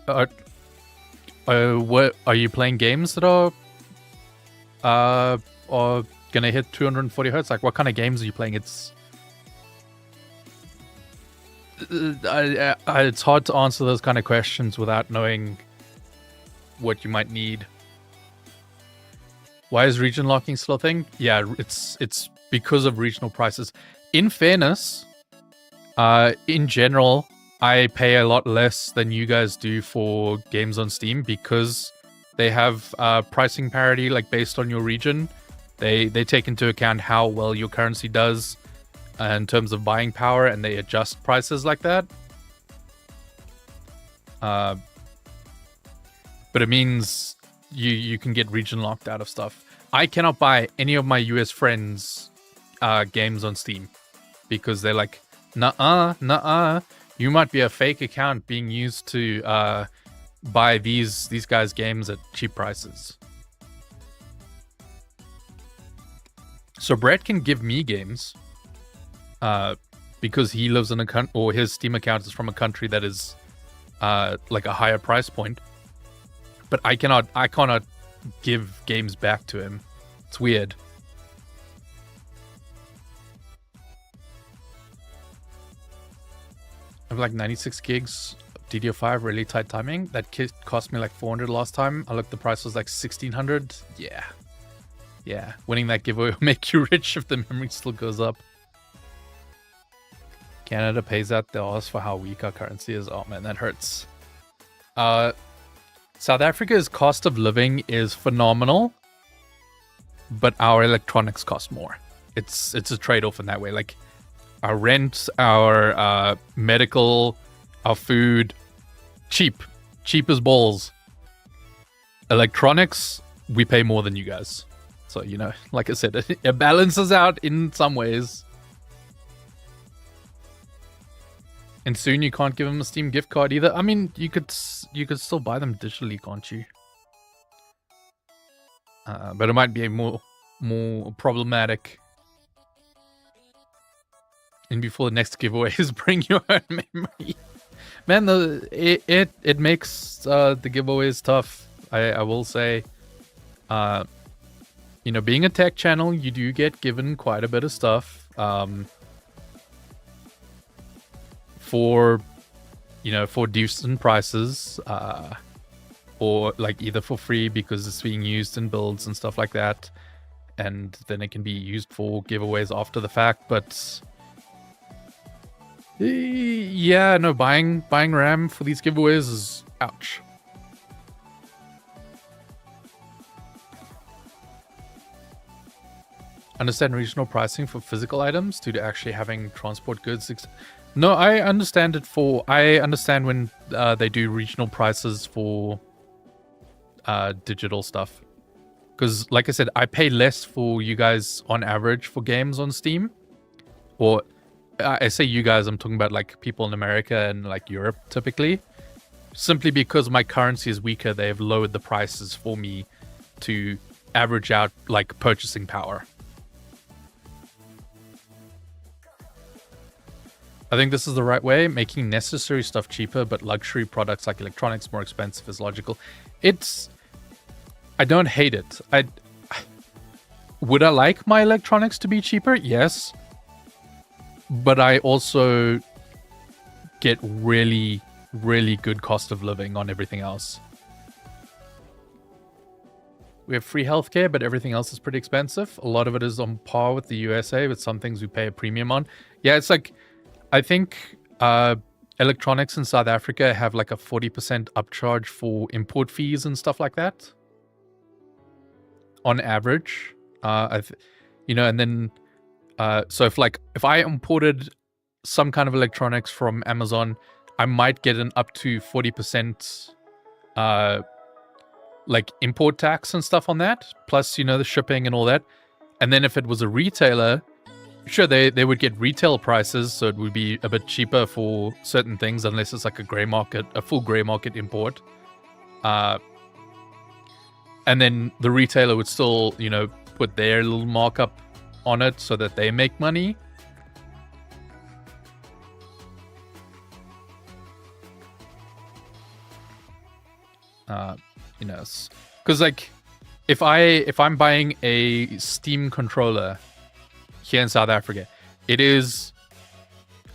What are you playing games that are gonna hit 240 Hz? Like, what kind of games are you playing? It's hard to answer those kind of questions without knowing what you might need. Why is region locking still a thing? Yeah, it's because of regional prices. In fairness, in general, I pay a lot less than you guys do for games on Steam because they have pricing parity, like based on your region. They take into account how well your currency does in terms of buying power, and they adjust prices like that. But it means you can get region locked out of stuff. I cannot buy any of my US friends games on Steam because they're like, nuh-uh, you might be a fake account being used to buy these guys' games at cheap prices. So Brett can give me games because he lives in a country, or his Steam account is from a country that is like a higher price point. But I cannot give games back to him. It's weird. I have like 96 gigs DDR5, really tight timing. That kit cost me like 400 last time. I looked, the price was like 1600. Yeah. Winning that giveaway will make you rich if the memory still goes up. Canada pays out the odds for how weak our currency is. Oh man, that hurts. South Africa's cost of living is phenomenal, but our electronics cost more. It's a trade-off in that way. Like our rent, our medical, our food, cheap as balls. Electronics, we pay more than you guys. So, like I said, it balances out in some ways. And soon you can't give them a Steam gift card either. I mean, you could still buy them digitally, can't you? But it might be more problematic. And before the next giveaways, bring your own memory. Man, it makes the giveaways tough. I will say, being a tech channel, you do get given quite a bit of stuff. For decent prices, or like either for free because it's being used in builds and stuff like that, and then it can be used for giveaways after the fact. But yeah, no, buying RAM for these giveaways is ouch. Understand regional pricing for physical items due to actually having transport goods. No, I understand I understand when they do regional prices for digital stuff. Because, like I said, I pay less for you guys on average for games on Steam. Or, I say you guys, I'm talking about like people in America and like Europe typically. Simply because my currency is weaker, they've lowered the prices for me to average out like purchasing power. I think this is the right way. Making necessary stuff cheaper, but luxury products like electronics more expensive is logical. I don't hate it. Would I like my electronics to be cheaper? Yes. But I also get really, really good cost of living on everything else. We have free healthcare, but everything else is pretty expensive. A lot of it is on par with the USA, but some things we pay a premium on. Yeah, it's like, I think electronics in South Africa have like a 40% upcharge for import fees and stuff like that. On average. And then, so if I imported some kind of electronics from Amazon, I might get an up to 40% like import tax and stuff on that. Plus, the shipping and all that. And then if it was a retailer, sure, they would get retail prices, so it would be a bit cheaper for certain things, unless it's like a full grey market import. And then the retailer would still, put their little markup on it so that they make money. Because like, if I'm buying a Steam controller here in South Africa, it is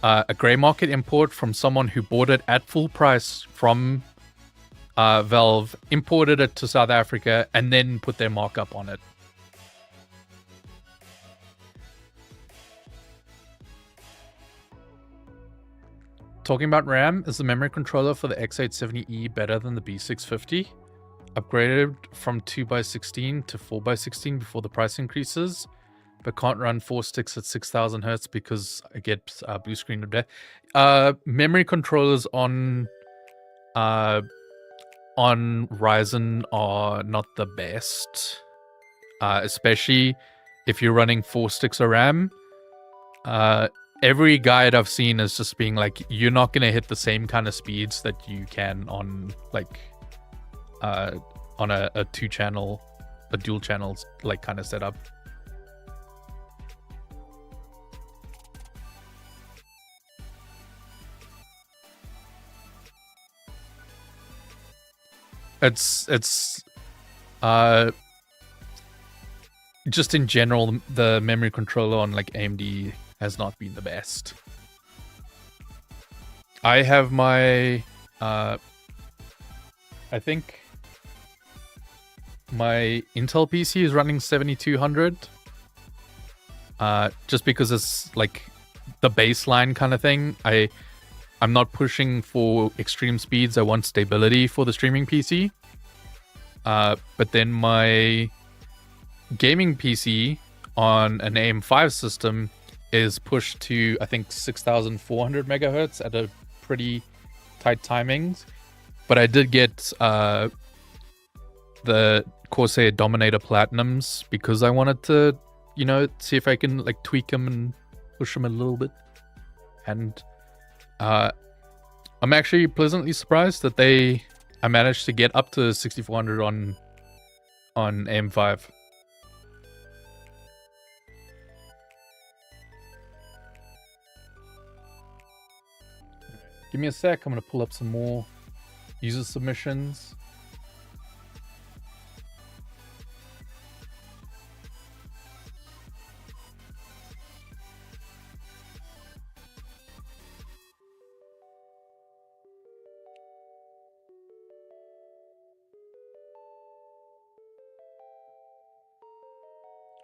a grey market import from someone who bought it at full price from Valve, imported it to South Africa, and then put their markup on it. Talking about RAM, is the memory controller for the X870E better than the B650? Upgraded from 2x16 to 4x16 before the price increases, but can't run 4 sticks at 6000 hertz because I get blue screen of death. Memory controllers on Ryzen are not the best, especially if you're running 4 sticks of RAM. Every guide I've seen is just being like, you're not going to hit the same kind of speeds that you can on like on a dual channels like kind of setup. It's just in general, the memory controller on like AMD has not been the best. I have my I think my Intel PC is running 7200, just because it's like the baseline kind of thing. I'm not pushing for extreme speeds. I want stability for the streaming PC. But then my gaming PC on an AM5 system is pushed to, I think, 6400 megahertz at a pretty tight timings. But I did get the Corsair Dominator Platinums because I wanted to, you know, see if I can like tweak them and push them a little bit. And I'm actually pleasantly surprised that I managed to get up to 6400 on AM5. Give me a sec. I'm going to pull up some more user submissions.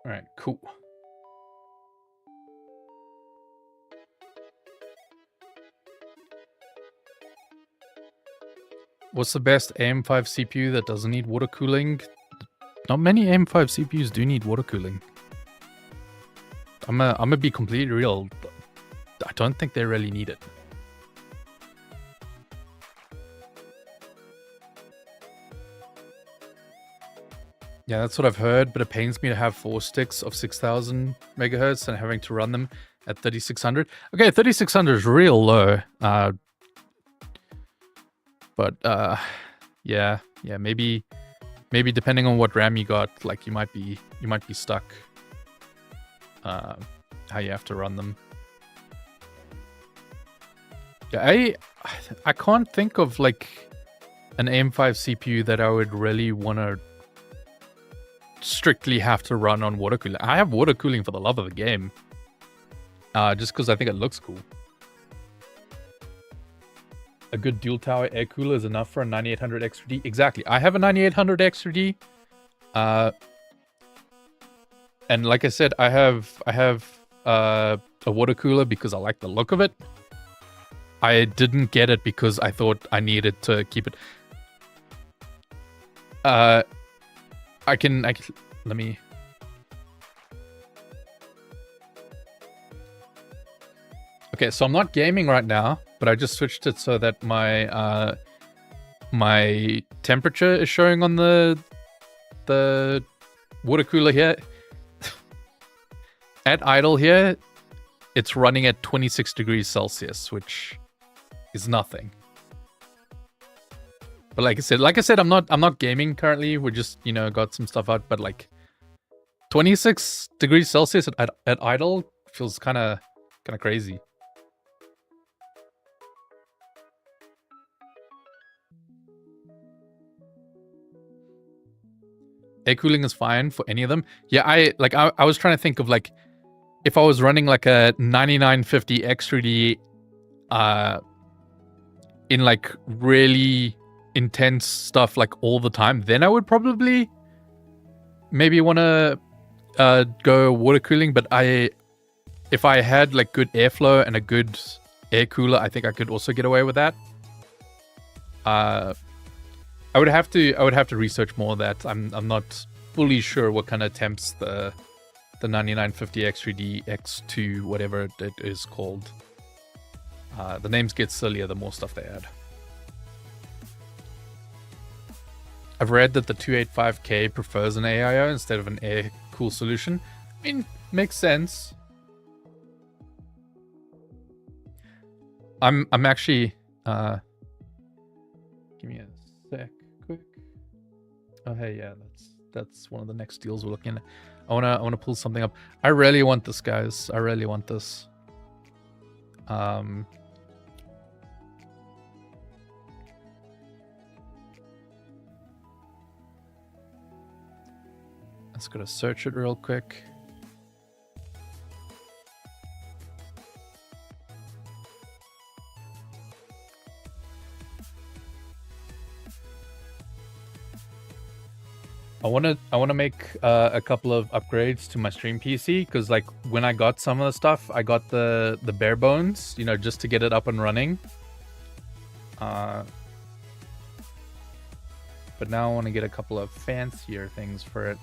All right, cool. What's the best AM5 CPU that doesn't need water cooling? Not many AM5 CPUs do need water cooling. I'm gonna be completely real. I don't think they really need it. Yeah, that's what I've heard, but it pains me to have 4 sticks of 6000 megahertz and having to run them at 3600. Okay, 3600 is real low. But yeah, maybe depending on what RAM you got, like you might be stuck. How you have to run them. Yeah, I can't think of like an AM5 CPU that I would really want to strictly have to run on water cooling. I have water cooling for the love of the game. Just because I think it looks cool. A good dual tower air cooler is enough for a 9800 X3D. Exactly. I have a 9800 X3D. And like I said, I have a water cooler because I like the look of it. I didn't get it because I thought I needed to keep it. I can let me. Okay, so I'm not gaming right now, but I just switched it so that my my temperature is showing on the water cooler here. At idle here, it's running at 26 degrees Celsius, which is nothing. But like I said, I'm not gaming currently. We just, you know, got some stuff out, but like 26 degrees Celsius at idle feels kind of crazy. Air cooling is fine for any of them. Yeah, I was trying to think of like if I was running like a 9950 X3D in like really intense stuff like all the time, then I would probably maybe want to go water cooling. But if I had like good airflow and a good air cooler, I think I could also get away with that. I would have to research more of that. I'm not fully sure what kind of temps the 9950 X3D X2 whatever it is called. The names get sillier the more stuff they add. I've read that the 285K prefers an AIO instead of an air cool solution. I mean, makes sense. I'm actually give me a sec quick. Oh hey, yeah, that's one of the next deals we're looking at. I wanna pull something up. I really want this, guys. I really want this. Let's go to search it real quick. I want to make a couple of upgrades to my stream PC because like when I got some of the stuff, I got the bare bones, you know, just to get it up and running. But now I want to get a couple of fancier things for it.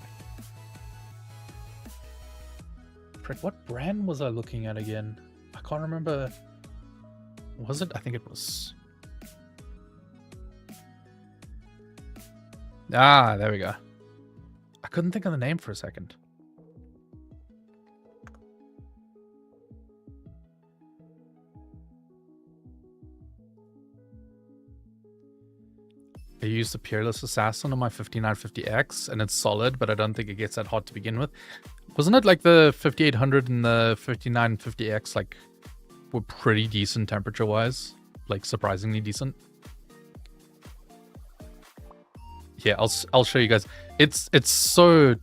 Frick, what brand was I looking at again? I can't remember. Was it? I think it was. Ah, there we go. I couldn't think of the name for a second. I used the Peerless Assassin on my 5950X, and it's solid, but I don't think it gets that hot to begin with. Wasn't it like the 5800 and the 5950X like were pretty decent temperature-wise? Like surprisingly decent. Yeah, I'll show you guys. It's so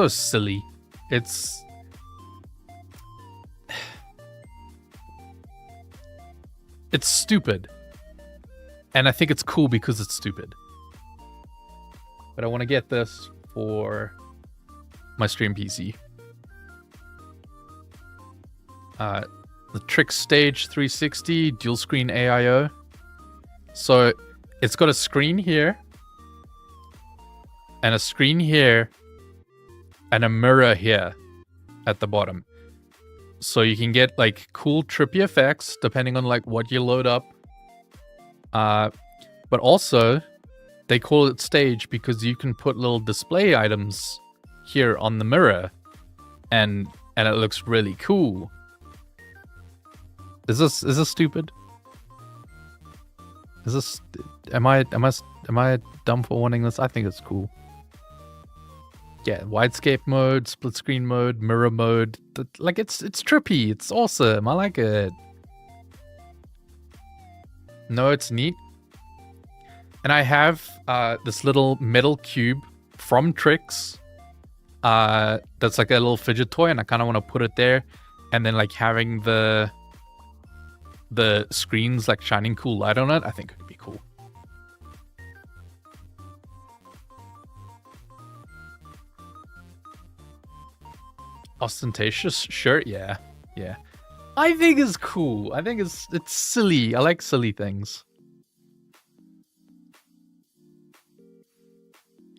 silly. It's stupid. And I think it's cool because it's stupid. But I want to get this for my stream PC. The Trick Stage 360 dual screen AIO. So it's got a screen here, and a screen here, and a mirror here at the bottom. So you can get like cool trippy effects depending on like what you load up. But also they call it stage because you can put little display items here on the mirror, and it looks really cool. Is this stupid? Is this am I dumb for wanting this? I think it's cool. Yeah, widescape mode, split screen mode, mirror mode. Like it's trippy. It's awesome. I like it. No, it's neat. And I have this little metal cube from Trix. That's like a little fidget toy, and I kind of want to put it there, and then like having the screens like shining cool light on it. I think it could be cool. Ostentatious shirt, yeah. I think it's cool. I think it's silly. I like silly things.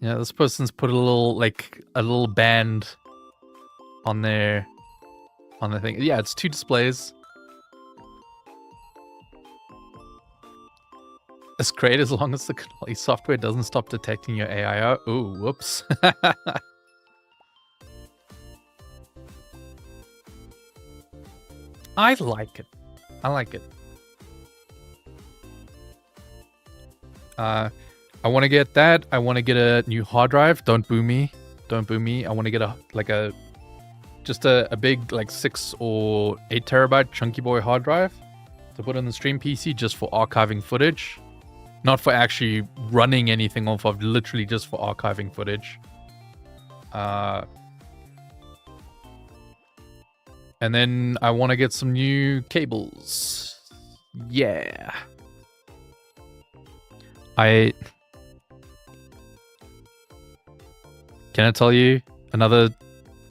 Yeah, this person's put a little band on the thing. Yeah, it's 2 displays. It's great as long as the Cannoli software doesn't stop detecting your AIO. Ooh, whoops. I like it. I want to get that. I want to get a new hard drive. Don't boo me. I want to get a big like 6 or 8 terabyte chunky boy hard drive to put on the stream PC just for archiving footage. Not for actually running anything off of, literally just for archiving footage. And then I want to get some new cables. Yeah. Can I tell you another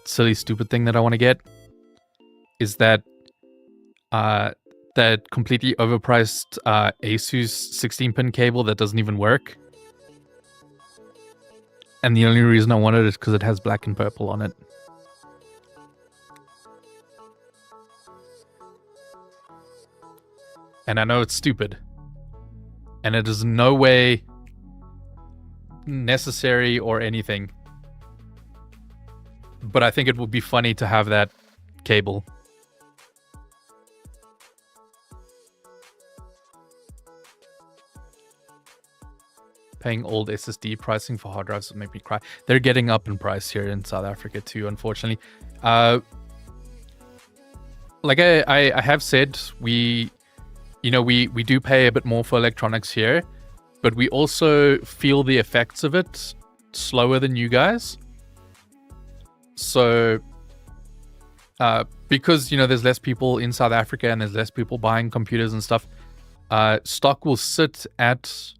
silly, stupid thing that I want to get? Is that that completely overpriced Asus 16-pin cable that doesn't even work. And the only reason I want it is because it has black and purple on it. And I know it's stupid. And it is in no way necessary or anything. But I think it would be funny to have that cable. Paying old SSD pricing for hard drives would make me cry. They're getting up in price here in South Africa too, unfortunately. Like I have said, we do pay a bit more for electronics here, but we also feel the effects of it slower than you guys. So, because, there's less people in South Africa and there's less people buying computers and stuff, stock will sit at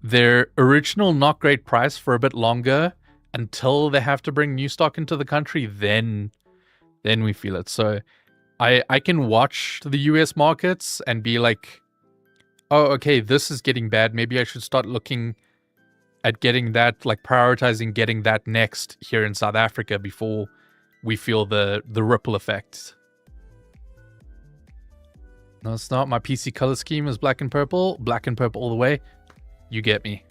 their original not great price for a bit longer until they have to bring new stock into the country. Then we feel it. So I can watch the US markets and be like, oh, okay, this is getting bad. Maybe I should start looking at getting that, like prioritizing getting that next here in South Africa before we feel the ripple effect. No, it's not. My PC color scheme is black and purple. Black and purple all the way. You get me.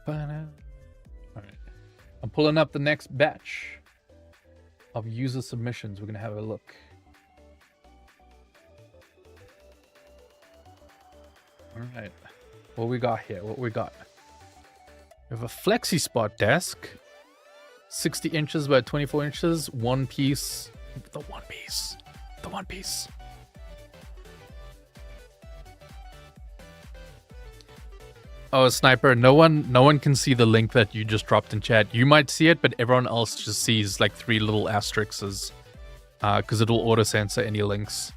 Alright. I'm pulling up the next batch of user submissions. We're gonna have a look. Alright. What we got here? What we got? We have a flexi spot desk. 60 inches by 24 inches. One piece. The one piece. The one piece. Oh, Sniper, no one can see the link that you just dropped in chat. You might see it, but everyone else just sees like 3 little asterisks, because it'll auto censor any links.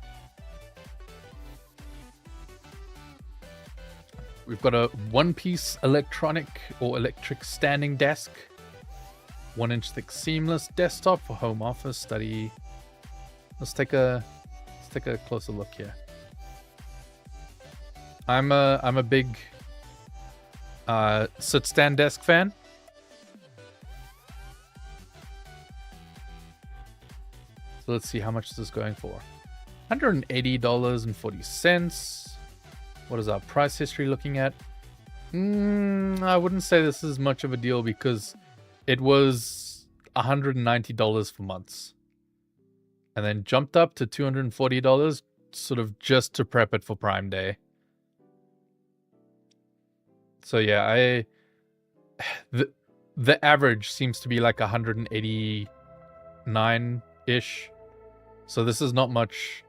We've got a one-piece electronic or electric standing desk, 1-inch thick seamless desktop for home office study. Let's take a closer look here. I'm a big sit stand desk fan. So let's see how much this is going for. $180.40. What is our price history looking at? I wouldn't say this is much of a deal because it was $190 for months. And then jumped up to $240 sort of just to prep it for Prime Day. So yeah, the average seems to be like 189-ish. So this is not much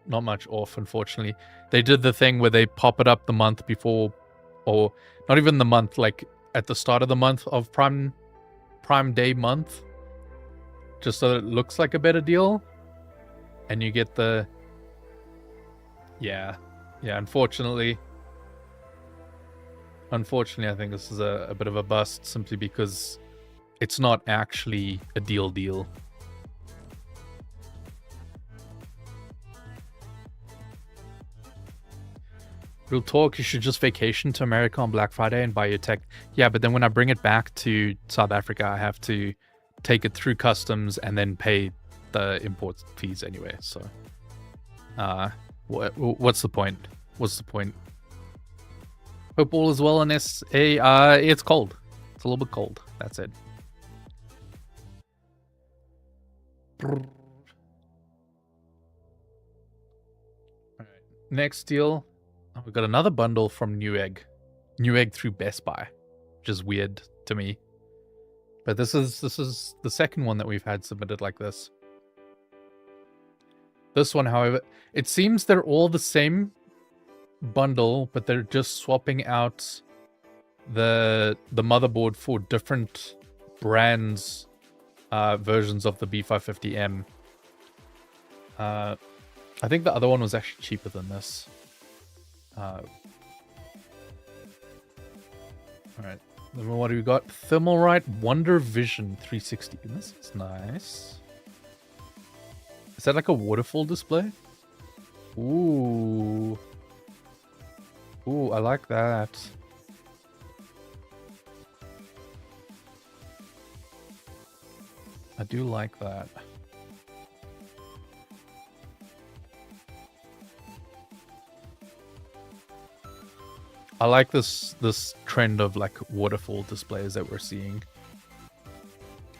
off, unfortunately. They did the thing where they pop it up the month before, or not even the month, like at the start of the month of Prime Day month, just so that it looks like a better deal, and you get the yeah. Unfortunately, I think this is a bit of a bust simply because it's not actually a deal. Real talk, you should just vacation to America on Black Friday and buy your tech. Yeah, but then when I bring it back to South Africa, I have to take it through customs and then pay the import fees anyway. So, what's the point? Hope all is well in SA. It's cold. It's a little bit cold. That's it. All right. Next deal. Oh, we got another bundle from Newegg through Best Buy, which is weird to me. But this is the second one that we've had submitted like this. This one, however, it seems they're all the same bundle, but they're just swapping out the motherboard for different brands, versions of the B550M. I think the other one was actually cheaper than this. All right, then what do we got? Thermalright Wonder Vision 360. This is nice. Is that like a waterfall display? Ooh, I like that. I do like that. I like this trend of like waterfall displays that we're seeing.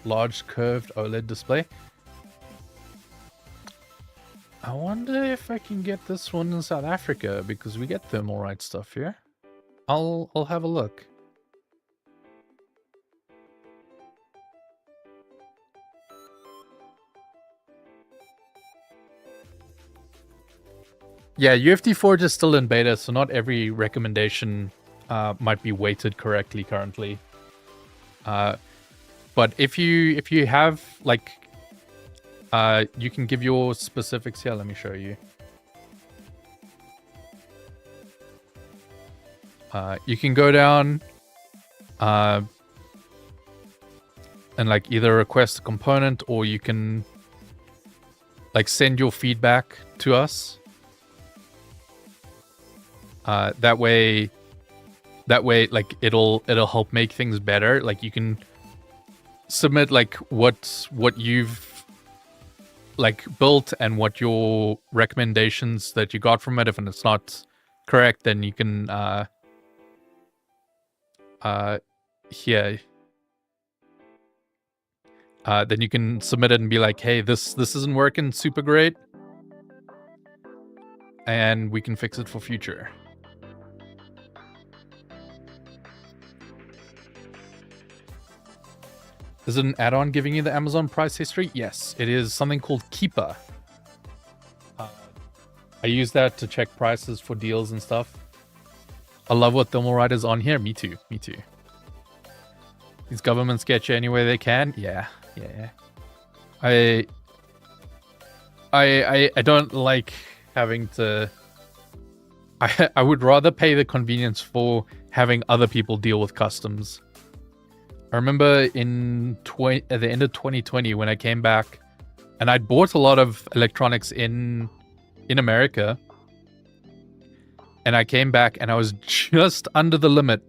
Large curved OLED display. I wonder if I can get this one in South Africa because we get Thermalright stuff here. I'll have a look. Yeah, UFD Forge is still in beta, so not every recommendation might be weighted correctly currently. But if you have like, you can give your specifics here. Let me show you. You can go down and like either request a component, or you can like send your feedback to us. That way, like it'll help make things better. Like you can submit like what you've like built and what your recommendations that you got from it. If it's not correct, then you can here, then you can submit it and be like, hey, this isn't working super great, and we can fix it for future. Is it an add-on giving you the Amazon price history? Yes, it is something called Keeper. I use that to check prices for deals and stuff. I love what Thermalright is on here. Me too. Me too. These governments get you any way they can. Yeah. I don't like having to. I would rather pay the convenience for having other people deal with customs. I remember at the end of 2020 when I came back, and I'd bought a lot of electronics in America, and I came back and I was just under the limit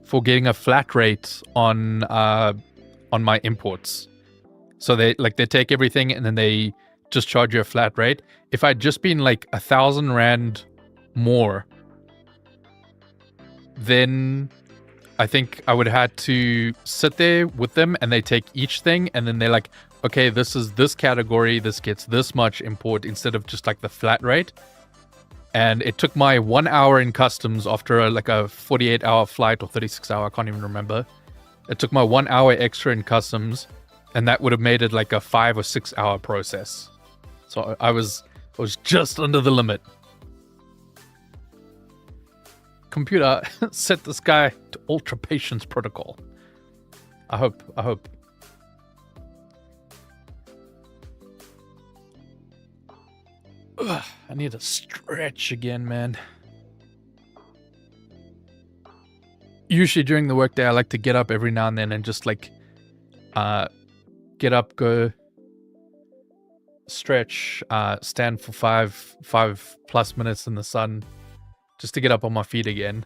for getting a flat rate on my imports. So they take everything and then they just charge you a flat rate. If I'd just been like 1,000 Rand more, then I think I would have had to sit there with them and they take each thing and then they're like, okay, this is this category, this gets this much import, instead of just like the flat rate. And it took my 1 hour in customs after a 48-hour flight or 36-hour, I can't even remember. It took my 1 hour extra in customs, and that would have made it like a 5 or 6 hour process. So I was just under the limit. Computer, set this guy to ultra patience protocol. I hope. Ugh, I need to stretch again, man. Usually during the workday, I like to get up every now and then and just get up, go stretch, stand for five plus minutes in the sun, just to get up on my feet again.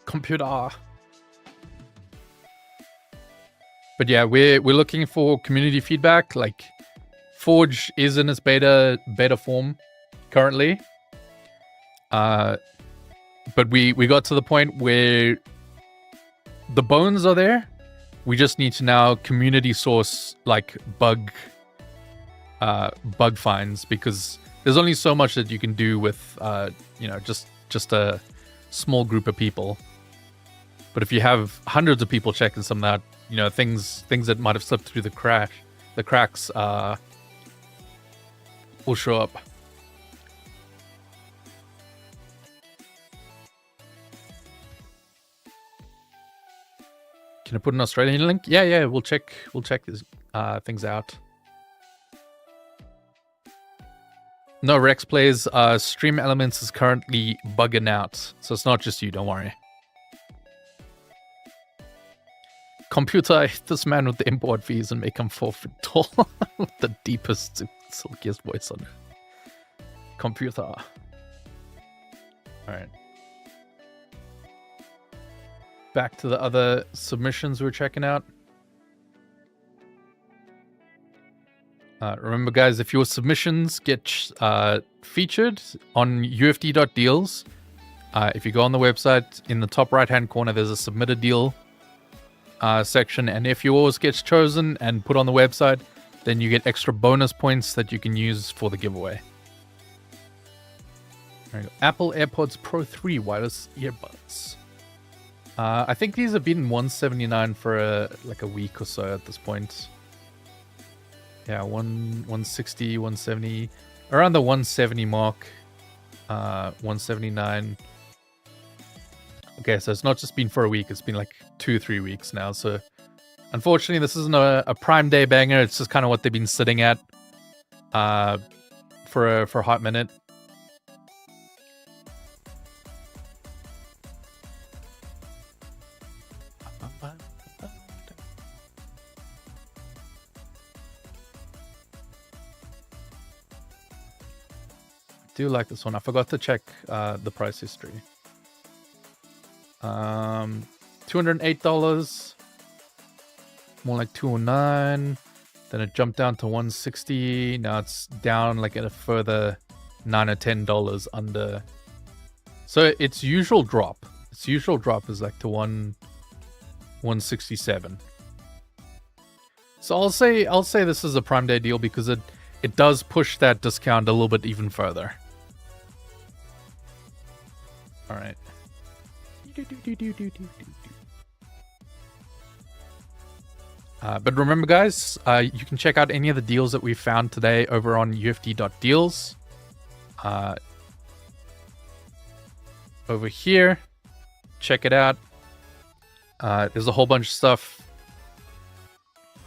Computer. But yeah, we're looking for community feedback. Like, Forge is in its beta form currently. But we got to the point where the bones are there. We just need to now community source like bug finds, because there's only so much that you can do with just a small group of people. But if you have hundreds of people checking some of that, things that might have slipped through the cracks will show up. Can I put an Australian link? Yeah, we'll check these things out. No, Rex Plays Stream Elements is currently bugging out, so it's not just you, don't worry. Computer, hit this man with the import fees and make him 4 foot tall with the deepest, silkiest voice on it. Computer. Alright. Back to the other submissions we're checking out. Remember, guys, if your submissions get featured on ufd.deals, if you go on the website, in the top right-hand corner, there's a submit a deal section, and if yours gets chosen and put on the website, then you get extra bonus points that you can use for the giveaway. There you go. Apple AirPods Pro 3 wireless earbuds. I think these have been $179 for a week or so at this point. Yeah, 160, 170, around the 170 mark. 179. Okay, so it's not just been for a week, it's been like 2-3 weeks now. So unfortunately, this isn't a Prime Day banger. It's just kind of what they've been sitting at for a hot minute. I do like this one. I forgot to check the price history. $208, more like $209. Then it jumped down to $160. Now it's down like at a further $9 or $10 under So its usual drop is like to 167. So I'll say this is a Prime Day deal because it does push that discount a little bit even further. All right. But remember, guys, you can check out any of the deals that we found today over on ufd.deals. Over here, check it out. There's a whole bunch of stuff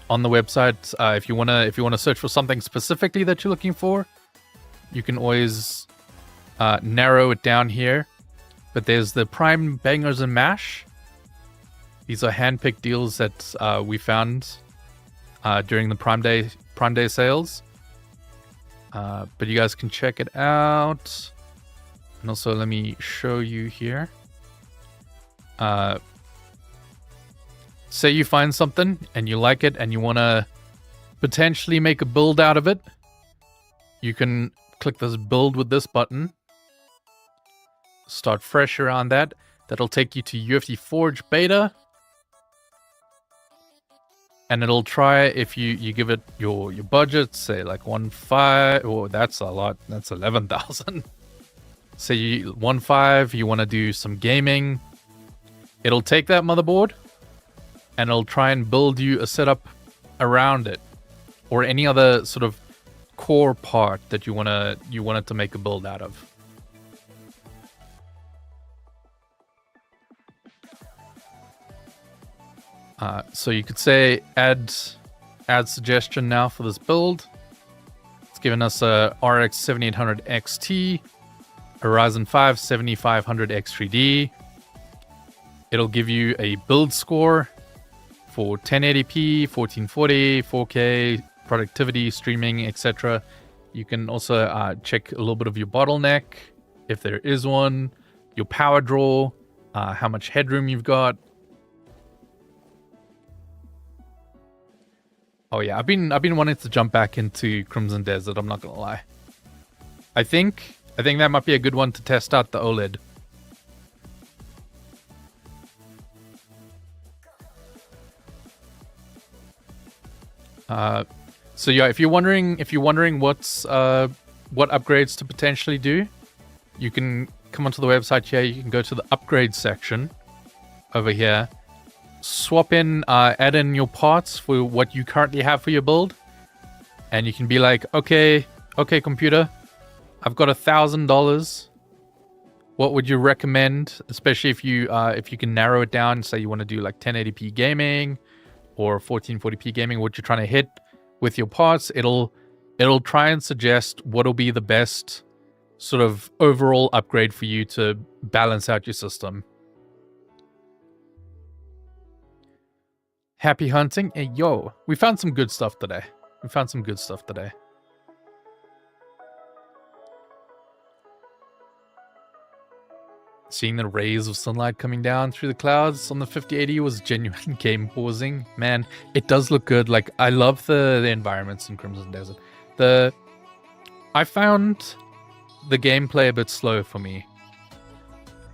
on the website. If you wanna search for something specifically that you're looking for, you can always narrow it down here. But there's the Prime Bangers and Mash. These are handpicked deals that we found during the Prime Day sales. But you guys can check it out. And also, let me show you here. Say you find something and you like it and you want to potentially make a build out of it. You can click this build with this button. Start fresh around that. That'll take you to UFD Forge Beta. And it'll try, if you give it your budget, say like 1.5, oh, that's a lot. That's 11,000. Say you 1.5, you want to do some gaming. It'll take that motherboard and it'll try and build you a setup around it, or any other sort of core part that you want it to make a build out of. So you could say add suggestion now for this build. It's given us a RX 7800 XT, a Ryzen 5 7500 X3D. It'll give you a build score for 1080p, 1440, 4K, productivity, streaming, etc. You can also check a little bit of your bottleneck, if there is one, your power draw, how much headroom you've got. Oh yeah, I've been wanting to jump back into Crimson Desert, I'm not gonna lie. I think that might be a good one to test out the OLED. So yeah, if you're wondering what upgrades to potentially do, you can come onto the website here. You can go to the upgrade section over here, swap in, add in your parts for what you currently have for your build, and you can be like, okay, computer, I've got $1,000. What would you recommend? Especially if you can narrow it down. Say you want to do like 1080p gaming or 1440p gaming, what you're trying to hit with your parts. It'll try and suggest what'll be the best sort of overall upgrade for you to balance out your system. Happy hunting. Hey, yo, we found some good stuff today. Seeing the rays of sunlight coming down through the clouds on the 5080 was genuine game pausing. Man, it does look good. Like, I love the environments in Crimson Desert. I found the gameplay a bit slow for me.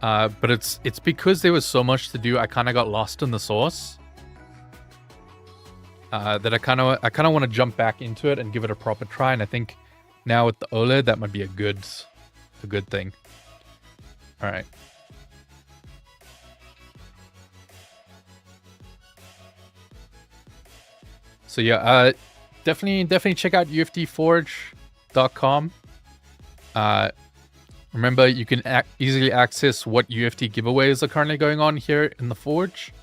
But it's because there was so much to do. I kind of got lost in the source. That I kind of want to jump back into it and give it a proper try. And I think now with the OLED, that might be a good thing. All right. So yeah, definitely check out ufdforge.com. Remember, you can easily access what UFD giveaways are currently going on here in the Forge.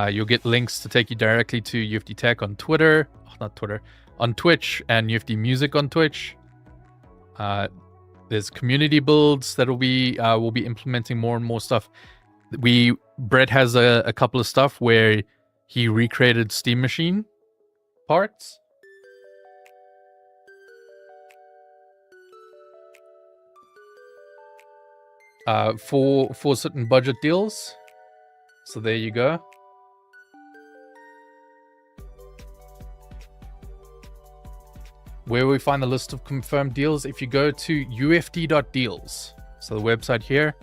You'll get links to take you directly to UFD Tech on Twitter, on Twitch, and UFD Music on Twitch. There's community builds that we'll be implementing more and more stuff. Brett has a couple of stuff where he recreated Steam Machine parts. For certain budget deals. So there you go. Where we find the list of confirmed deals, if you go to ufd.deals, so the website here,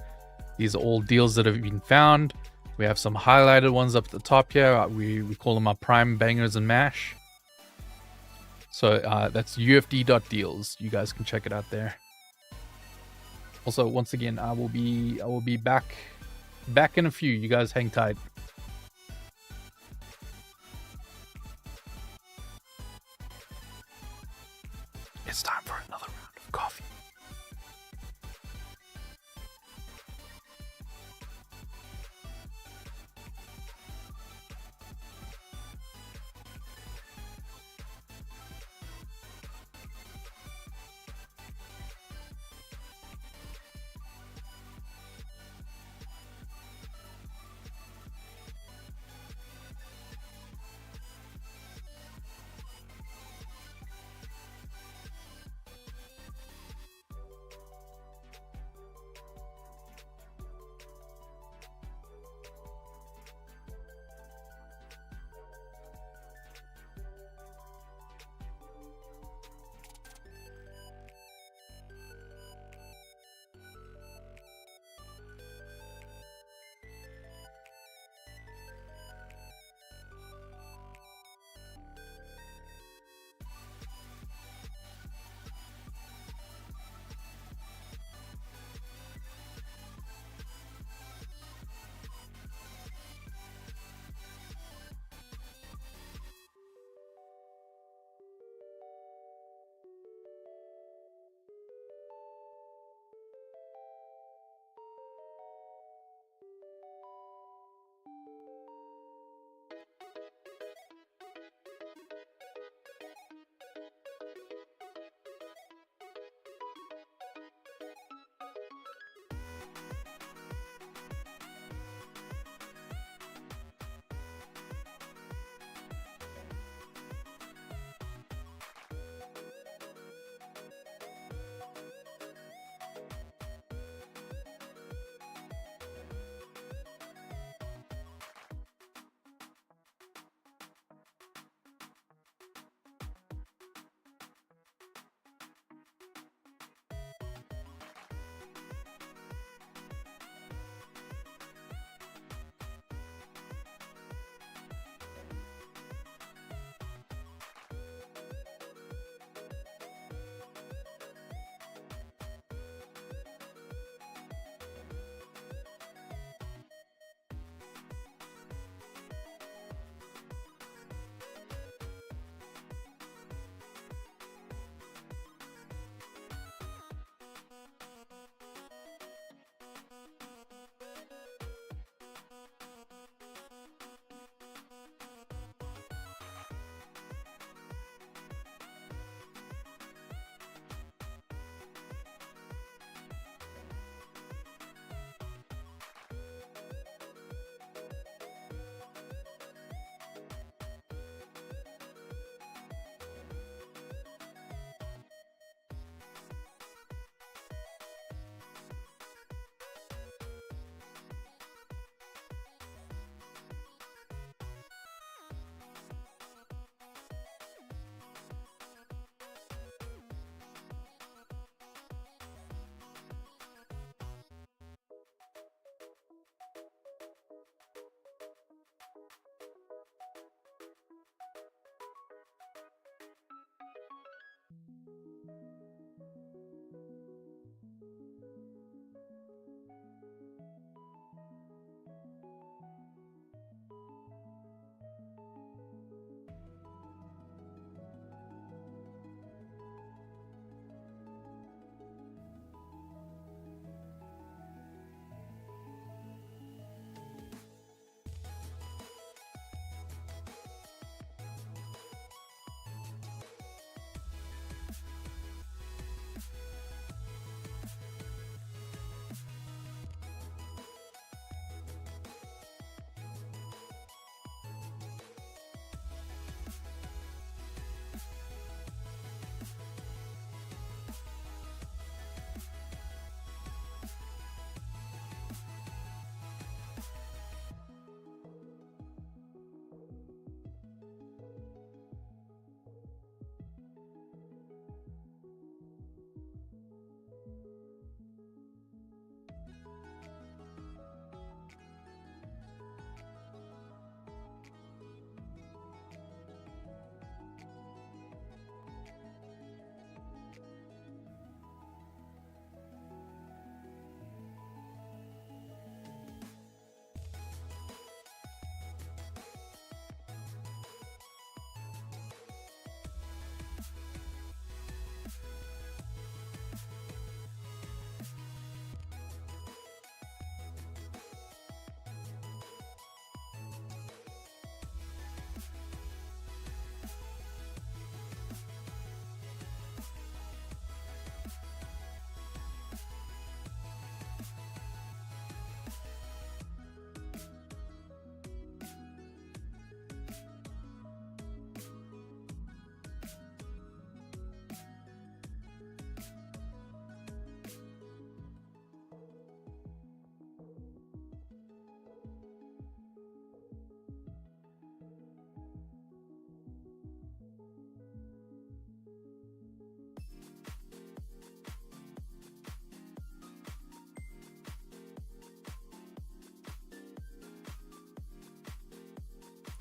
These are all deals that have been found. We have some highlighted ones up at the top here. We call them our prime bangers and mash. So that's ufd.deals. You guys can check it out there. Also, once again, I will be back in a few. You guys hang tight. It's time for another round of coffee.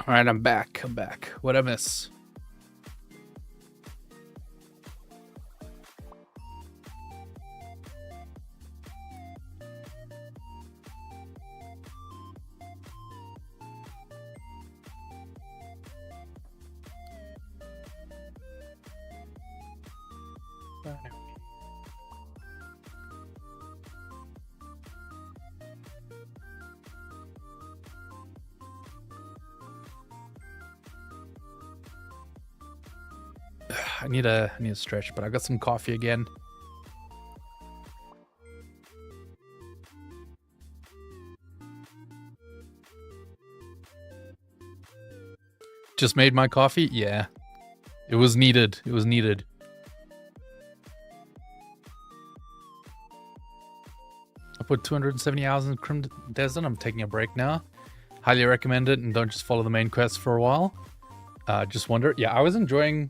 All right, I'm back. What'd I miss? I need a stretch, but I got some coffee again. Just made my coffee? Yeah. It was needed. I put 270 hours in Crim Desert. I'm taking a break now. Highly recommend it, and don't just follow the main quest for a while. Just wander. Yeah, I was enjoying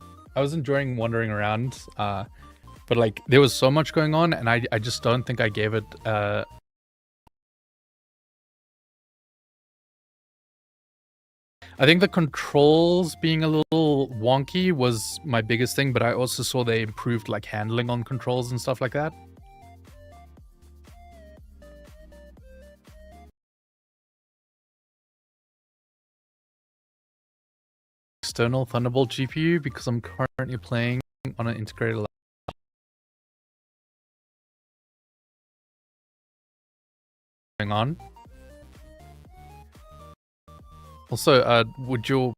wandering around. But like there was so much going on, and I just don't think I gave it I think the controls being a little wonky was my biggest thing, but I also saw they improved like handling on controls and stuff like that. External Thunderbolt GPU because I'm currently playing on an integrated laptop. Going on. Also, would your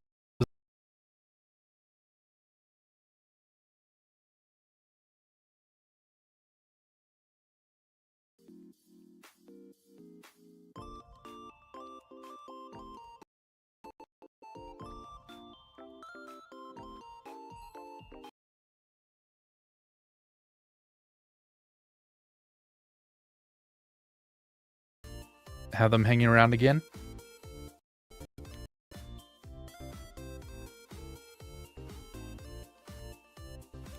have them hanging around again?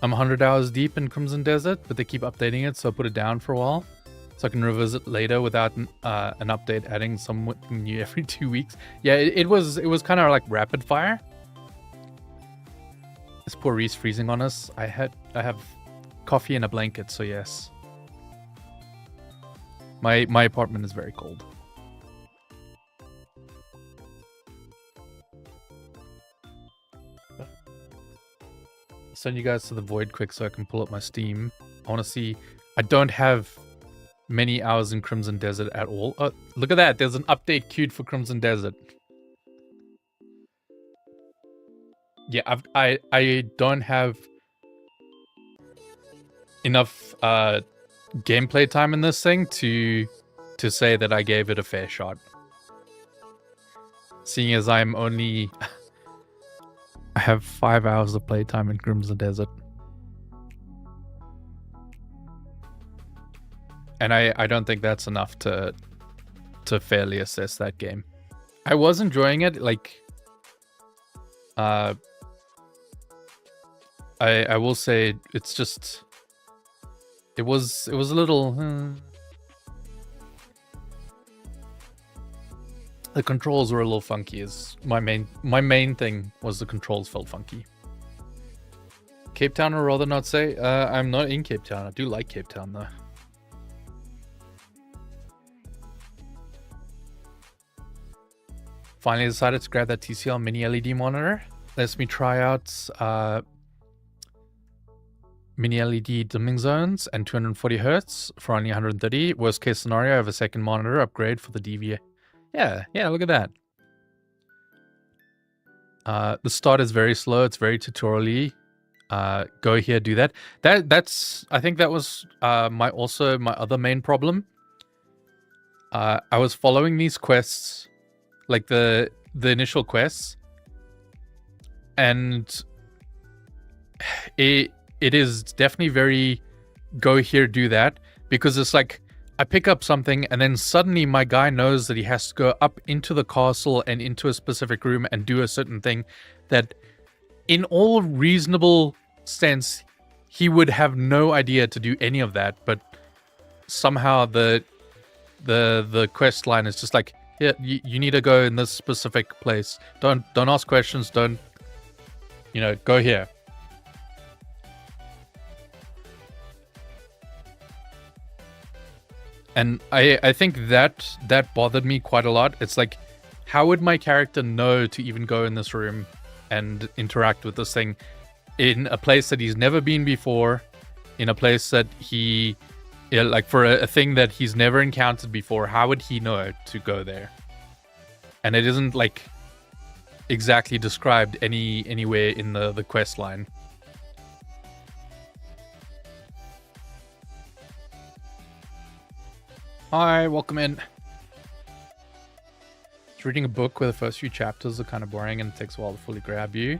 I'm 100 hours deep in Crimson Desert, but they keep updating it, so I put it down for a while. So I can revisit later without an update adding something new every 2 weeks. Yeah, it was kind of like rapid fire. This poor Reese freezing on us. I have coffee and a blanket, so yes. My apartment is very cold. Send you guys to the void quick so I can pull up my Steam. I want to see. I don't have many hours in Crimson Desert at all. Oh, look at that. There's an update queued for Crimson Desert. Yeah, I don't have enough gameplay time in this thing to say that I gave it a fair shot. Seeing as I'm only I have 5 hours of playtime in Crimson Desert. And I don't think that's enough to fairly assess that game. I was enjoying it, like I will say it's just it was a little the controls were a little funky. Is my main thing was the controls felt funky. Cape Town, or rather not say. I'm not in Cape Town. I do like Cape Town though. Finally decided to grab that TCL mini LED monitor. Lets me try out mini LED dimming zones and 240 Hz for only 130. Worst case scenario, I have a second monitor upgrade for the DVA. Yeah, look at that. The start is very slow. It's very tutorial-y. Go here, do that. That's I think that was my other main problem. I was following these quests, like the initial quests, and it is definitely very go here, do that, because it's like I pick up something and then suddenly my guy knows that he has to go up into the castle and into a specific room and do a certain thing that in all reasonable sense he would have no idea to do any of that, but somehow the quest line is just like, Yeah, you need to go in this specific place. Don't ask questions. Don't, go here. And I think that bothered me quite a lot. It's like, how would my character know to even go in this room and interact with this thing in a place that he's never been before, in a place that like for a thing that he's never encountered before? How would he know to go there? And it isn't like exactly described anywhere in the quest line. Hi, welcome in. Reading a book where the first few chapters are kind of boring and it takes a while to fully grab you.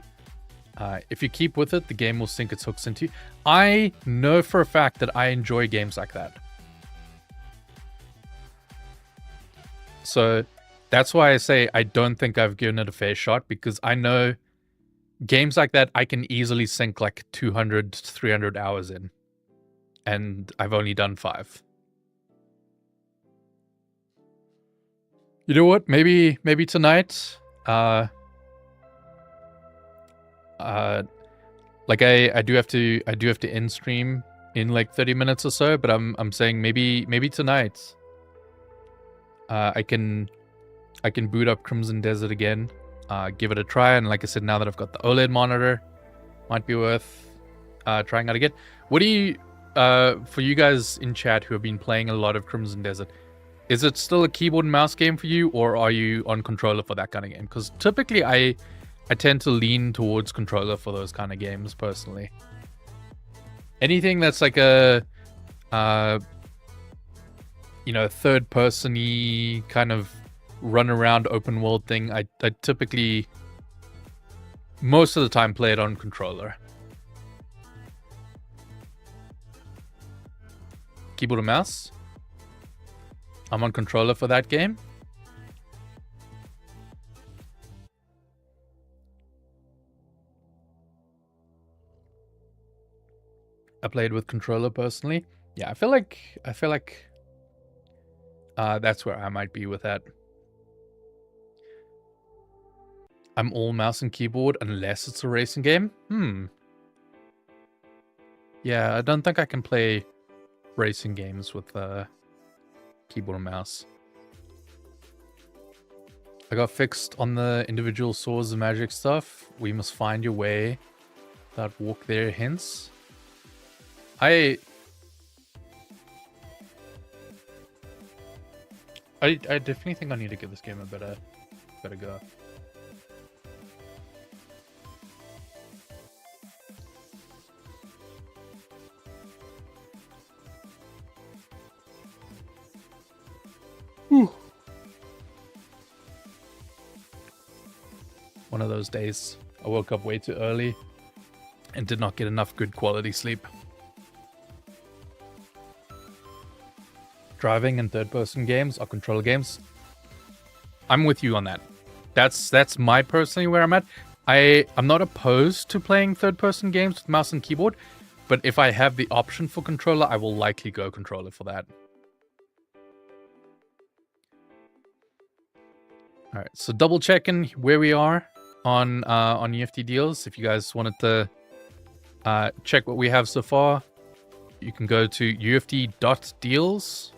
If you keep with it, the game will sink its hooks into you. I know for a fact that I enjoy games like that. So that's why I say I don't think I've given it a fair shot, because I know games like that I can easily sink like 200 to 300 hours in. And I've only done 5. You know what? Maybe tonight. Like I do have to end stream in like 30 minutes or so, but I'm saying maybe tonight. I can boot up Crimson Desert again, give it a try, and like I said, now that I've got the OLED monitor, might be worth trying out again. What do you for you guys in chat who have been playing a lot of Crimson Desert? Is it still a keyboard and mouse game for you, or are you on controller for that kind of game? Because typically I tend to lean towards controller for those kind of games, personally. Anything that's like a, third-person-y kind of run-around open-world thing, I typically, most of the time, play it on controller. Keyboard and mouse? I'm on controller for that game. I played with controller personally. Yeah, I feel like that's where I might be with that. I'm all mouse and keyboard unless it's a racing game. Yeah, I don't think I can play racing games with keyboard and mouse. I got fixed on the individual swords and magic stuff. We must find your way. That walk there hints. I definitely think I need to give this game a better go. Whew. One of those days. I woke up way too early and did not get enough good quality sleep. Driving and third-person games or controller games. I'm with you on that. That's my personally where I'm at. I'm not opposed to playing third-person games with mouse and keyboard, but if I have the option for controller, I will likely go controller for that. All right, so double checking where we are on UFT deals. If you guys wanted to check what we have so far, you can go to uft.deals.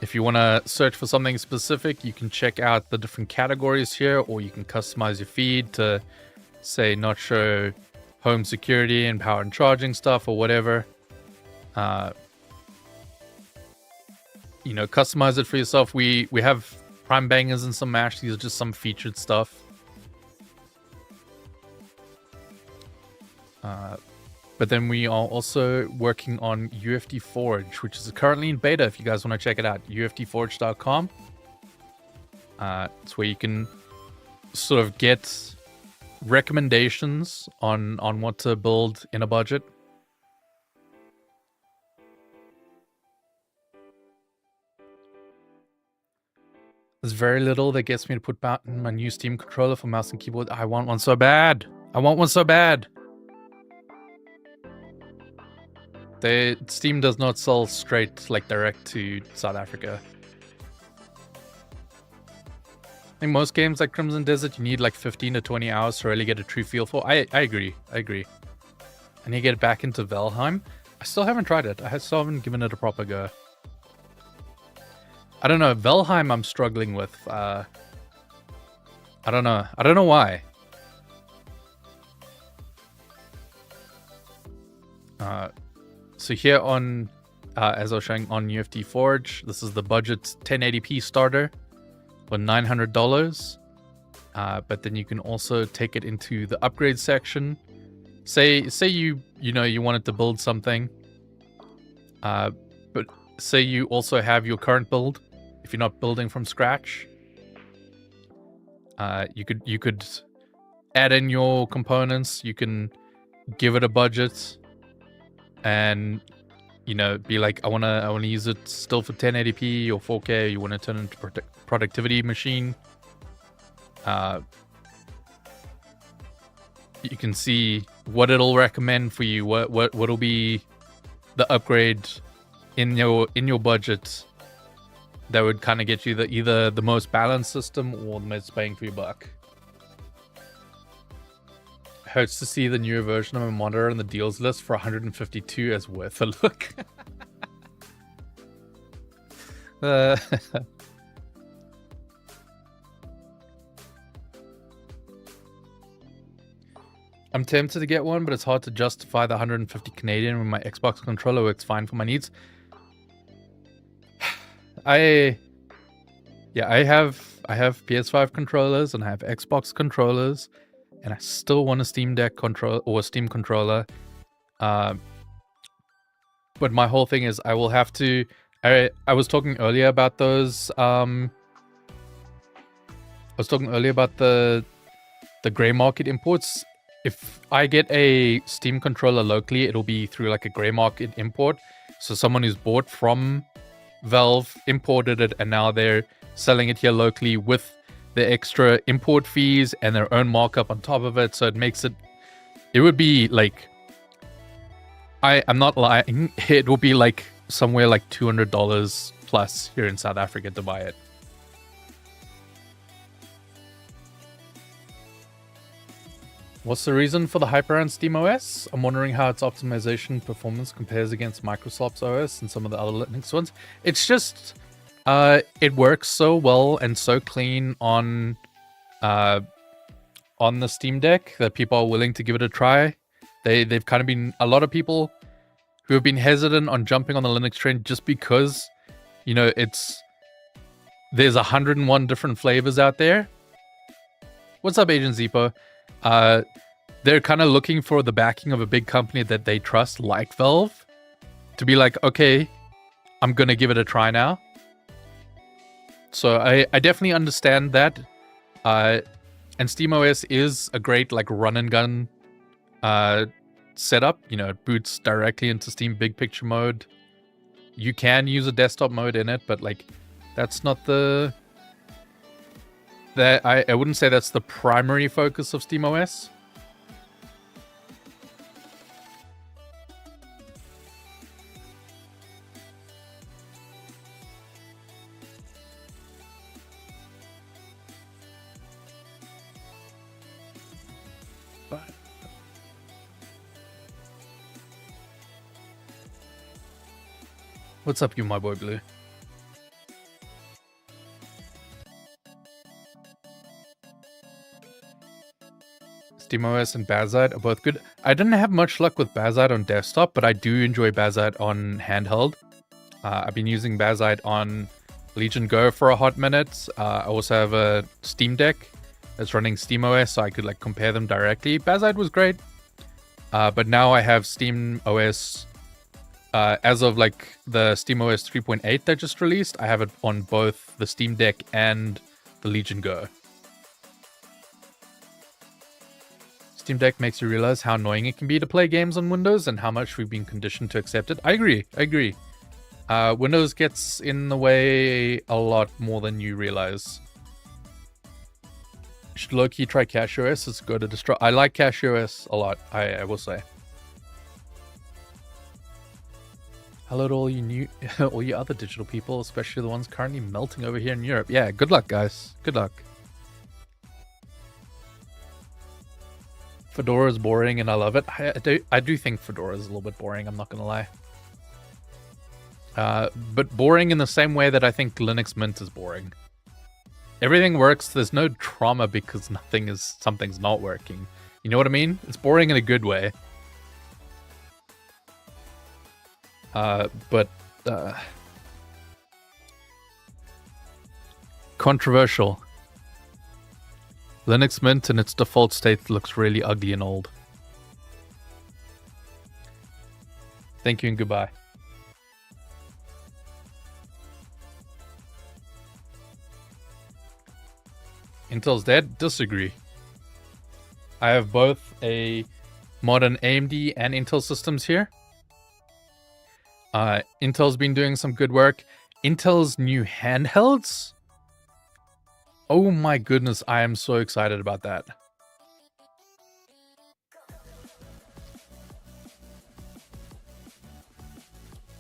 If you want to search for something specific, you can check out the different categories here, or you can customize your feed to, say, not show home security and power and charging stuff or whatever. Customize it for yourself. We have prime bangers and some mash. These are just some featured stuff. But then we are also working on UFT Forge, which is currently in beta. If you guys want to check it out, uftforge.com. It's where you can sort of get recommendations on what to build in a budget. There's very little that gets me to put my new Steam controller for mouse and keyboard. I want one so bad. Steam does not sell straight, like, direct to South Africa. think most games like Crimson Desert, you need like 15 to 20 hours to really get a true feel for. I agree. I need to get back into Valheim. I still haven't tried it. I still haven't given it a proper go. I don't know. Valheim I'm struggling with. I don't know. I don't know why. So here on, as I was showing on UFD Forge, this is the budget 1080p starter for $900. But then you can also take it into the upgrade section. Say you wanted to build something, but say you also have your current build. If you're not building from scratch, you could add in your components. You can give it a budget, and be like, I wanna use it still for 1080p or 4K. You want to turn it into productivity machine. You can see what it'll recommend for you. What'll be the upgrade in your budget that would kind of get you either the most balanced system or the most bang for your buck. Hurts to see the newer version of a monitor on the deals list for 152 as worth a look. I'm tempted to get one, but it's hard to justify the 150 Canadian when my Xbox controller works fine for my needs. I have PS5 controllers and I have Xbox controllers, and I still want a Steam Deck controller or a Steam controller. But my whole thing is I will have to. I was talking earlier about those. I was talking earlier about the gray market imports. If I get a Steam controller locally, it'll be through like a gray market import. So someone who's bought from Valve imported it, and now they're selling it here locally with the extra import fees and their own markup on top of it. So it makes it would be like, I'm not lying, it will be like somewhere like $200 plus here in South Africa to buy it. What's the reason for the hype around SteamOS? I'm wondering how its optimization performance compares against Microsoft's OS and some of the other Linux ones. It's just, it works so well and so clean on the Steam Deck that people are willing to give it a try. They've kind of been, a lot of people who have been hesitant on jumping on the Linux trend just because, there's 101 different flavors out there. What's up, Agent Zipo? They're kind of looking for the backing of a big company that they trust, like Valve, to be like, okay, I'm going to give it a try now. So I definitely understand that. And SteamOS is a great like run and gun setup. It boots directly into Steam Big Picture mode. You can use a desktop mode in it, but like that's not I wouldn't say that's the primary focus of SteamOS. What's up, you my boy Blue? SteamOS and Bazite are both good. I didn't have much luck with Bazite on desktop, but I do enjoy Bazite on handheld. I've been using Bazite on Legion Go for a hot minute. I also have a Steam Deck that's running SteamOS, so I could like compare them directly. Bazite was great, but now I have SteamOS. As of like the SteamOS 3.8 that just released, I have it on both the Steam Deck and the Legion Go. Steam Deck makes you realize how annoying it can be to play games on Windows and how much we've been conditioned to accept it. I agree. Windows gets in the way a lot more than you realize. You should low-key try CashOS. It's good to destroy. I like CashOS a lot, I will say. Hello to all you all you other digital people, especially the ones currently melting over here in Europe. Yeah, good luck, guys. Good luck. Fedora is boring and I love it. I do think Fedora is a little bit boring, I'm not going to lie. But boring in the same way that I think Linux Mint is boring. Everything works, there's no trauma because something's not working. You know what I mean? It's boring in a good way. But controversial. Linux Mint in its default state looks really ugly and old. Thank you and goodbye. Intel's dead? Disagree. I have both a modern AMD and Intel systems here. Intel's been doing some good work. Intel's new handhelds? Oh my goodness, I am so excited about that.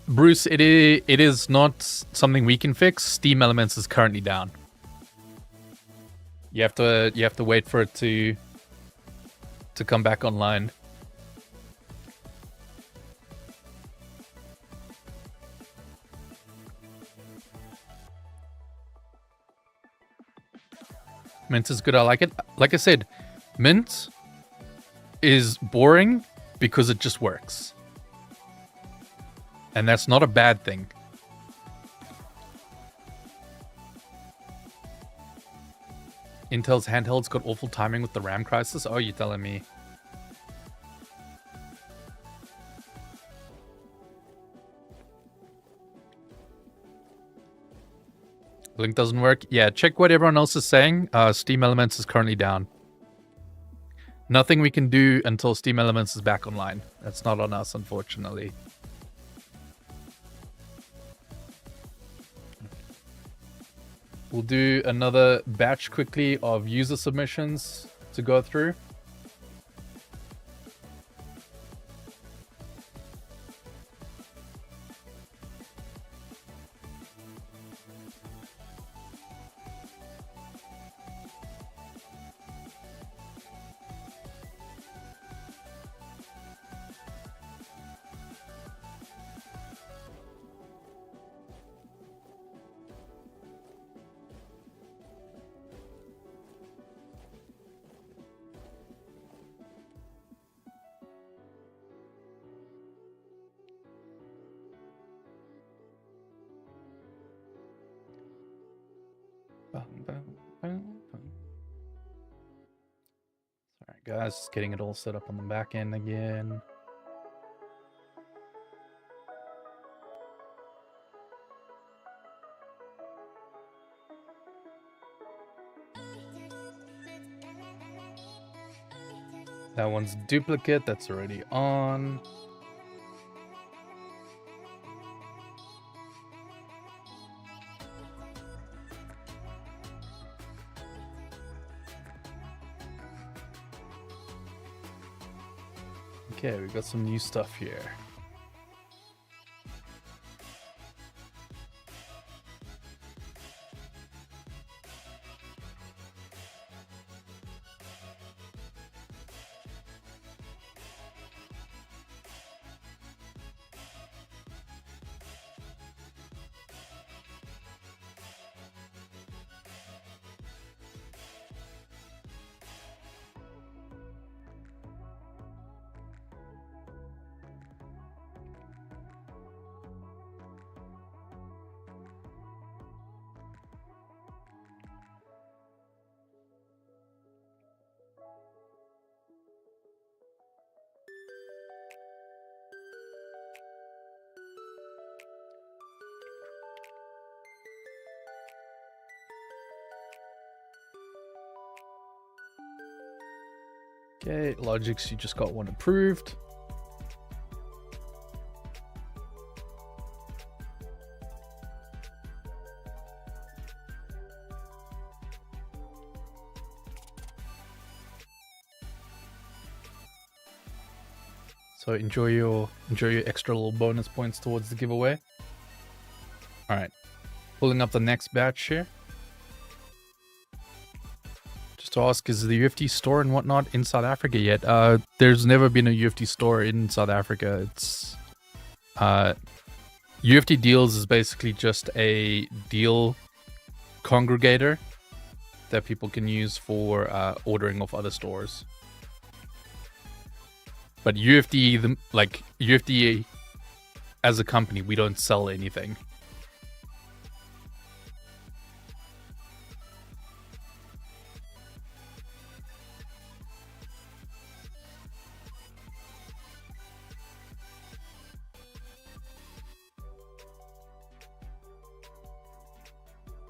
Bruce, it is not something we can fix. Steam Elements is currently down. You have to wait for it to come back online. Mint is good. I like it. Like I said, Mint is boring because it just works. And that's not a bad thing. Intel's handhelds got awful timing with the RAM crisis. Oh, you're telling me. Link doesn't work. Yeah, check what everyone else is saying. Steam Elements is currently down. Nothing we can do until Steam Elements is back online. That's not on us, unfortunately. We'll do another batch quickly of user submissions to go through. Alright guys, just getting it all set up on the back end again. That one's duplicate, that's already on. Okay, we've got some new stuff here. Okay, Logix, you just got one approved. So enjoy your extra little bonus points towards the giveaway. All right, pulling up the next batch here. Just to ask, is the UFT store and whatnot in South Africa yet? There's never been a UFT store in South Africa. It's UFT Deals is basically just a deal congregator that people can use for ordering off other stores. But UFT, UFT as a company, we don't sell anything.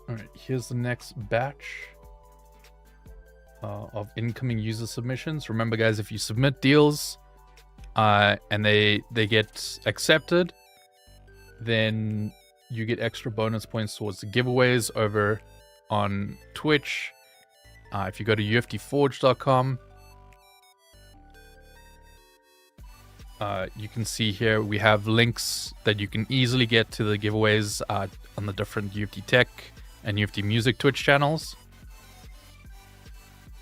All right, here's the next batch of incoming user submissions. Remember, guys, if you submit deals and they get accepted, then you get extra bonus points towards the giveaways over on Twitch. If you go to uftforge.com, you can see here we have links that you can easily get to the giveaways on the different UFT Tech and UFT Music Twitch channels.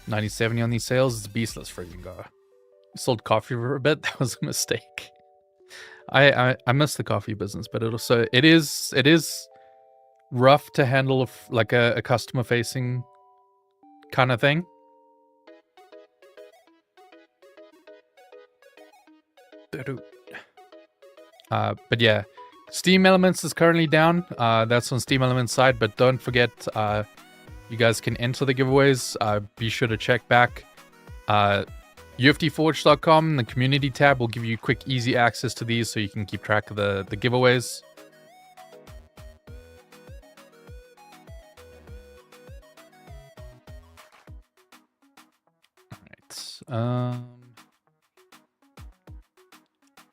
90/70 on these sales. It's beastless freaking go. Sold coffee for a bit. That was a mistake. I miss the coffee business, but it is rough to handle like a customer facing kind of thing. But yeah, Steam Elements is currently down. That's on Steam Elements side, but don't forget, you guys can enter the giveaways. Be sure to check back. uftforge.com, the community tab will give you quick, easy access to these so you can keep track of the giveaways. All right.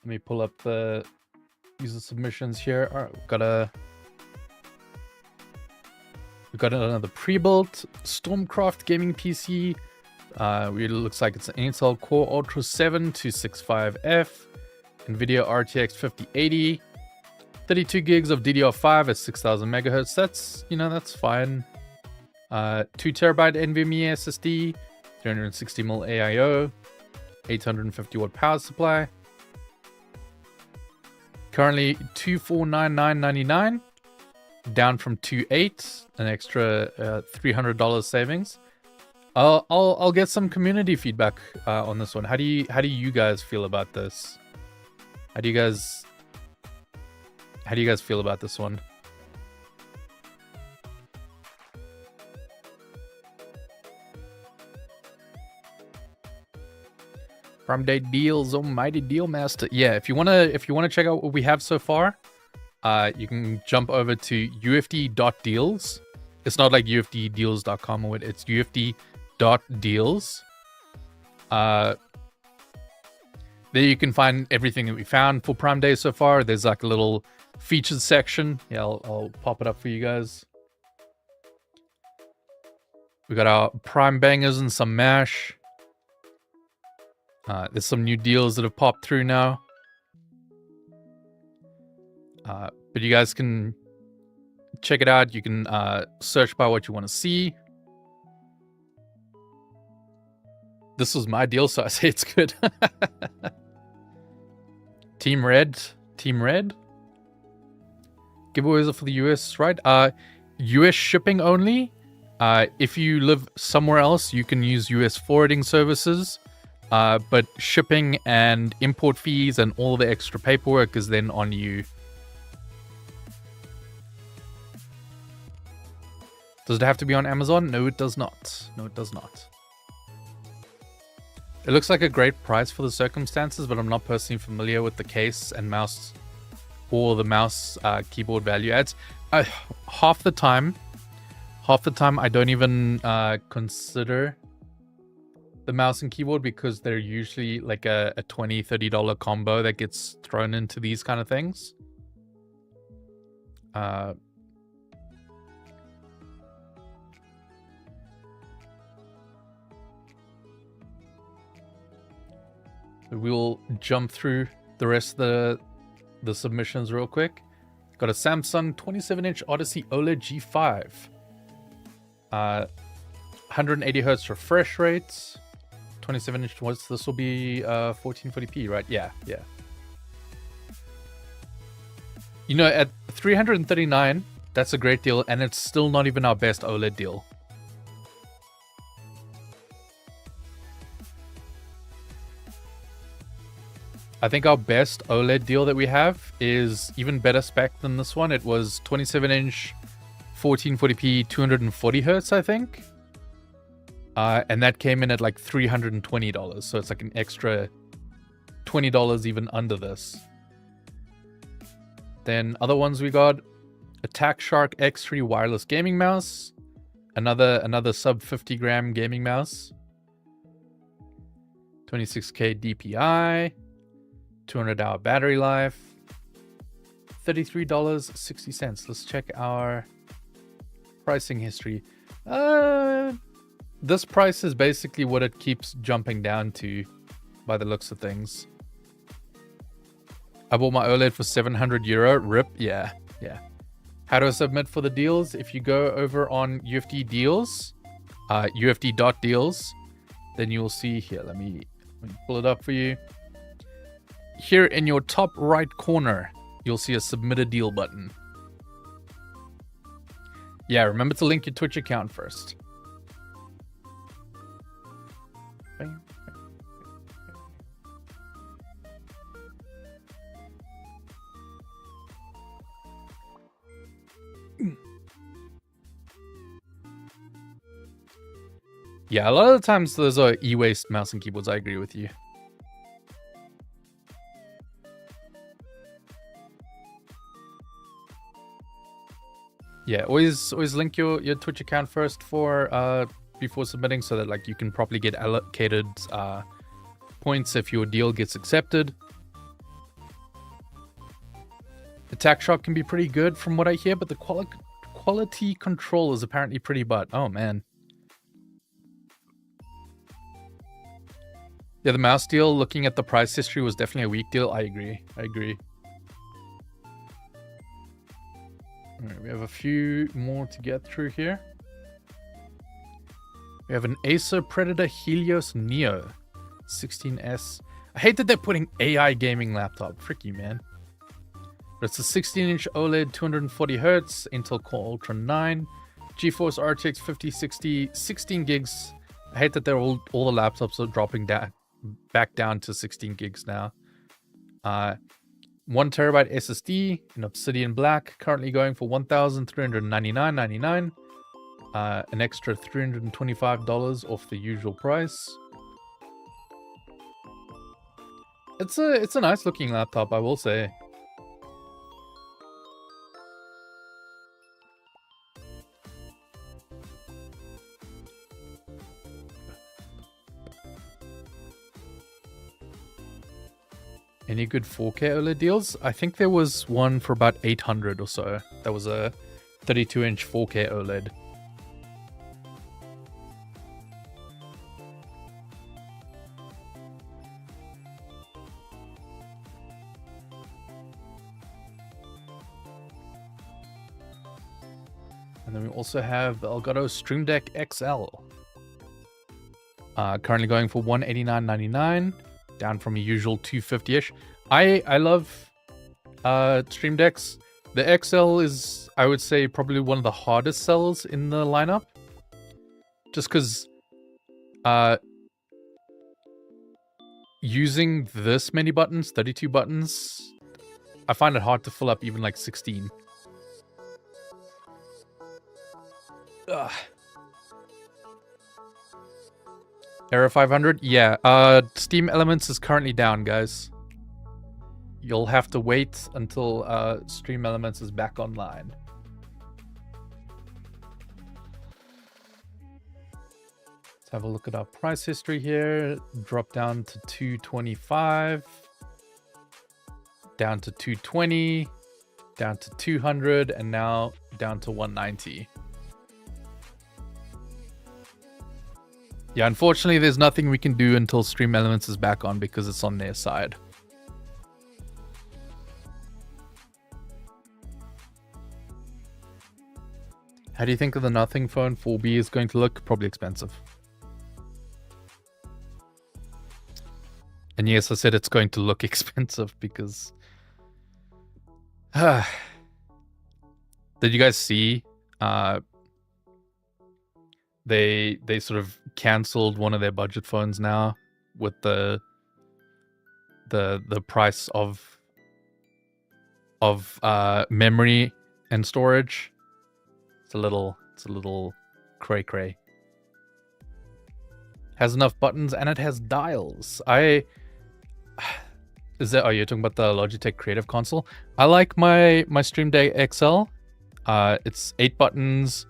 Let me pull up the user submissions here. All right, we've got another pre-built Stormcraft gaming PC. It looks like it's an Intel Core Ultra 7 265F, NVIDIA RTX 5080, 32 gigs of DDR5 at 6000 megahertz. That's fine. 2 terabyte NVMe SSD, 360mm AIO, 850 watt power supply. Currently $249,999, down from $208, an extra $300 savings. I'll get some community feedback on this one. How do you guys feel about this? How do you guys feel about this one? Prime Day deals, almighty Dealmaster. Yeah, if you wanna check out what we have so far, you can jump over to uft.deals. It's not like uftdeals.com or it's uft.deals. There you can find everything that we found for Prime Day so far. There's like a little featured section. Yeah, I'll pop it up for you guys. We got our Prime bangers and some mash. There's some new deals that have popped through now. But you guys can check it out. You can search by what you want to see. This was my deal, so I say it's good. Team Red. Giveaways are for the US, right? US shipping only. If you live somewhere else, you can use US forwarding services. But shipping and import fees and all the extra paperwork is then on you. Does it have to be on Amazon? No, it does not. It looks like a great price for the circumstances, but I'm not personally familiar with the case and mouse or the mouse keyboard value adds. Half the time I don't even consider the mouse and keyboard because they're usually like a $20, $30 combo that gets thrown into these kind of things. We'll jump through the rest of the submissions real quick. Got a Samsung 27-inch Odyssey OLED G5. 180 hertz refresh rate. 27 inch. This will be 1440p, right? Yeah. You know, at 339, that's a great deal, and it's still not even our best OLED deal. I think our best OLED deal that we have is even better spec than this one. It was 27 inch, 1440p, 240 hertz, I think. And that came in at like $320. So it's like an extra $20 even under this. Then other ones we got, Attack Shark X3 wireless gaming mouse. Another sub 50 gram gaming mouse. 26K DPI. 200-hour battery life. $33.60. Let's check our pricing history. This price is basically what it keeps jumping down to by the looks of things. I bought my OLED for €700. RIP. Yeah. How do I submit for the deals? If you go over on UFD deals, UFD.deals, then you'll see here. Let me pull it up for you. Here in your top right corner, you'll see a submit a deal button. Yeah, remember to link your Twitch account first. Yeah, a lot of the times those are e-waste mouse and keyboards. I agree with you. Yeah, always link your Twitch account first for before submitting, so that like you can properly get allocated points if your deal gets accepted. Attack Shock can be pretty good from what I hear, but the quality control is apparently pretty butt. Oh man. Yeah, the mouse deal, looking at the price history, was definitely a weak deal. I agree. All right, we have a few more to get through here. We have an Acer Predator Helios Neo 16S. I hate that they're putting AI gaming laptop. Frick you, man. But it's a 16-inch OLED, 240 hertz, Intel Core Ultra 9, GeForce RTX 5060, 16 gigs. I hate that they're all the laptops are dropping back down to 16 gigs now. 1 terabyte SSD in Obsidian Black, currently going for $1,399.99. An extra $325 off the usual price. It's a nice looking laptop, I will say. Any good 4K OLED deals? I think there was one for about 800 or so. That was a 32-inch 4K OLED. And then we also have the Elgato Stream Deck XL. Currently going for $189.99. Down from a usual $250-ish. I love Stream Decks. The XL is, I would say, probably one of the hardest sells in the lineup. Just because using this many buttons, 32 buttons, I find it hard to fill up even like 16. Ugh. Error 500? Yeah, Steam Elements is currently down, guys. You'll have to wait until Stream Elements is back online. Let's have a look at our price history here. Drop down to $225. Down to $220. Down to $200. And now down to $190. Yeah, unfortunately, there's nothing we can do until Stream Elements is back on because it's on their side. How do you think of the Nothing Phone 4B is going to look? Probably expensive. And yes, I said it's going to look expensive because... Did you guys see? They sort of cancelled one of their budget phones now with the price of memory and storage. It's a little cray cray. Has enough buttons and it has dials. You're talking about the Logitech Creative Console? I like my Stream Deck XL. It's 8 buttons,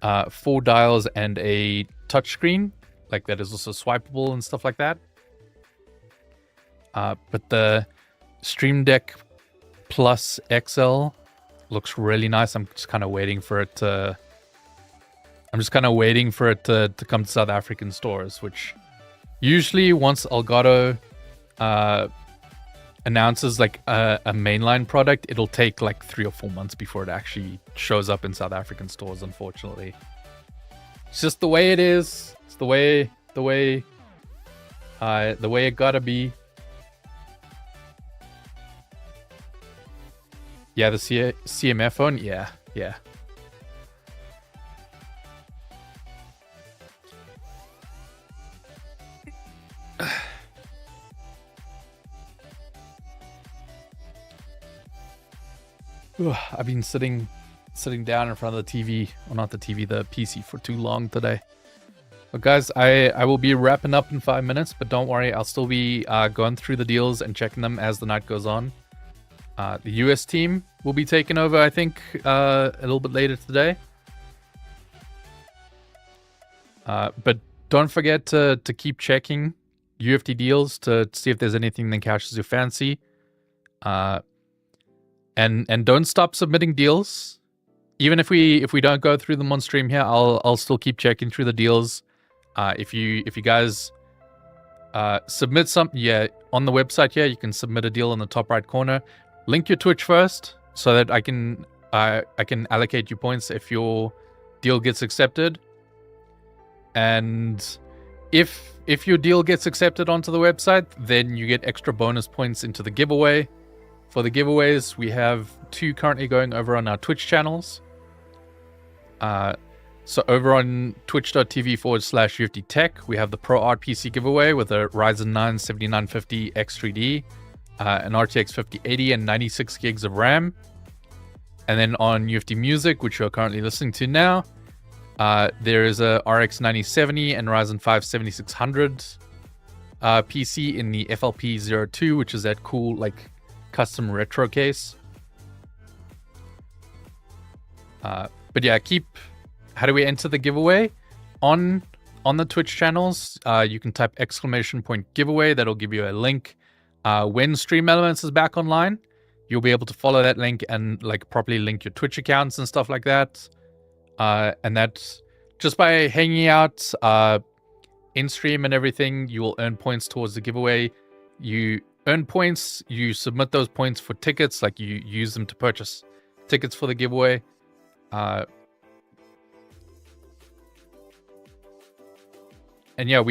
4 dials, and a touchscreen. Like that is also swipeable and stuff like that. But the Stream Deck Plus XL looks really nice. I'm just kind of waiting for it to... to come to South African stores, which usually once Elgato announces like a mainline product, it'll take like 3 or 4 months before it actually shows up in South African stores, unfortunately. It's just the way it is. It's the way it gotta be. Yeah, the CMF phone, yeah. I've been sitting down in front of the TV, well, not the TV, the PC for too long today. But guys, I will be wrapping up in 5 minutes, but don't worry, I'll still be going through the deals and checking them as the night goes on. The US team will be taking over, I think, a little bit later today. But don't forget to keep checking UFT deals to see if there's anything that catches your fancy. And don't stop submitting deals. Even if we don't go through them on stream here, I'll still keep checking through the deals. If you guys submit something, on the website here, you can submit a deal in the top right corner. Link your Twitch first so that I can allocate you points if your deal gets accepted. And if your deal gets accepted onto the website, then you get extra bonus points into the giveaway. For the giveaways, we have 2 currently going over on our Twitch channels. So over on twitch.tv/UFT Tech, we have the Pro Art PC giveaway with a Ryzen 9 7950 X3D, an RTX 5080, and 96 gigs of RAM. And then on UFT Music, which you're currently listening to now, there is a RX 9070 and Ryzen 5 7600 PC in the FLP02, which is that cool like custom retro case. But yeah, how do we enter the giveaway? On the Twitch channels, you can type !giveaway. That'll give you a link. When Stream Elements is back online, you'll be able to follow that link and like properly link your Twitch accounts and stuff like that. And that's just by hanging out in stream and everything, you will earn points towards the giveaway. You earn points, you submit those points for tickets, like you use them to purchase tickets for the giveaway. And yeah,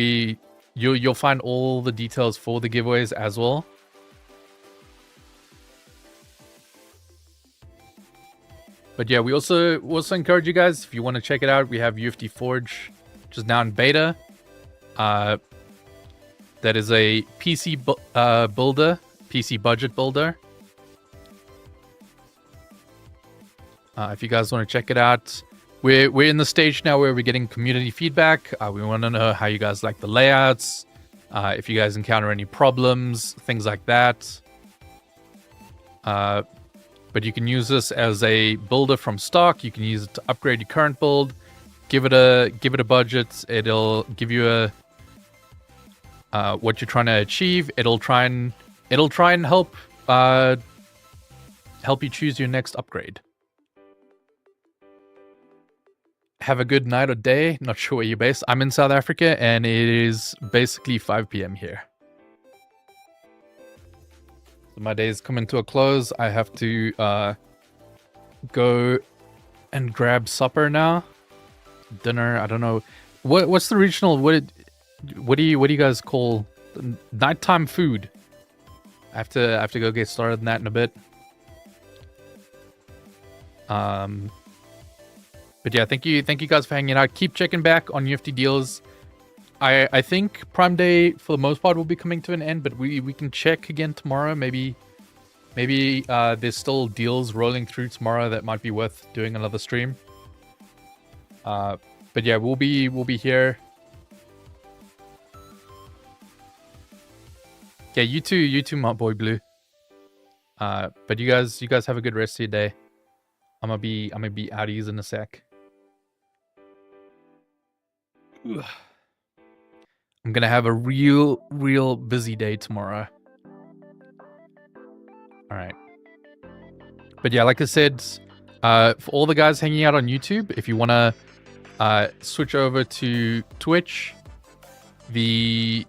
you'll find all the details for the giveaways as well. But yeah, we also encourage you guys, if you want to check it out, we have UFT Forge, which is now in beta. That is a PC builder, PC budget builder. If you guys want to check it out, we're in the stage now where we're getting community feedback. We want to know how you guys like the layouts, if you guys encounter any problems, things like that. But you can use this as a builder from stock. You can use it to upgrade your current build. Give it a budget. It'll give you what you're trying to achieve. It'll try and help you choose your next upgrade. Have a good night or day. Not sure where you're based. I'm in South Africa and it is basically 5 p.m. here. So my day is coming to a close. I have to go and grab supper now. Dinner. I don't know. What's the regional? What do you guys call nighttime food? I have to go get started on that in a bit. But yeah, thank you guys for hanging out. Keep checking back on UFT deals. I think Prime Day for the most part will be coming to an end, but we can check again tomorrow. Maybe there's still deals rolling through tomorrow that might be worth doing another stream. But yeah, we'll be here. Yeah, you too, my boy Blue. But you guys have a good rest of your day. I'm gonna be outies in a sec. Ugh. I'm gonna have a real busy day tomorrow. All right. But yeah, like I said, for all the guys hanging out on YouTube, if you wanna switch over to Twitch, the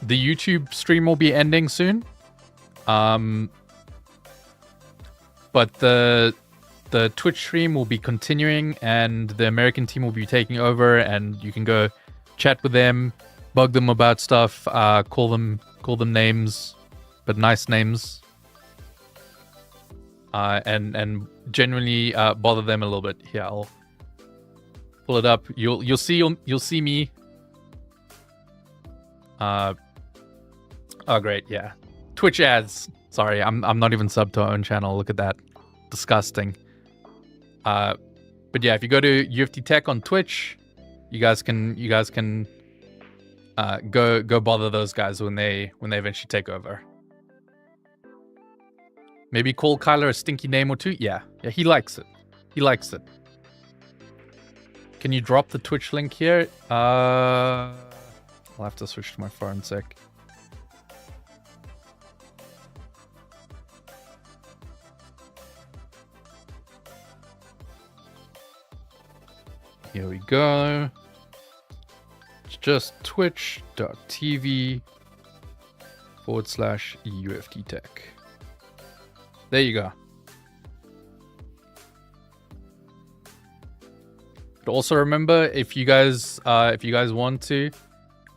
YouTube stream will be ending soon. But the Twitch stream will be continuing, and the American team will be taking over, and you can go chat with them, bug them about stuff, call them names, but nice names, and genuinely bother them a little bit. Here, I'll pull it up. You'll see me. Oh great, yeah. Twitch ads. Sorry, I'm not even subbed to our own channel. Look at that, disgusting. But yeah, if you go to UFT Tech on Twitch, you guys can go bother those guys when they eventually take over. Maybe call Kyler a stinky name or two. Yeah, he likes it. He likes it. Can you drop the Twitch link here? I'll have to switch to my phone sec. Here we go. It's just twitch.tv/UFT Tech. There you go. But also remember, if you guys want to,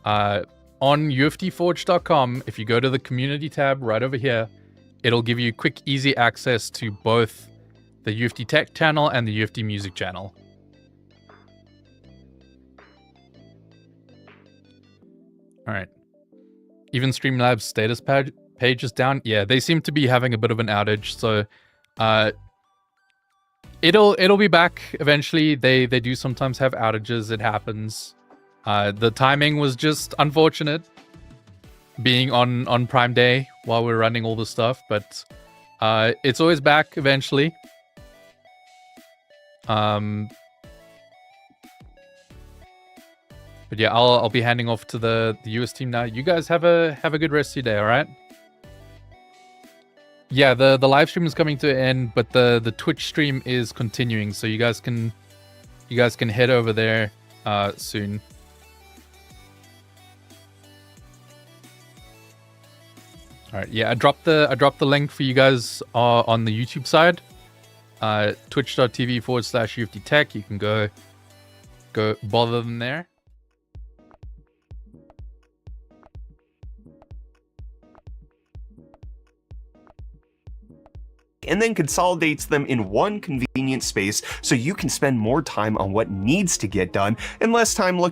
on UFTforge.com, if you go to the community tab right over here, it'll give you quick, easy access to both the UFT Tech channel and the UFT Music channel. All right. Even Streamlabs status page is down. Yeah, they seem to be having a bit of an outage, so it'll be back eventually. They do sometimes have outages. It happens. The timing was just unfortunate, being on Prime Day while we're running all the stuff, but it's always back eventually. But yeah, I'll be handing off to the US team now. You guys have a good rest of your day, all right? Yeah, the live stream is coming to an end, but the Twitch stream is continuing, so you guys can head over there soon. All right, yeah, I dropped the link for you guys on the YouTube side, twitch.tv/UFT Tech. You can go bother them there. And then consolidates them in one convenient space so you can spend more time on what needs to get done and less time looking